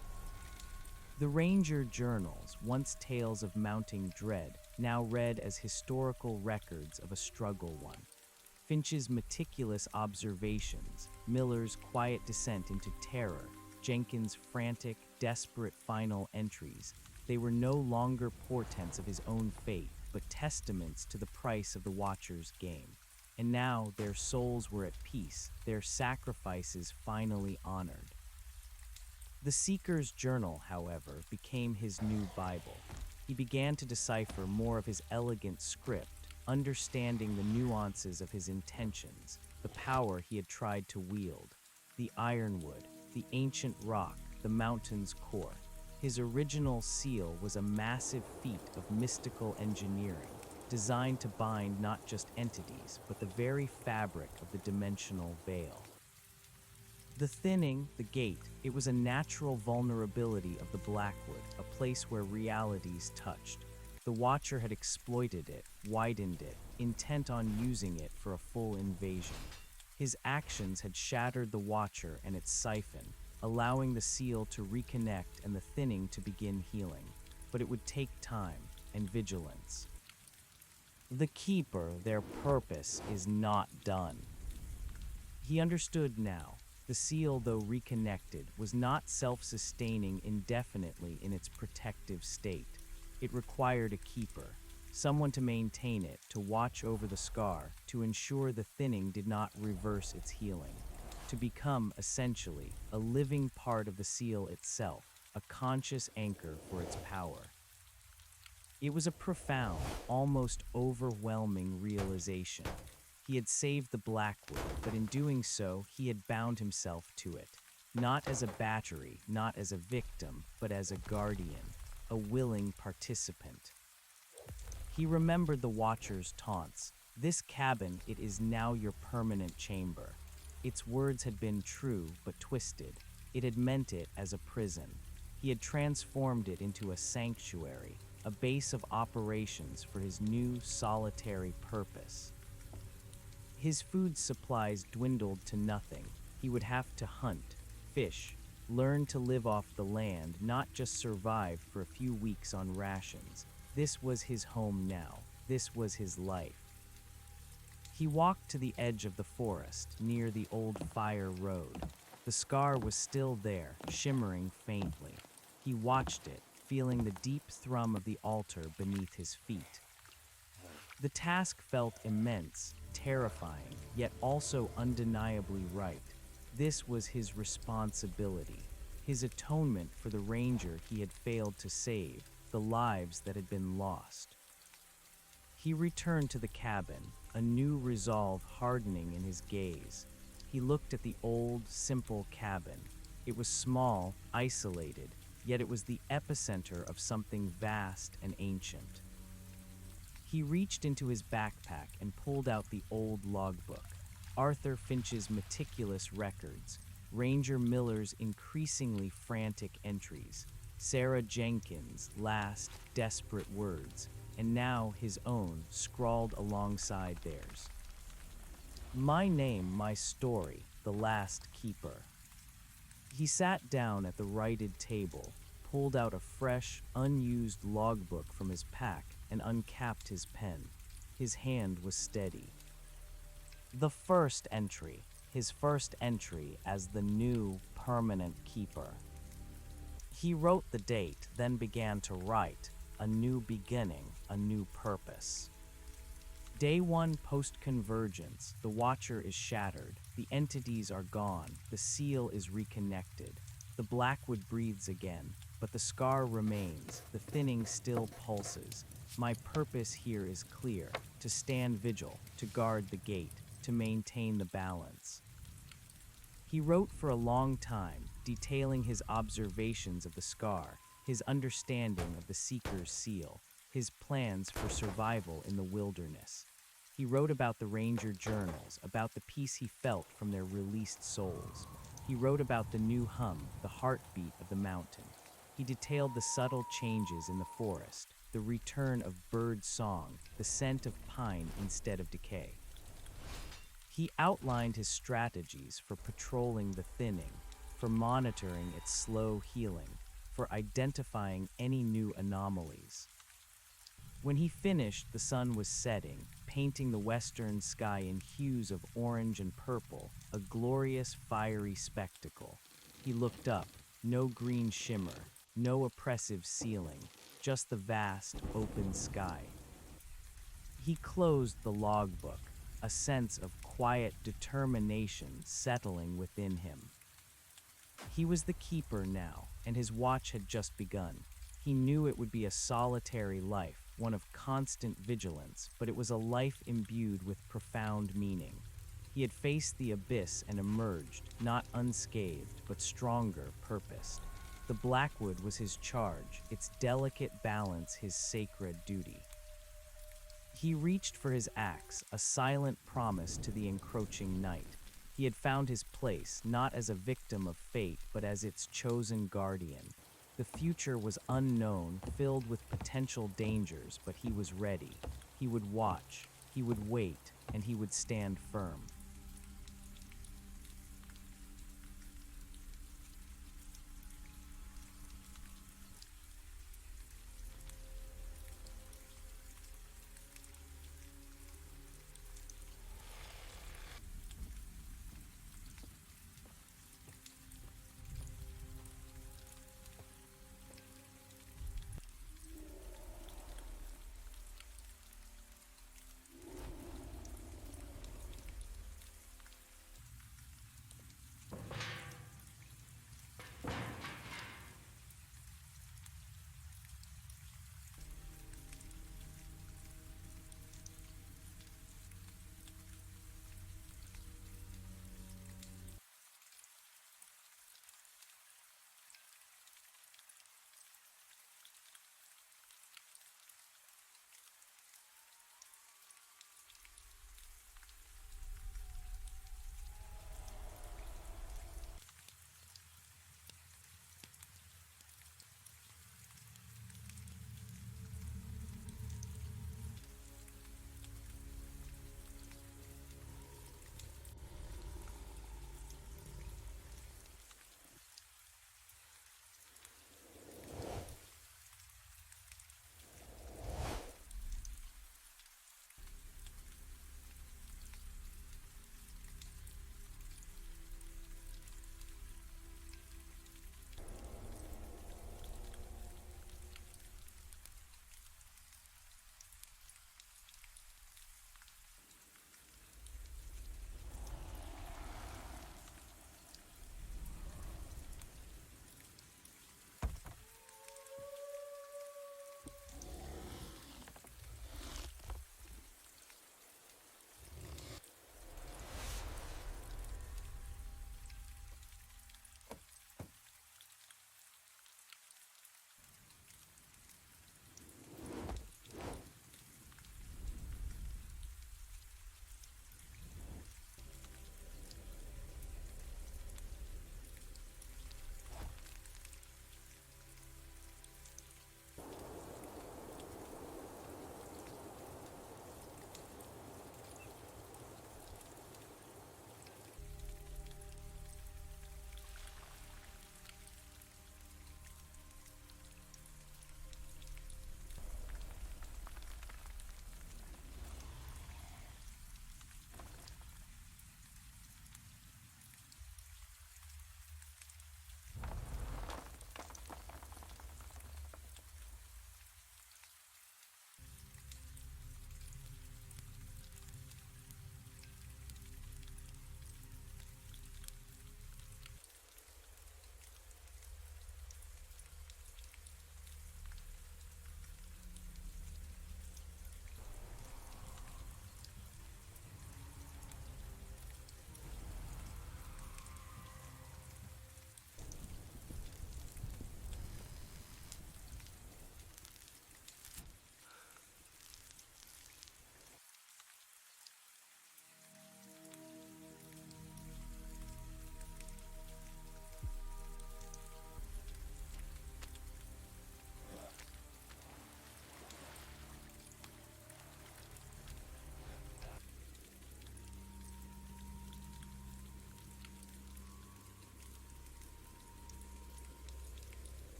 The Ranger journals, once tales of mounting dread, now read as historical records of a struggle won. Finch's meticulous observations, Miller's quiet descent into terror, Jenkins' frantic, desperate final entries, they were no longer portents of his own fate, but testaments to the price of the Watcher's game. And now their souls were at peace, their sacrifices finally honored. The Seeker's journal, however, became his new Bible. He began to decipher more of his elegant script, understanding the nuances of his intentions, the power he had tried to wield, the ironwood, the ancient rock, the mountain's core. His original seal was a massive feat of mystical engineering, designed to bind not just entities, but the very fabric of the dimensional veil. The thinning, the gate, it was a natural vulnerability of the Blackwood, a place where realities touched. The Watcher had exploited it, widened it, intent on using it for a full invasion. His actions had shattered the Watcher and its siphon, allowing the seal to reconnect and the thinning to begin healing. But it would take time and vigilance. The Keeper, their purpose, is not done. He understood now. The seal, though reconnected, was not self-sustaining indefinitely in its protective state. It required a keeper, someone to maintain it, to watch over the scar, to ensure the thinning did not reverse its healing, to become, essentially, a living part of the seal itself, a conscious anchor for its power. It was a profound, almost overwhelming realization. He had saved the Blackwood, but in doing so, he had bound himself to it, not as a battery, not as a victim, but as a guardian, a willing participant. He remembered the Watcher's taunts. "This cabin, it is now your permanent chamber." Its words had been true, but twisted. It had meant it as a prison. He had transformed it into a sanctuary, a base of operations for his new, solitary purpose. His food supplies dwindled to nothing. He would have to hunt, fish, learn to live off the land, not just survive for a few weeks on rations. This was his home now. This was his life. He walked to the edge of the forest, near the old fire road. The scar was still there, shimmering faintly. He watched it, feeling the deep thrum of the altar beneath his feet. The task felt immense, terrifying, yet also undeniably right. This was his responsibility, his atonement for the ranger he had failed to save, the lives that had been lost. He returned to the cabin, a new resolve hardening in his gaze. He looked at the old, simple cabin. It was small, isolated, yet it was the epicenter of something vast and ancient. He reached into his backpack and pulled out the old logbook. Arthur Finch's meticulous records, Ranger Miller's increasingly frantic entries, Sarah Jenkins' last desperate words, and now his own scrawled alongside theirs. My name, my story, the last keeper. He sat down at the righted table, pulled out a fresh, unused logbook from his pack, and uncapped his pen. His hand was steady. The first entry, his first entry as the new, permanent keeper. He wrote the date, then began to write, a new beginning, a new purpose. Day 1 post-convergence, the Watcher is shattered, the entities are gone, the seal is reconnected. The Blackwood breathes again, but the scar remains, the thinning still pulses. My purpose here is clear, to stand vigil, to guard the gate, to maintain the balance. He wrote for a long time, detailing his observations of the scar, his understanding of the Seeker's seal, his plans for survival in the wilderness. He wrote about the Ranger journals, about the peace he felt from their released souls. He wrote about the new hum, the heartbeat of the mountain. He detailed the subtle changes in the forest, the return of bird song, the scent of pine instead of decay. He outlined his strategies for patrolling the thinning, for monitoring its slow healing, for identifying any new anomalies. When he finished, the sun was setting, painting the western sky in hues of orange and purple, a glorious, fiery spectacle. He looked up, no green shimmer, no oppressive ceiling, just the vast, open sky. He closed the logbook, a sense of quiet determination settling within him. He was the keeper now, and his watch had just begun. He knew it would be a solitary life, one of constant vigilance, but it was a life imbued with profound meaning. He had faced the abyss and emerged, not unscathed, but stronger, purposed. The Blackwood was his charge, its delicate balance his sacred duty. He reached for his axe, a silent promise to the encroaching night. He had found his place, not as a victim of fate, but as its chosen guardian. The future was unknown, filled with potential dangers, but he was ready. He would watch, he would wait, and he would stand firm.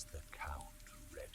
Is the count ready?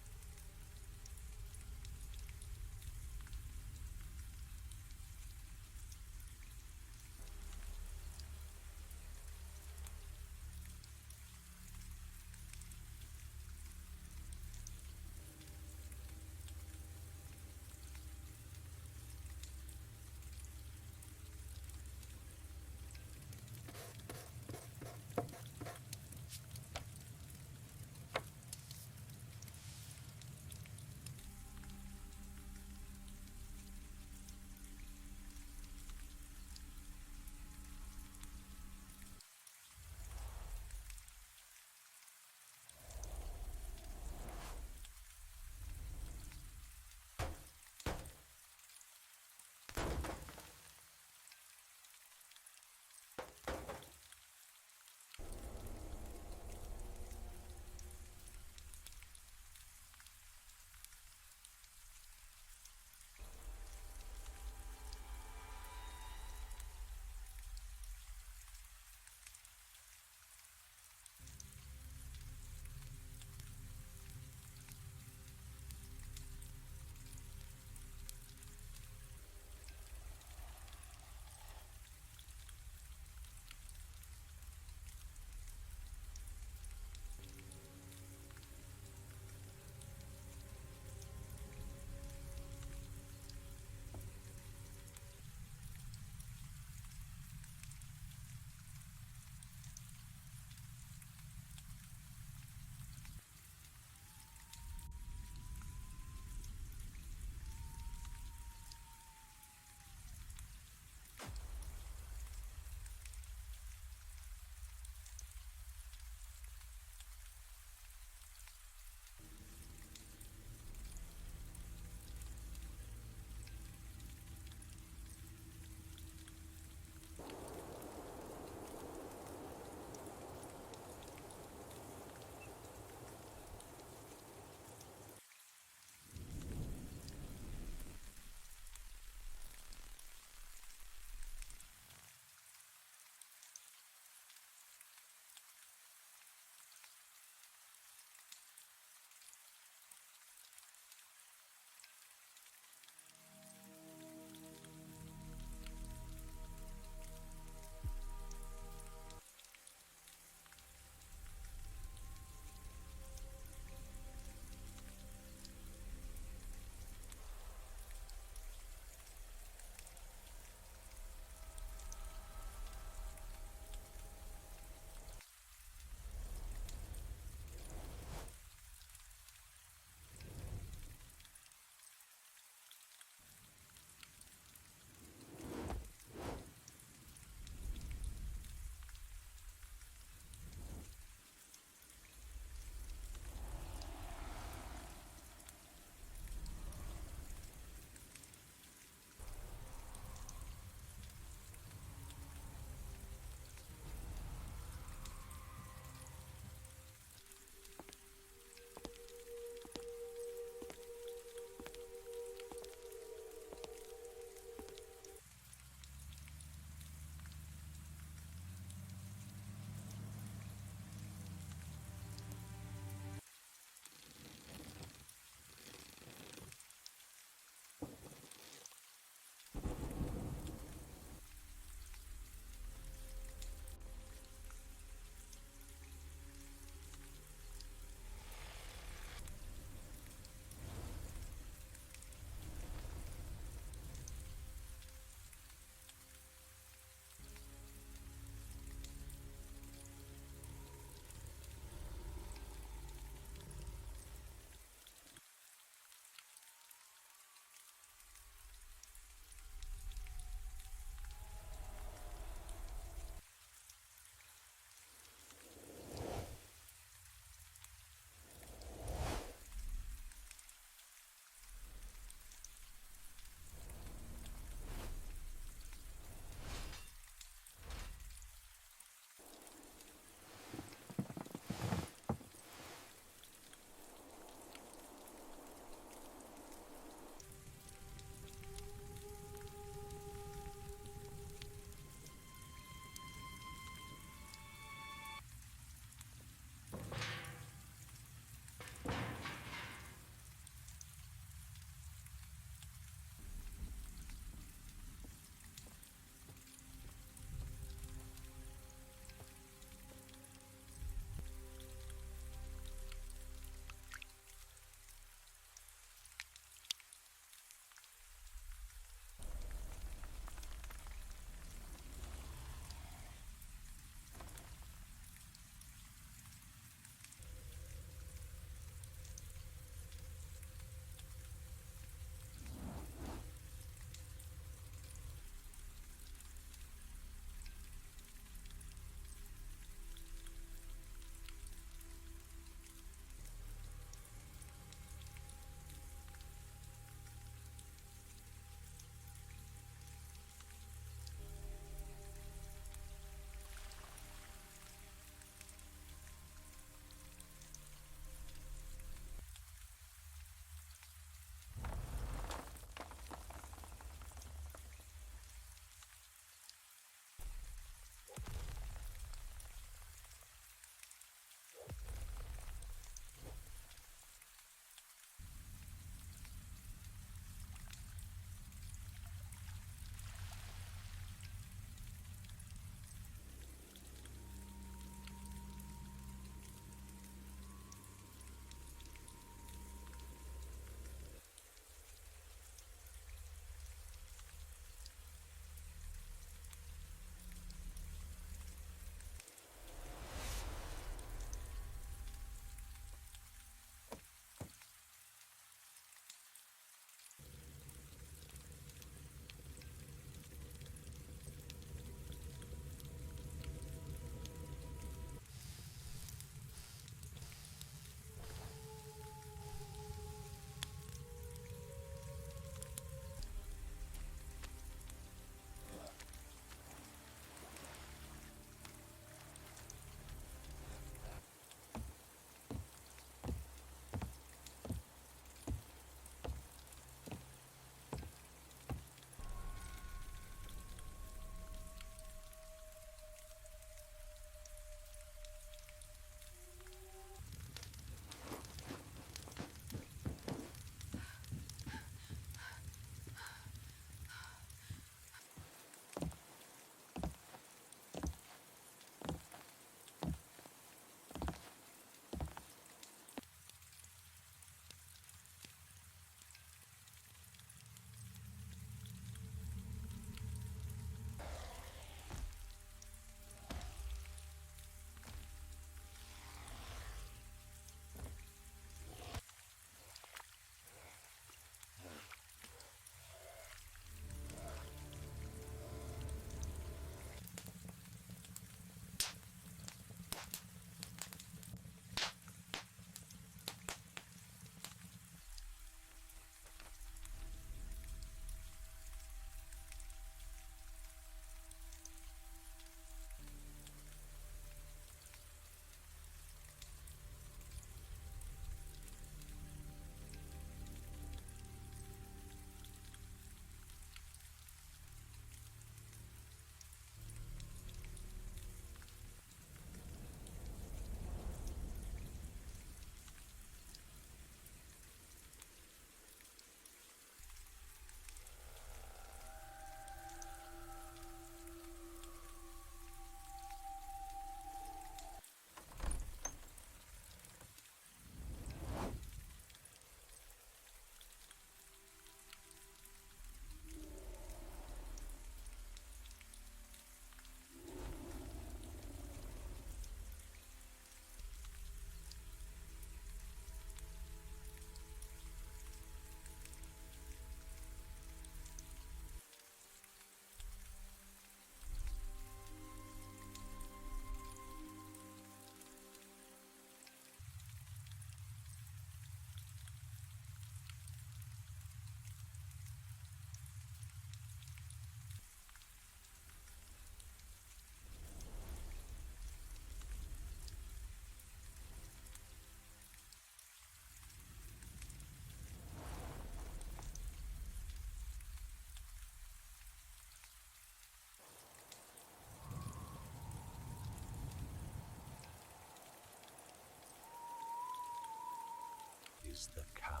Is the count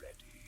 ready?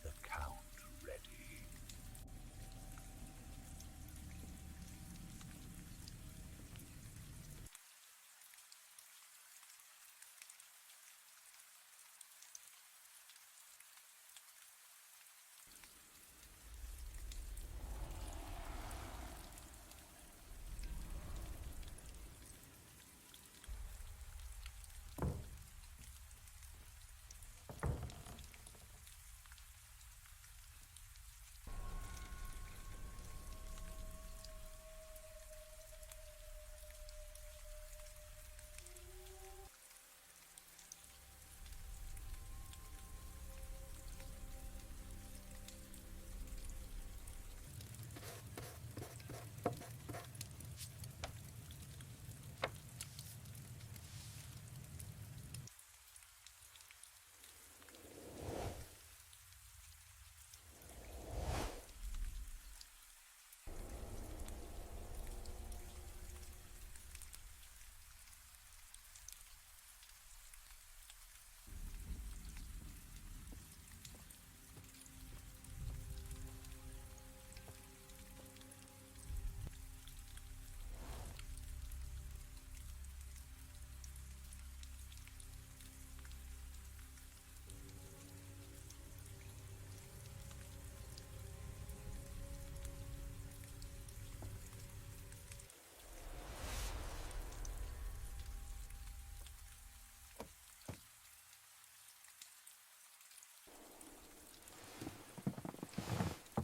the